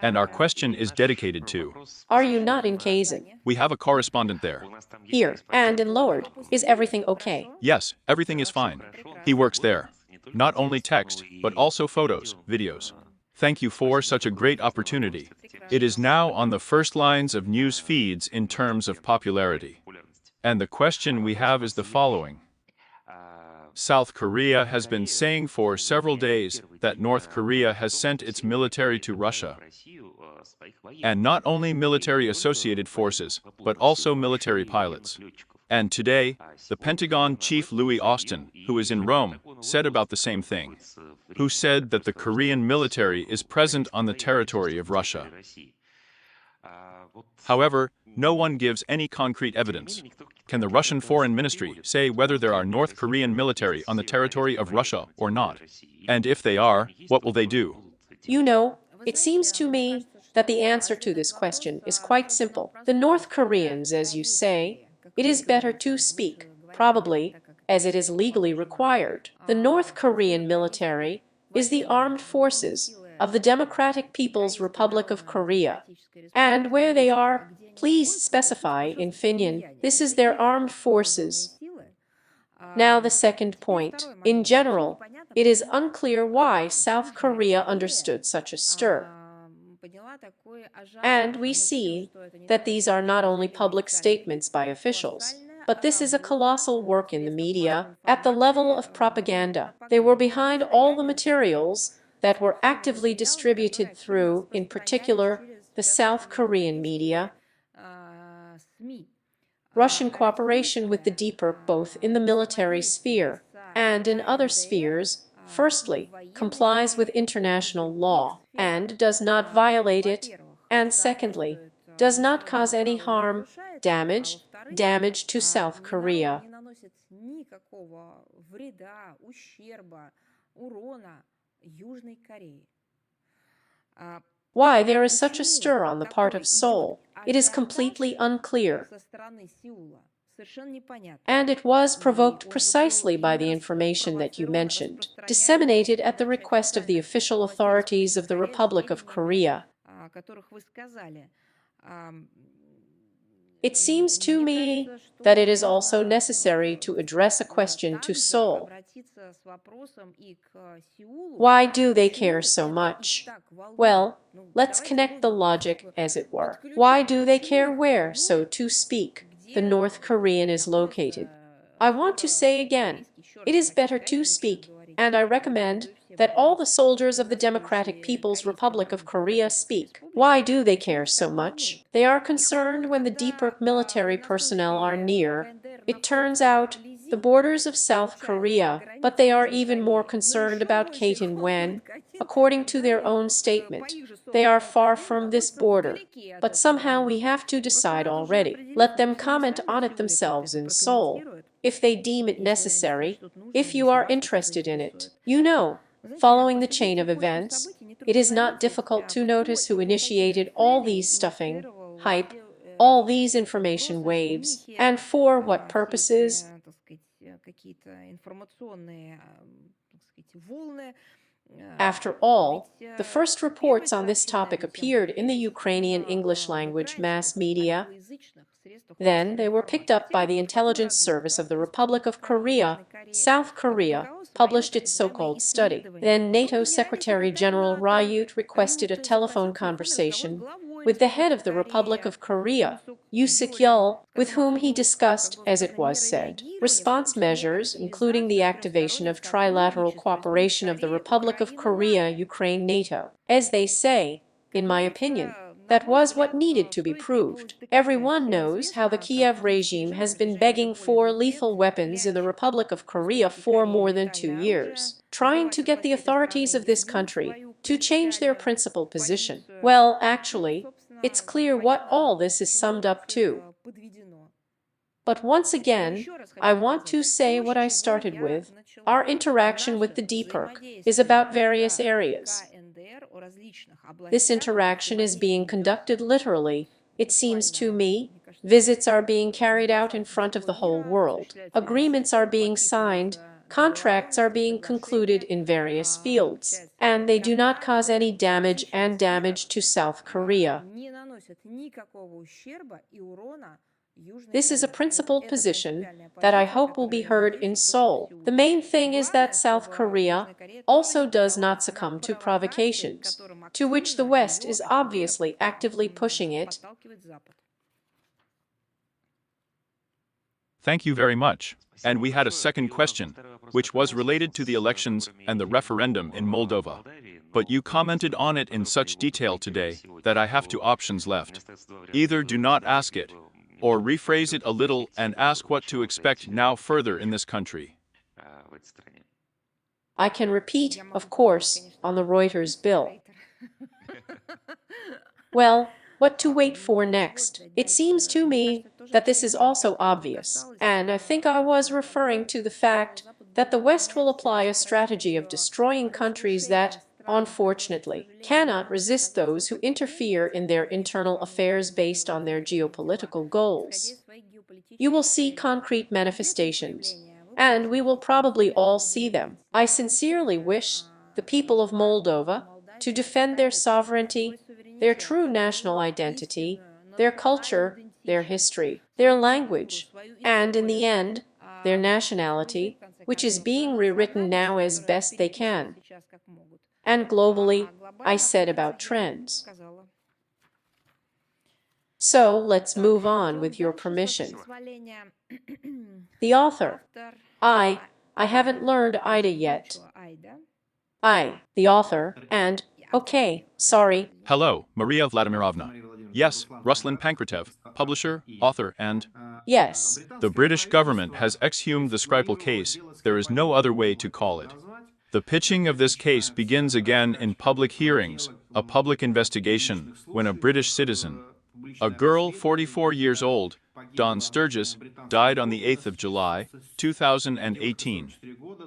and our question is dedicated to... Are you not in Kazan? We have a correspondent there. Here, and in Lourdes. Is everything okay? Yes, everything is fine. He works there. Not only text, but also photos, videos. Thank you for such a great opportunity. It is now on the first lines of news feeds in terms of popularity. And the question we have is the following. South Korea has been saying for several days that North Korea has sent its military to Russia. And not only military associated forces, but also military pilots. And today, the Pentagon chief Louis Austin, who is in Rome, said about the same thing, who said that the Korean military is present on the territory of Russia. However, no one gives any concrete evidence. Can the Russian Foreign Ministry say whether there are North Korean military on the territory of Russia or not? And if they are, what will they do? You know, it seems to me that the answer to this question is quite simple. The North Koreans, as you say, it is better to speak, probably, as it is legally required. The North Korean military is the armed forces of the Democratic People's Republic of Korea. And where they are, please specify in Finland, this is their armed forces. Now the second point. In general, it is unclear why South Korea understood such a stir. And we see that these are not only public statements by officials, but this is a colossal work in the media at the level of propaganda. They were behind all the materials that were actively distributed through, in particular, the South Korean media. Russian cooperation with the deeper, both in the military sphere and in other spheres, firstly, complies with international law and does not violate it, And secondly, does not cause any harm, damage to South Korea. Why there is such a stir on the part of Seoul, it is completely unclear. And it was provoked precisely by the information that you mentioned, disseminated at the request of the official authorities of the Republic of Korea. It seems to me that it is also necessary to address a question to Seoul. Why do they care so much? Well, let's connect the logic, as it were. Why do they care where, so to speak, the North Korean is located? I want to say again, it is better to speak, and I recommend that all the soldiers of the Democratic People's Republic of Korea speak. Why do they care so much? They are concerned when the deeper military personnel are near, it turns out, the borders of South Korea, but they are even more concerned about Kazan when, according to their own statement, they are far from this border. But somehow we have to decide already. Let them comment on it themselves in Seoul, if they deem it necessary, if you are interested in it. You know, following the chain of events, it is not difficult to notice who initiated all these stuffing, hype, all these information waves, and for what purposes. After all, the first reports on this topic appeared in the Ukrainian English-language mass media. Then they were picked up by the intelligence service of the Republic of Korea. South Korea published its so-called study. Then NATO Secretary General Ryut requested a telephone conversation with the head of the Republic of Korea, Yoon Suk-yeol, with whom he discussed, as it was said, response measures, including the activation of trilateral cooperation of the Republic of Korea, Ukraine, NATO. As they say, in my opinion, that was what needed to be proved. Everyone knows how the Kiev regime has been begging for lethal weapons in the Republic of Korea for more than 2 years, trying to get the authorities of this country to change their principal position. Well, actually, it's clear what all this is summed up to. But once again, I want to say what I started with. Our interaction with the DPRK is about various areas. This interaction is being conducted literally, it seems to me. Visits are being carried out in front of the whole world. Agreements are being signed, contracts are being concluded in various fields, and they do not cause any damage to South Korea. This is a principled position that I hope will be heard in Seoul. The main thing is that South Korea also does not succumb to provocations, to which the West is obviously actively pushing it. Thank you very much. And we had a second question, which was related to the elections and the referendum in Moldova. But you commented on it in such detail today that I have two options left. Either do not ask it, or rephrase it a little and ask what to expect now further in this country. I can repeat, of course, on the Reuters bill. Well, what to wait for next? It seems to me that this is also obvious, and I think I was referring to the fact that the West will apply a strategy of destroying countries that, unfortunately, cannot resist those who interfere in their internal affairs based on their geopolitical goals. You will see concrete manifestations, and we will probably all see them. I sincerely wish the people of Moldova to defend their sovereignty, their true national identity, their culture, their history, their language, and in the end, their nationality, which is being rewritten now as best they can. And globally, I said about trends. So let's move on with your permission. The author. I haven't learned Ida yet. The author, and, okay, sorry. Hello, Maria Vladimirovna. Yes, Ruslan Pankratiev, publisher, author, and... Yes. The British government has exhumed the Skripal case, there is no other way to call it. The pitching of this case begins again in public hearings, a public investigation, when a British citizen, a girl 44 years old, Dawn Sturgis, died on the 8th of July, 2018,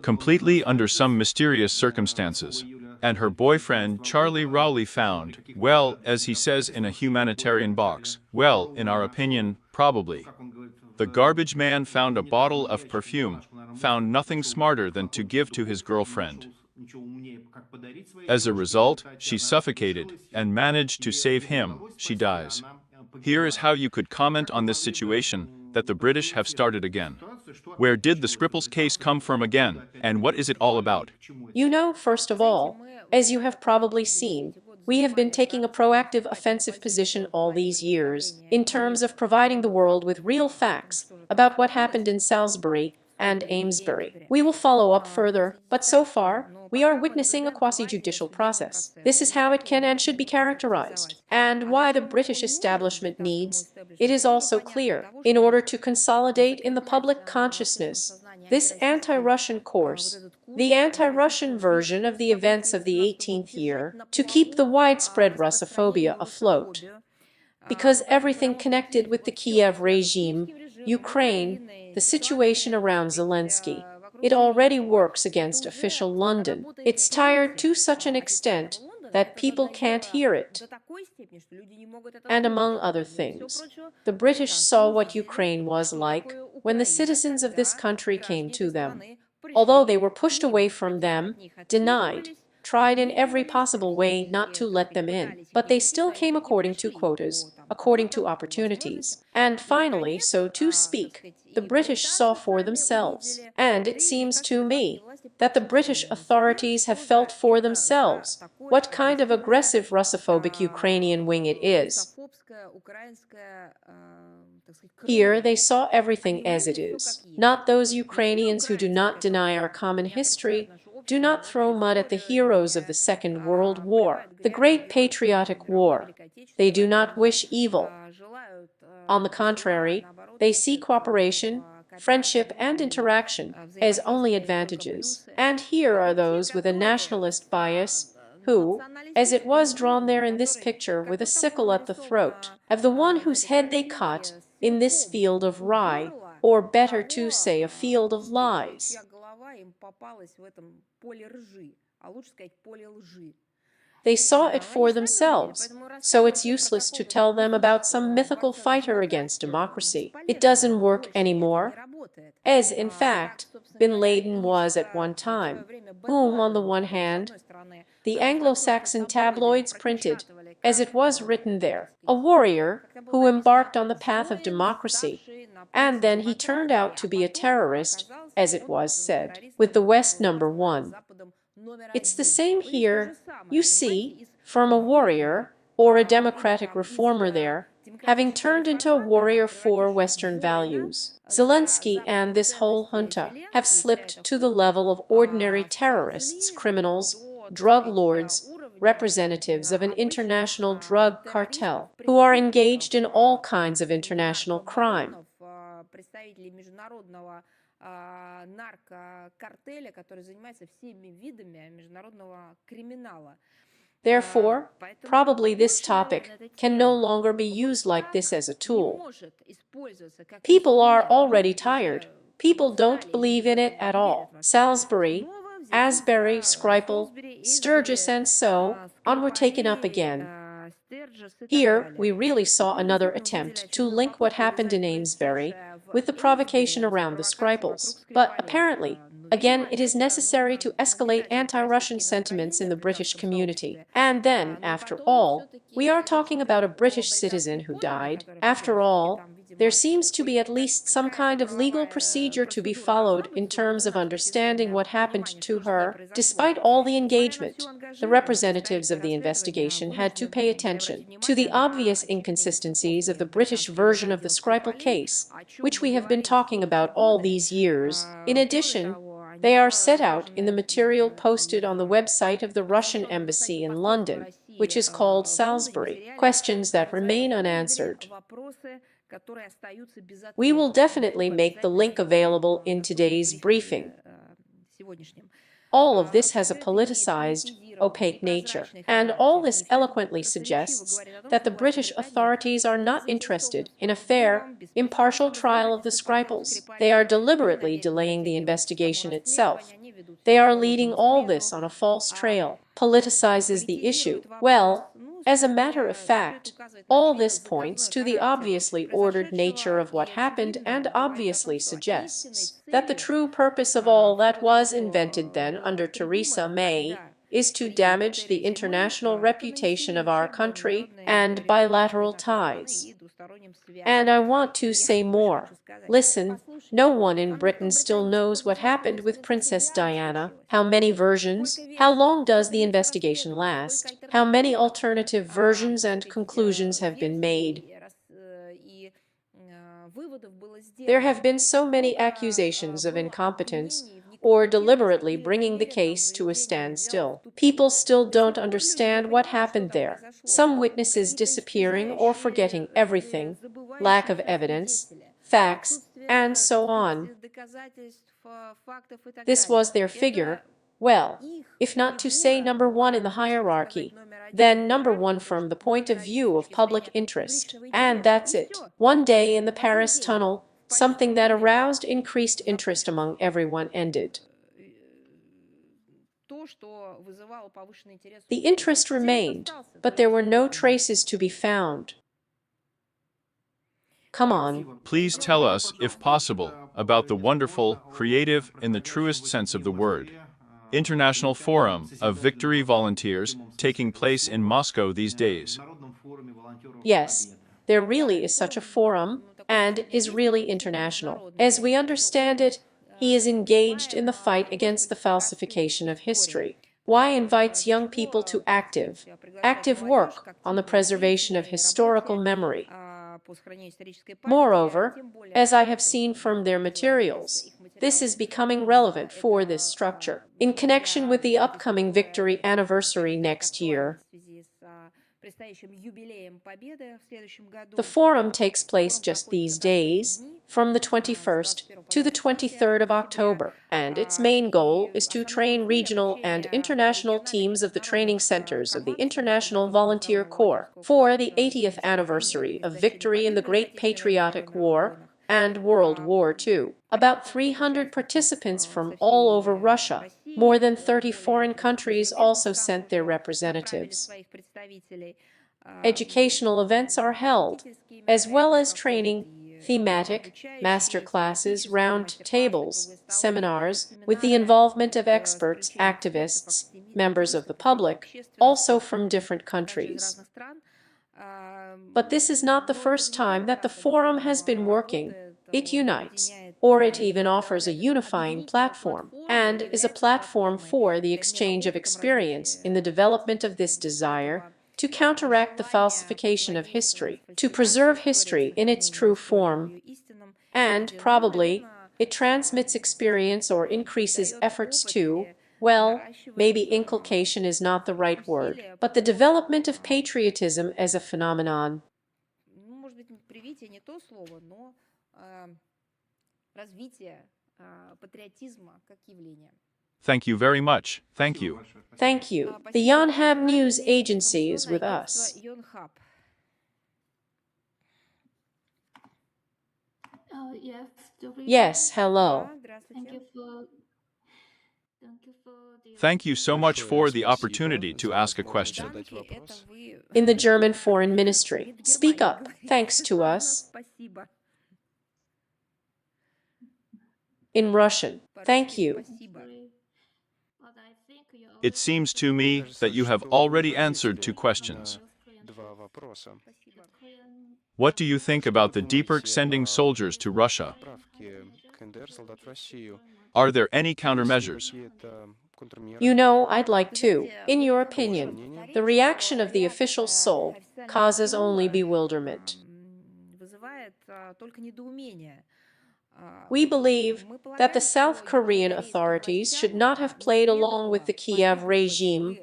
completely under some mysterious circumstances, and her boyfriend Charlie Rowley found, well, as he says in a humanitarian box, well, in our opinion, probably. The garbage man found a bottle of perfume, found nothing smarter than to give to his girlfriend. As a result, she suffocated and managed to save him. She dies. Here is how you could comment on this situation that the British have started again. Where did the Skripals case come from again, and what is it all about? You know, first of all, as you have probably seen, we have been taking a proactive offensive position all these years in terms of providing the world with real facts about what happened in Salisbury and Amesbury. We will follow up further, but so far, we are witnessing a quasi-judicial process. This is how it can and should be characterized, and why the British establishment needs, it is also clear, in order to consolidate in the public consciousness this anti-Russian course, the anti-Russian version of the events of the 18th year, to keep the widespread Russophobia afloat. Because everything connected with the Kiev regime, Ukraine, the situation around Zelensky, it already works against official London. It's tired to such an extent that people can't hear it. And among other things, the British saw what Ukraine was like when the citizens of this country came to them. Although they were pushed away from them, denied, tried in every possible way not to let them in, but they still came according to quotas, according to opportunities. And finally, so to speak, the British saw for themselves. And it seems to me that the British authorities have felt for themselves what kind of aggressive Russophobic Ukrainian wing it is. Here they saw everything as it is, not those Ukrainians who do not deny our common history, do not throw mud at the heroes of the Second World War, the Great Patriotic War. They do not wish evil. On the contrary, they see cooperation, friendship, and interaction as only advantages. And here are those with a nationalist bias who, as it was drawn there in this picture with a sickle at the throat of the one whose head they cut in this field of rye, or better to say a field of lies. They saw it for themselves, so it's useless to tell them about some mythical fighter against democracy. It doesn't work anymore, as in fact Bin Laden was at one time, whom on the one hand the Anglo-Saxon tabloids printed, as it was written there, a warrior who embarked on the path of democracy, and then he turned out to be a terrorist, as it was said, with the West #1. It's the same here, you see, from a warrior or a democratic reformer there, having turned into a warrior for Western values. Zelensky and this whole junta have slipped to the level of ordinary terrorists, criminals, drug lords, representatives of an international drug cartel, who are engaged in all kinds of international crime. Therefore, probably this topic can no longer be used like this as a tool. People are already tired. People don't believe in it at all. Salisbury, Asbury, Skripal, Sturgis, and so on were taken up again. Here we really saw another attempt to link what happened in Amesbury with the provocation around the Skripals. But apparently, again, it is necessary to escalate anti-Russian sentiments in the British community. And then, after all, we are talking about a British citizen who died. After all, there seems to be at least some kind of legal procedure to be followed in terms of understanding what happened to her. Despite all the engagement, the representatives of the investigation had to pay attention to the obvious inconsistencies of the British version of the Skripal case, which we have been talking about all these years. In addition, they are set out in the material posted on the website of the Russian Embassy in London, which is called Salisbury, questions that remain unanswered. We will definitely make the link available in today's briefing. All of this has a politicized, opaque nature, and all this eloquently suggests that the British authorities are not interested in a fair, impartial trial of the Skripals. They are deliberately delaying the investigation itself. They are leading all this on a false trail, politicizes the issue. Well, as a matter of fact, all this points to the obviously ordered nature of what happened and obviously suggests that the true purpose of all that was invented then under Theresa May is to damage the international reputation of our country and bilateral ties. And I want to say more. Listen, no one in Britain still knows what happened with Princess Diana. How many versions? How long does the investigation last? How many alternative versions and conclusions have been made? There have been so many accusations of incompetence or deliberately bringing the case to a standstill. People still don't understand what happened there. Some witnesses disappearing or forgetting everything, lack of evidence, facts, and so on. This was their figure. Well, if not to say number one in the hierarchy, then number one from the point of view of public interest. And that's it. One day in the Paris tunnel, something that aroused increased interest among everyone ended. The interest remained, but there were no traces to be found. Come on. Please tell us, if possible, about the wonderful, creative, in the truest sense of the word, International Forum of Victory Volunteers taking place in Moscow these days. Yes, there really is such a forum, and is really international. As we understand it, he is engaged in the fight against the falsification of history. Why invites young people to active work on the preservation of historical memory. Moreover, as I have seen from their materials, this is becoming relevant for this structure. In connection with the upcoming victory anniversary next year, the forum takes place just these days, from the 21st to the 23rd of October, and its main goal is to train regional and international teams of the training centers of the International Volunteer Corps for the 80th anniversary of victory in the Great Patriotic War and World War II. About 300 participants from all over Russia, more than 30 foreign countries also sent their representatives. Educational events are held, as well as training, thematic, master classes, round tables, seminars, with the involvement of experts, activists, members of the public, also from different countries. But this is not the first time that the forum has been working. It unites, or it even offers a unifying platform, and is a platform for the exchange of experience in the development of this desire to counteract the falsification of history, to preserve history in its true form, and probably it transmits experience or increases efforts to, well, maybe inculcation is not the right word, but the development of patriotism as a phenomenon. Thank you very much. Thank you. Thank you. The Yonhap News Agency is with us. Yes, Yes, hello. thank you for Thank you so much for the opportunity to ask a question. In the German Foreign Ministry. Speak up. Thanks to us. In Russian. Thank you. but I think you It seems to me that you have already answered two questions. What do you think about the DPRK sending soldiers to Russia? Are there any countermeasures? You know, I'd like to. In your opinion, the reaction of the official Seoul causes only bewilderment. We believe that the South Korean authorities should not have played along with the Kiev regime.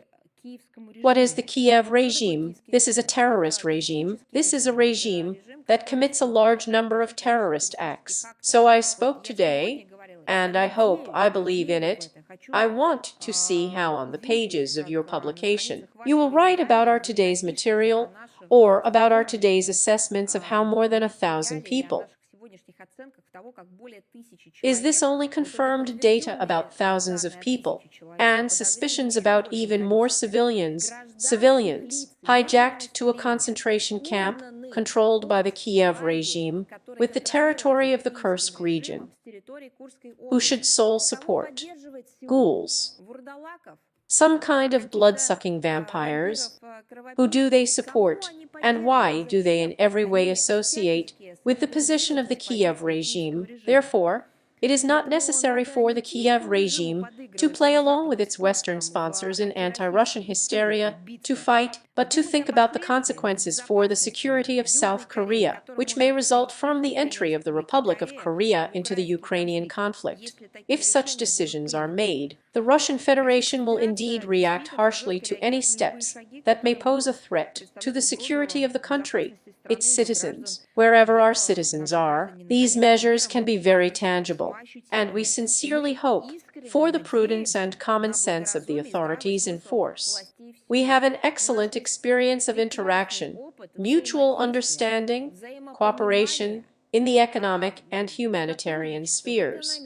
What is the Kiev regime? This is a terrorist regime. This is a regime that commits a large number of terrorist acts. So I spoke today, and I believe in it, I want to see how on the pages of your publication you will write about our today's material or about our today's assessments of how more than 1,000 people. Is this only confirmed data about thousands of people and suspicions about even more civilians hijacked to a concentration camp controlled by the Kiev regime with the territory of the Kursk region? Who should sole support? Ghouls. Some kind of blood-sucking vampires? Who do they support, and why do they in every way associate with the position of the Kiev regime? Therefore, it is not necessary for the Kiev regime to play along with its Western sponsors in anti-Russian hysteria to fight, but to think about the consequences for the security of South Korea, which may result from the entry of the Republic of Korea into the Ukrainian conflict. If such decisions are made, the Russian Federation will indeed react harshly to any steps that may pose a threat to the security of the country, its citizens. Wherever our citizens are, these measures can be very tangible, and we sincerely hope for the prudence and common sense of the authorities in force. We have an excellent experience of interaction, mutual understanding, cooperation in the economic and humanitarian spheres.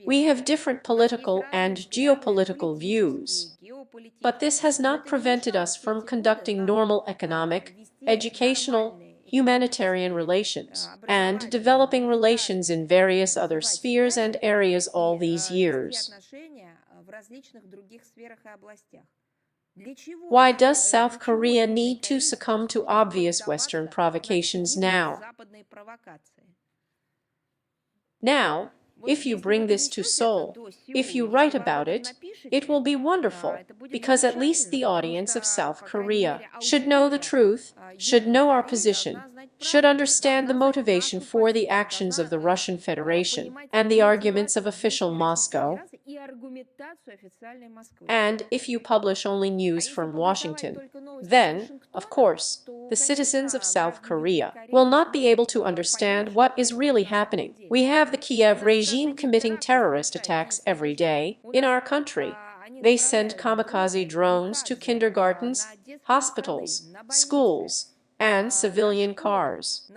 We have different political and geopolitical views, but this has not prevented us from conducting normal economic, educational, humanitarian relations, and developing relations in various other spheres and areas all these years. Why does South Korea need to succumb to obvious Western provocations now? Now, if you bring this to Seoul, if you write about it, it will be wonderful, because at least the audience of South Korea should know the truth, should know our position, should understand the motivation for the actions of the Russian Federation and the arguments of official Moscow. And if you publish only news from Washington, then, of course, the citizens of South Korea will not be able to understand what is really happening. We have the Kiev regime committing terrorist attacks every day in our country. They send kamikaze drones to kindergartens, hospitals, schools, and civilian cars.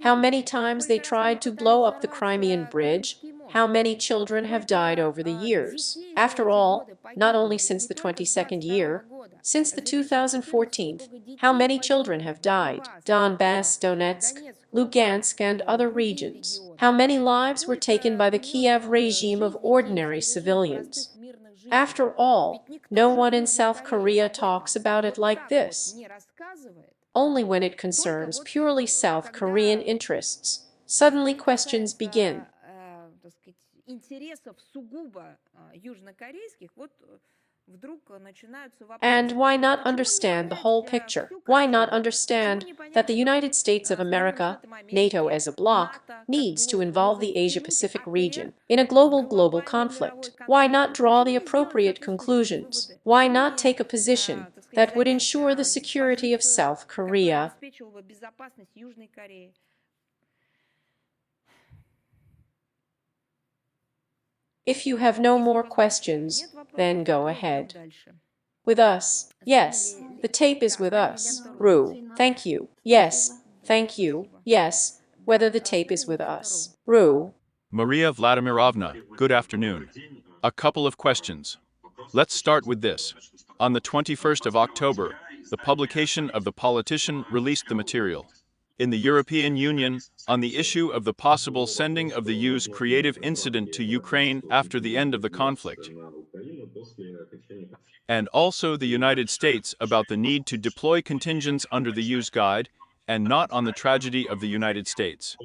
How many times they tried to blow up the Crimean Bridge, how many children have died over the years. After all, not only since the 22nd year, since the 2014, how many children have died? Donbass, Donetsk, Lugansk, and other regions. How many lives were taken by the Kiev regime of ordinary civilians? After all, no one in South Korea talks about it like this. Only when it concerns purely South Korean interests, suddenly questions begin. And why not understand the whole picture? Why not understand that the United States of America, NATO as a bloc, needs to involve the Asia-Pacific region in a global conflict? Why not draw the appropriate conclusions? Why not take a position that would ensure the security of South Korea? If you have no more questions, then go ahead. With us. Yes, the tape is with us. Ru, thank you. Yes, thank you. Yes, whether the tape is with us. Ru. Maria Vladimirovna, good afternoon. A couple of questions. Let's start with this. On the 21st of October, the publication of The Politician released the material. In the European Union, on the issue of the possible sending of the U's creative incident to Ukraine after the end of the conflict, and also the United States about the need to deploy contingents under the U's guide and not on the tragedy of the United States.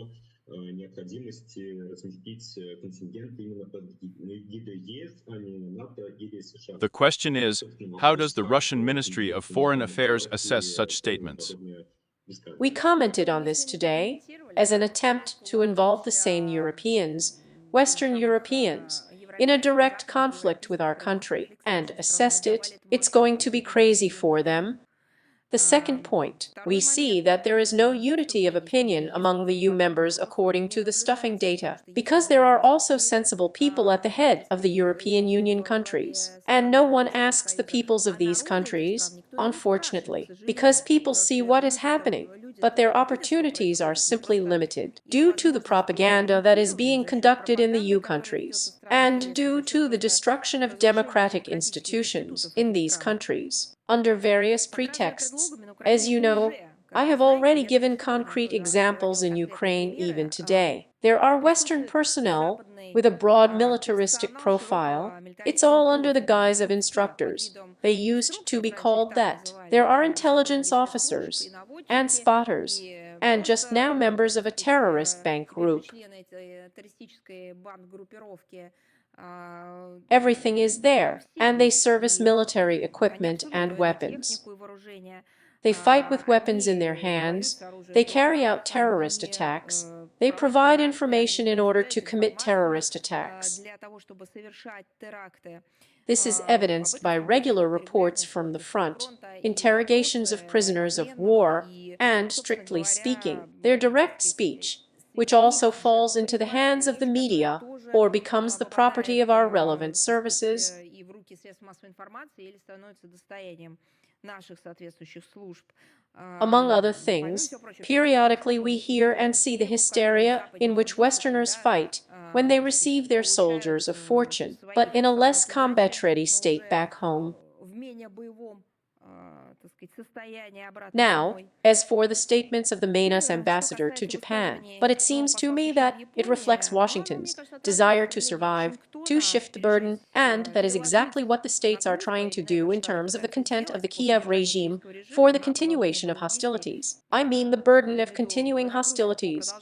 The question is, how does the Russian Ministry of Foreign Affairs assess such statements? We commented on this today as an attempt to involve the same Europeans, Western Europeans, in a direct conflict with our country, and assessed it. It's going to be crazy for them. The second point, we see that there is no unity of opinion among the EU members according to the stuffing data, because there are also sensible people at the head of the European Union countries. And no one asks the peoples of these countries, unfortunately, because people see what is happening, but their opportunities are simply limited due to the propaganda that is being conducted in the EU countries, and due to the destruction of democratic institutions in these countries, under various pretexts. As you know, I have already given concrete examples in Ukraine even today. There are Western personnel with a broad militaristic profile. It's all under the guise of instructors. They used to be called that. There are intelligence officers and spotters, and just now members of a terrorist bank group. Everything is there, and they service military equipment and weapons. They fight with weapons in their hands, they carry out terrorist attacks, they provide information in order to commit terrorist attacks. This is evidenced by regular reports from the front, interrogations of prisoners of war, and, strictly speaking, their direct speech, which also falls into the hands of the media or becomes the property of our relevant services. Among other things, periodically we hear and see the hysteria in which Westerners fight when they receive their soldiers of fortune, but in a less combat-ready state back home. Now, as for the statements of the Mainus ambassador to Japan, but it seems to me that it reflects Washington's desire to survive, to shift the burden, and that is exactly what the states are trying to do in terms of the content of the Kiev regime for the continuation of hostilities. I mean the burden of continuing hostilities,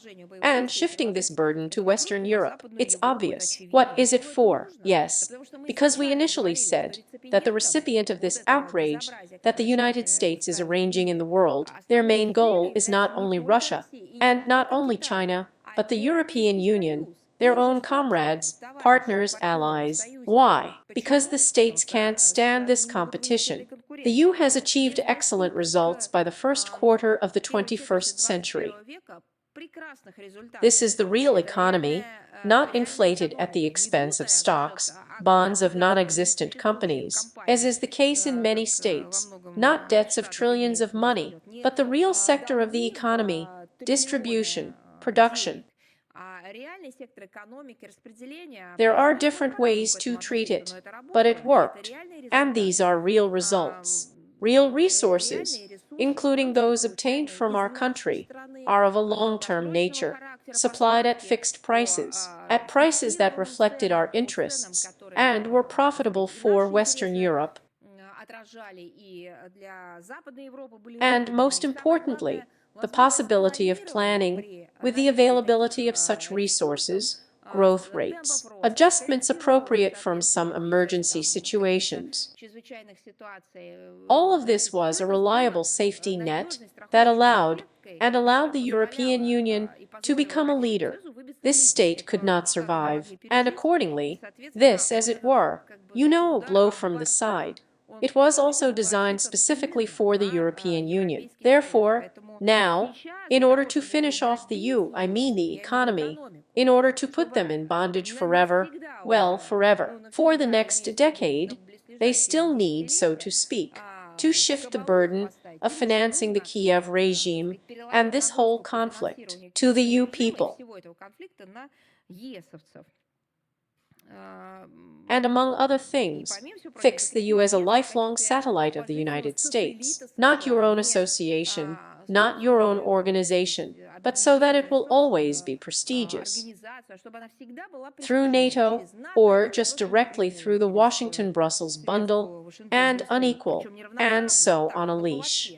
and shifting this burden to Western Europe. It's obvious. What is it for? Yes, because we initially said that the recipient of this outrage that the United States is arranging in the world, their main goal is not only Russia, and not only China, but the European Union, their own comrades, partners, allies. Why? Because the states can't stand this competition. The EU has achieved excellent results by the first quarter of the 21st century. This is the real economy, not inflated at the expense of stocks, bonds of non-existent companies, as is the case in many states, not debts of trillions of money, but the real sector of the economy, distribution, production. There are different ways to treat it, but it worked, and these are real results. Real resources, including those obtained from our country, are of a long-term nature, supplied at fixed prices, at prices that reflected our interests, and were profitable for Western Europe. And most importantly, the possibility of planning, with the availability of such resources, growth rates, adjustments appropriate from some emergency situations. All of this was a reliable safety net that allowed the European Union to become a leader. This state could not survive, and accordingly, this, as it were, a blow from the side. It was also designed specifically for the European Union. Therefore, now, in order to finish off the EU, I mean the economy, in order to put them in bondage forever, well, forever, for the next decade, they still need, so to speak, to shift the burden of financing the Kiev regime and this whole conflict to the EU people. And among other things, fix the EU as a lifelong satellite of the United States, not your own association, not your own organization, but so that it will always be prestigious. Through NATO, or just directly through the Washington-Brussels bundle, and unequal, and so on a leash.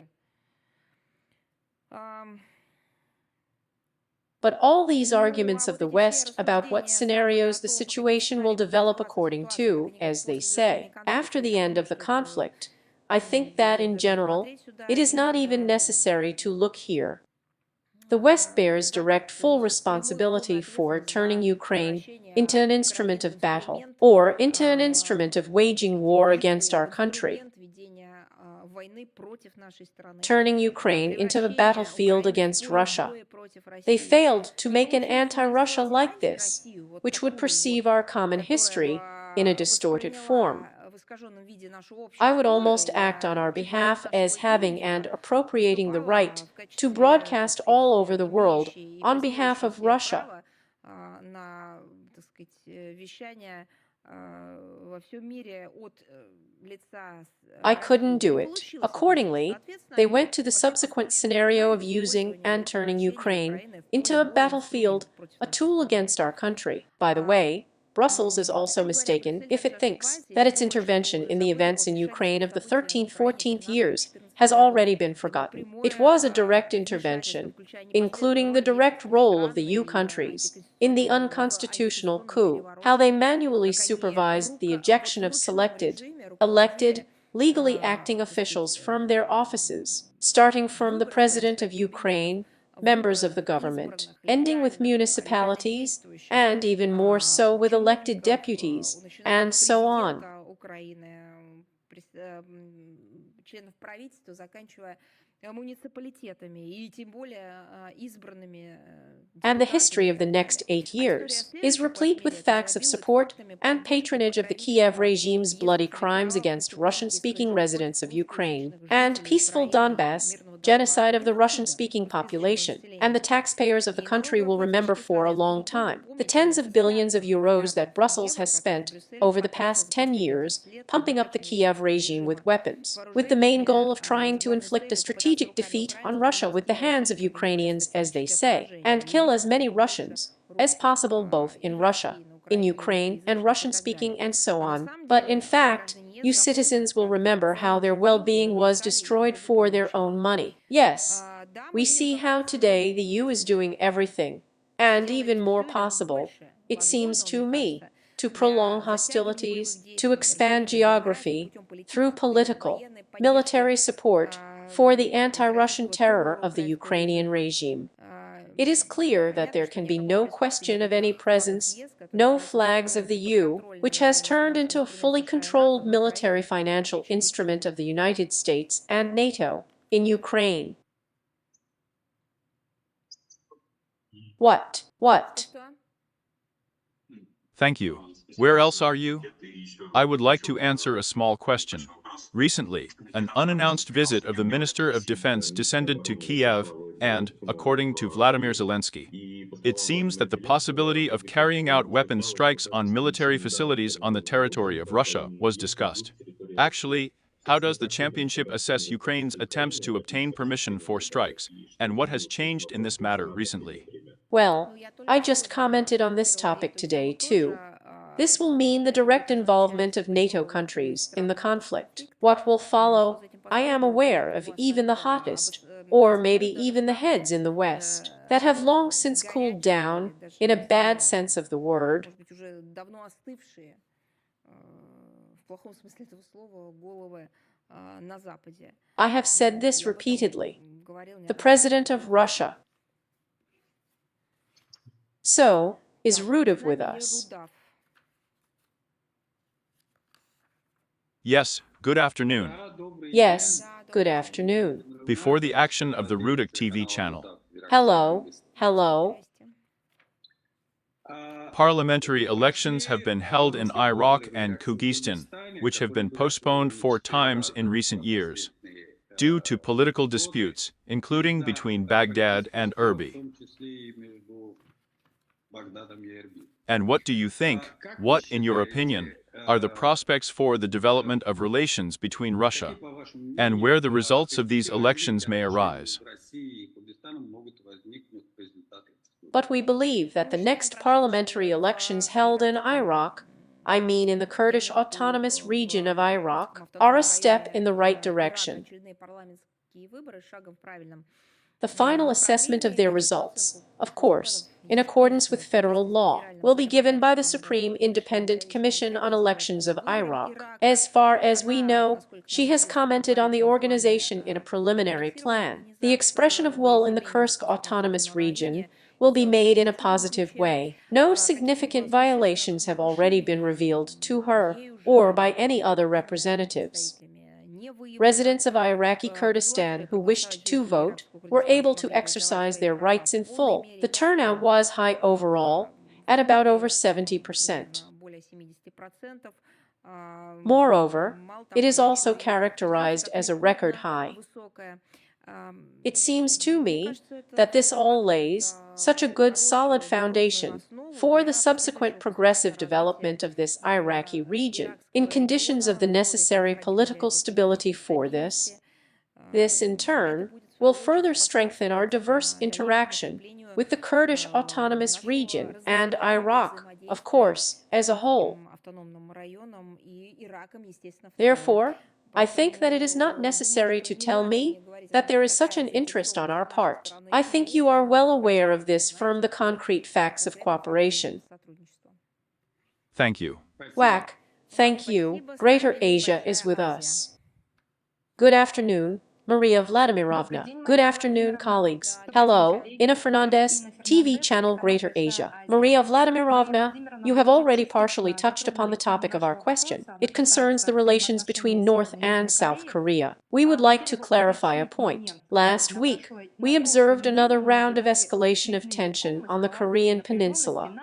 But all these arguments of the West about what scenarios the situation will develop according to, as they say, after the end of the conflict, I think that in general, it is not even necessary to look here. The West bears direct full responsibility for turning Ukraine into an instrument of battle, or into an instrument of waging war against our country. turning Ukraine into a battlefield against Russia. They failed to make an anti-Russia like this, which would perceive our common history in a distorted form. I would almost act on our behalf as having and appropriating the right to broadcast all over the world on behalf of Russia. I couldn't do it. Accordingly, they went to the subsequent scenario of using and turning Ukraine into a battlefield, a tool against our country. By the way, Brussels is also mistaken if it thinks that its intervention in the events in Ukraine of the 13th-14th years has already been forgotten. It was a direct intervention, including the direct role of the EU countries in the unconstitutional coup, how they manually supervised the ejection of selected, elected, legally acting officials from their offices, starting from the President of Ukraine, members of the government, ending with municipalities, and even more so with elected deputies, and so on. And the history of the next 8 years is replete with facts of support and patronage of the Kiev regime's bloody crimes against Russian-speaking residents of Ukraine, and peaceful Donbass, genocide of the Russian-speaking population, and the taxpayers of the country will remember for a long time the tens of billions of euros that Brussels has spent over the past 10 years pumping up the Kiev regime with weapons, with the main goal of trying to inflict a strategic defeat on Russia with the hands of Ukrainians, as they say, and kill as many Russians as possible both in Russia, in Ukraine, and Russian-speaking, and so on. But in fact, you citizens will remember how their well-being was destroyed for their own money. Yes, we see how today the EU is doing everything, and even more possible, it seems to me, to prolong hostilities, to expand geography, through political, military support for the anti-Russian terror of the Ukrainian regime. It is clear that there can be no question of any presence, no flags of the EU, which has turned into a fully controlled military financial instrument of the United States and NATO in Ukraine. What? Thank you. Where else are you? I would like to answer a small question. Recently, an unannounced visit of the Minister of Defense descended to Kiev and, according to Vladimir Zelensky, it seems that the possibility of carrying out weapons strikes on military facilities on the territory of Russia was discussed. Actually, how does the championship assess Ukraine's attempts to obtain permission for strikes, and what has changed in this matter recently? Well, I just commented on this topic today, too. This will mean the direct involvement of NATO countries in the conflict. What will follow, I am aware of even the hottest, or maybe even the heads in the West, that have long since cooled down, in a bad sense of the word. I have said this repeatedly. The President of Russia is rooted with us. Yes, good afternoon. Yes, good afternoon. Before the action of the Rudik TV channel. Hello. Parliamentary elections have been held in Iraq and Kyrgyzstan, which have been postponed 4 times in recent years, due to political disputes, including between Baghdad and Erbil. And what do you think, what, in your opinion, are the prospects for the development of relations between Russia, and where the results of these elections may arise? But we believe that the next parliamentary elections held in Iraq, I mean in the Kurdish autonomous region of Iraq, are a step in the right direction. The final assessment of their results, of course, in accordance with federal law, will be given by the Supreme Independent Commission on Elections of Iraq. As far as we know, she has commented on the organization in a preliminary plan. The expression of will in the Kursk autonomous region will be made in a positive way. No significant violations have already been revealed to her or by any other representatives. Residents of Iraqi Kurdistan who wished to vote were able to exercise their rights in full. The turnout was high overall, at about over 70%. Moreover, it is also characterized as a record high. It seems to me that this all lays such a good solid foundation for the subsequent progressive development of this Iraqi region in conditions of the necessary political stability for this. This, in turn, will further strengthen our diverse interaction with the Kurdish Autonomous Region and Iraq, of course, as a whole. Therefore, I think that it is not necessary to tell me that there is such an interest on our part. I think you are well aware of this from the concrete facts of cooperation. Thank you. Whack, thank you. Greater Asia is with us. Good afternoon, Maria Vladimirovna. Good afternoon, colleagues. Hello, Ina Fernandez, TV channel Greater Asia. Maria Vladimirovna, you have already partially touched upon the topic of our question. It concerns the relations between North and South Korea. We would like to clarify a point. Last week, we observed another round of escalation of tension on the Korean peninsula.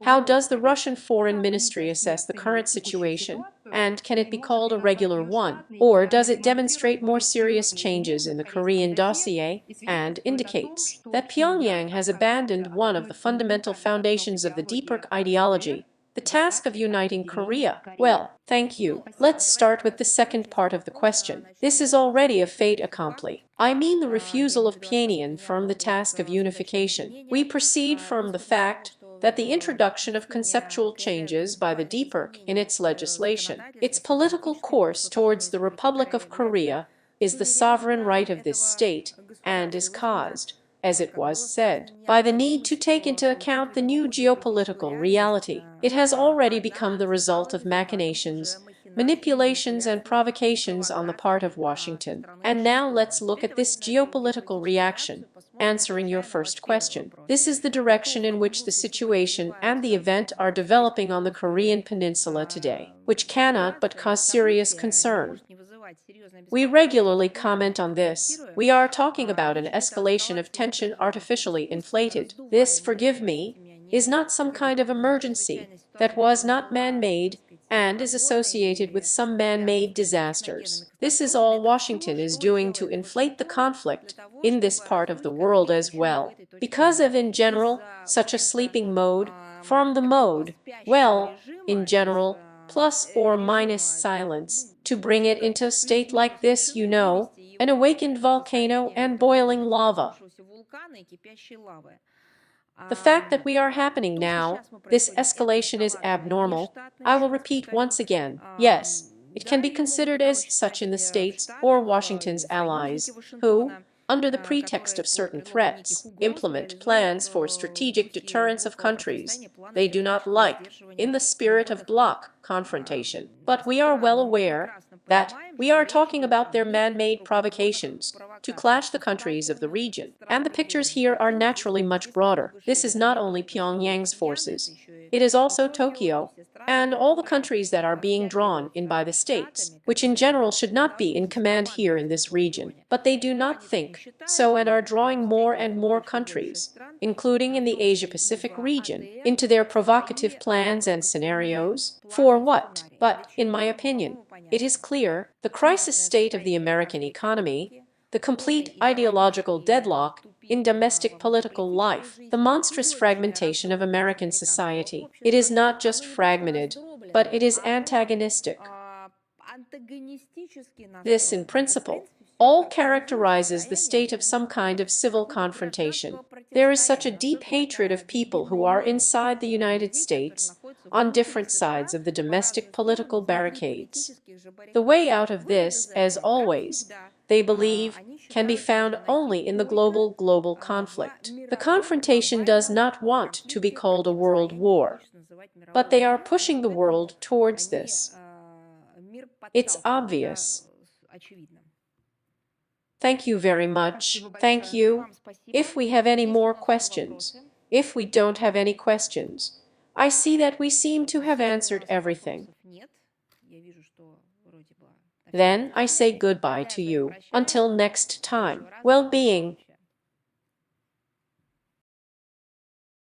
How does the Russian Foreign Ministry assess the current situation, and can it be called a regular one, or does it demonstrate more serious changes in the Korean dossier and indicates that Pyongyang has abandoned one of the fundamental foundations of the DPRK ideology, the task of uniting Korea? Well, thank you. Let's start with the second part of the question. This is already a fait accompli. I mean the refusal of Pyongyang from the task of unification. We proceed from the fact that the introduction of conceptual changes by the DPRK in its legislation, its political course towards the Republic of Korea, is the sovereign right of this state, and is caused, as it was said, by the need to take into account the new geopolitical reality. It has already become the result of machinations, manipulations and provocations on the part of Washington. And now let's look at this geopolitical reaction. Answering your first question, this is the direction in which the situation and the event are developing on the Korean peninsula today, which cannot but cause serious concern. We regularly comment on this. We are talking about an escalation of tension artificially inflated. This, forgive me, is not some kind of emergency that was not man-made and is associated with some man-made disasters. This is all Washington is doing to inflate the conflict in this part of the world as well. Because of, in general, such a sleeping mode, from the mode, well, in general, plus or minus silence, to bring it into a state like this, you know, an awakened volcano and boiling lava. The fact that we are happening now, this escalation is abnormal. I will repeat once again, yes, it can be considered as such in the States or Washington's allies, who, under the pretext of certain threats, implement plans for strategic deterrence of countries they do not like, in the spirit of bloc confrontation. But we are well aware that we are talking about their man-made provocations to clash the countries of the region. And the pictures here are naturally much broader. This is not only Pyongyang's forces, it is also Tokyo and all the countries that are being drawn in by the states, which in general should not be in command here in this region. But they do not think so and are drawing more and more countries, including in the Asia-Pacific region, into their provocative plans and scenarios. For what? But, in my opinion, it is clear the crisis state of the American economy, the complete ideological deadlock in domestic political life, the monstrous fragmentation of American society. It is not just fragmented, but it is antagonistic. This, in principle, all characterizes the state of some kind of civil confrontation. There is such a deep hatred of people who are inside the United States, on different sides of the domestic political barricades. The way out of this, as always, they believe, can be found only in the global conflict. The confrontation does not want to be called a world war, but they are pushing the world towards this. It's obvious. Thank you very much. Thank you. If we have any more questions, if we don't have any questions, I see that we seem to have answered everything. Then I say goodbye to you. Until next time. Well-being.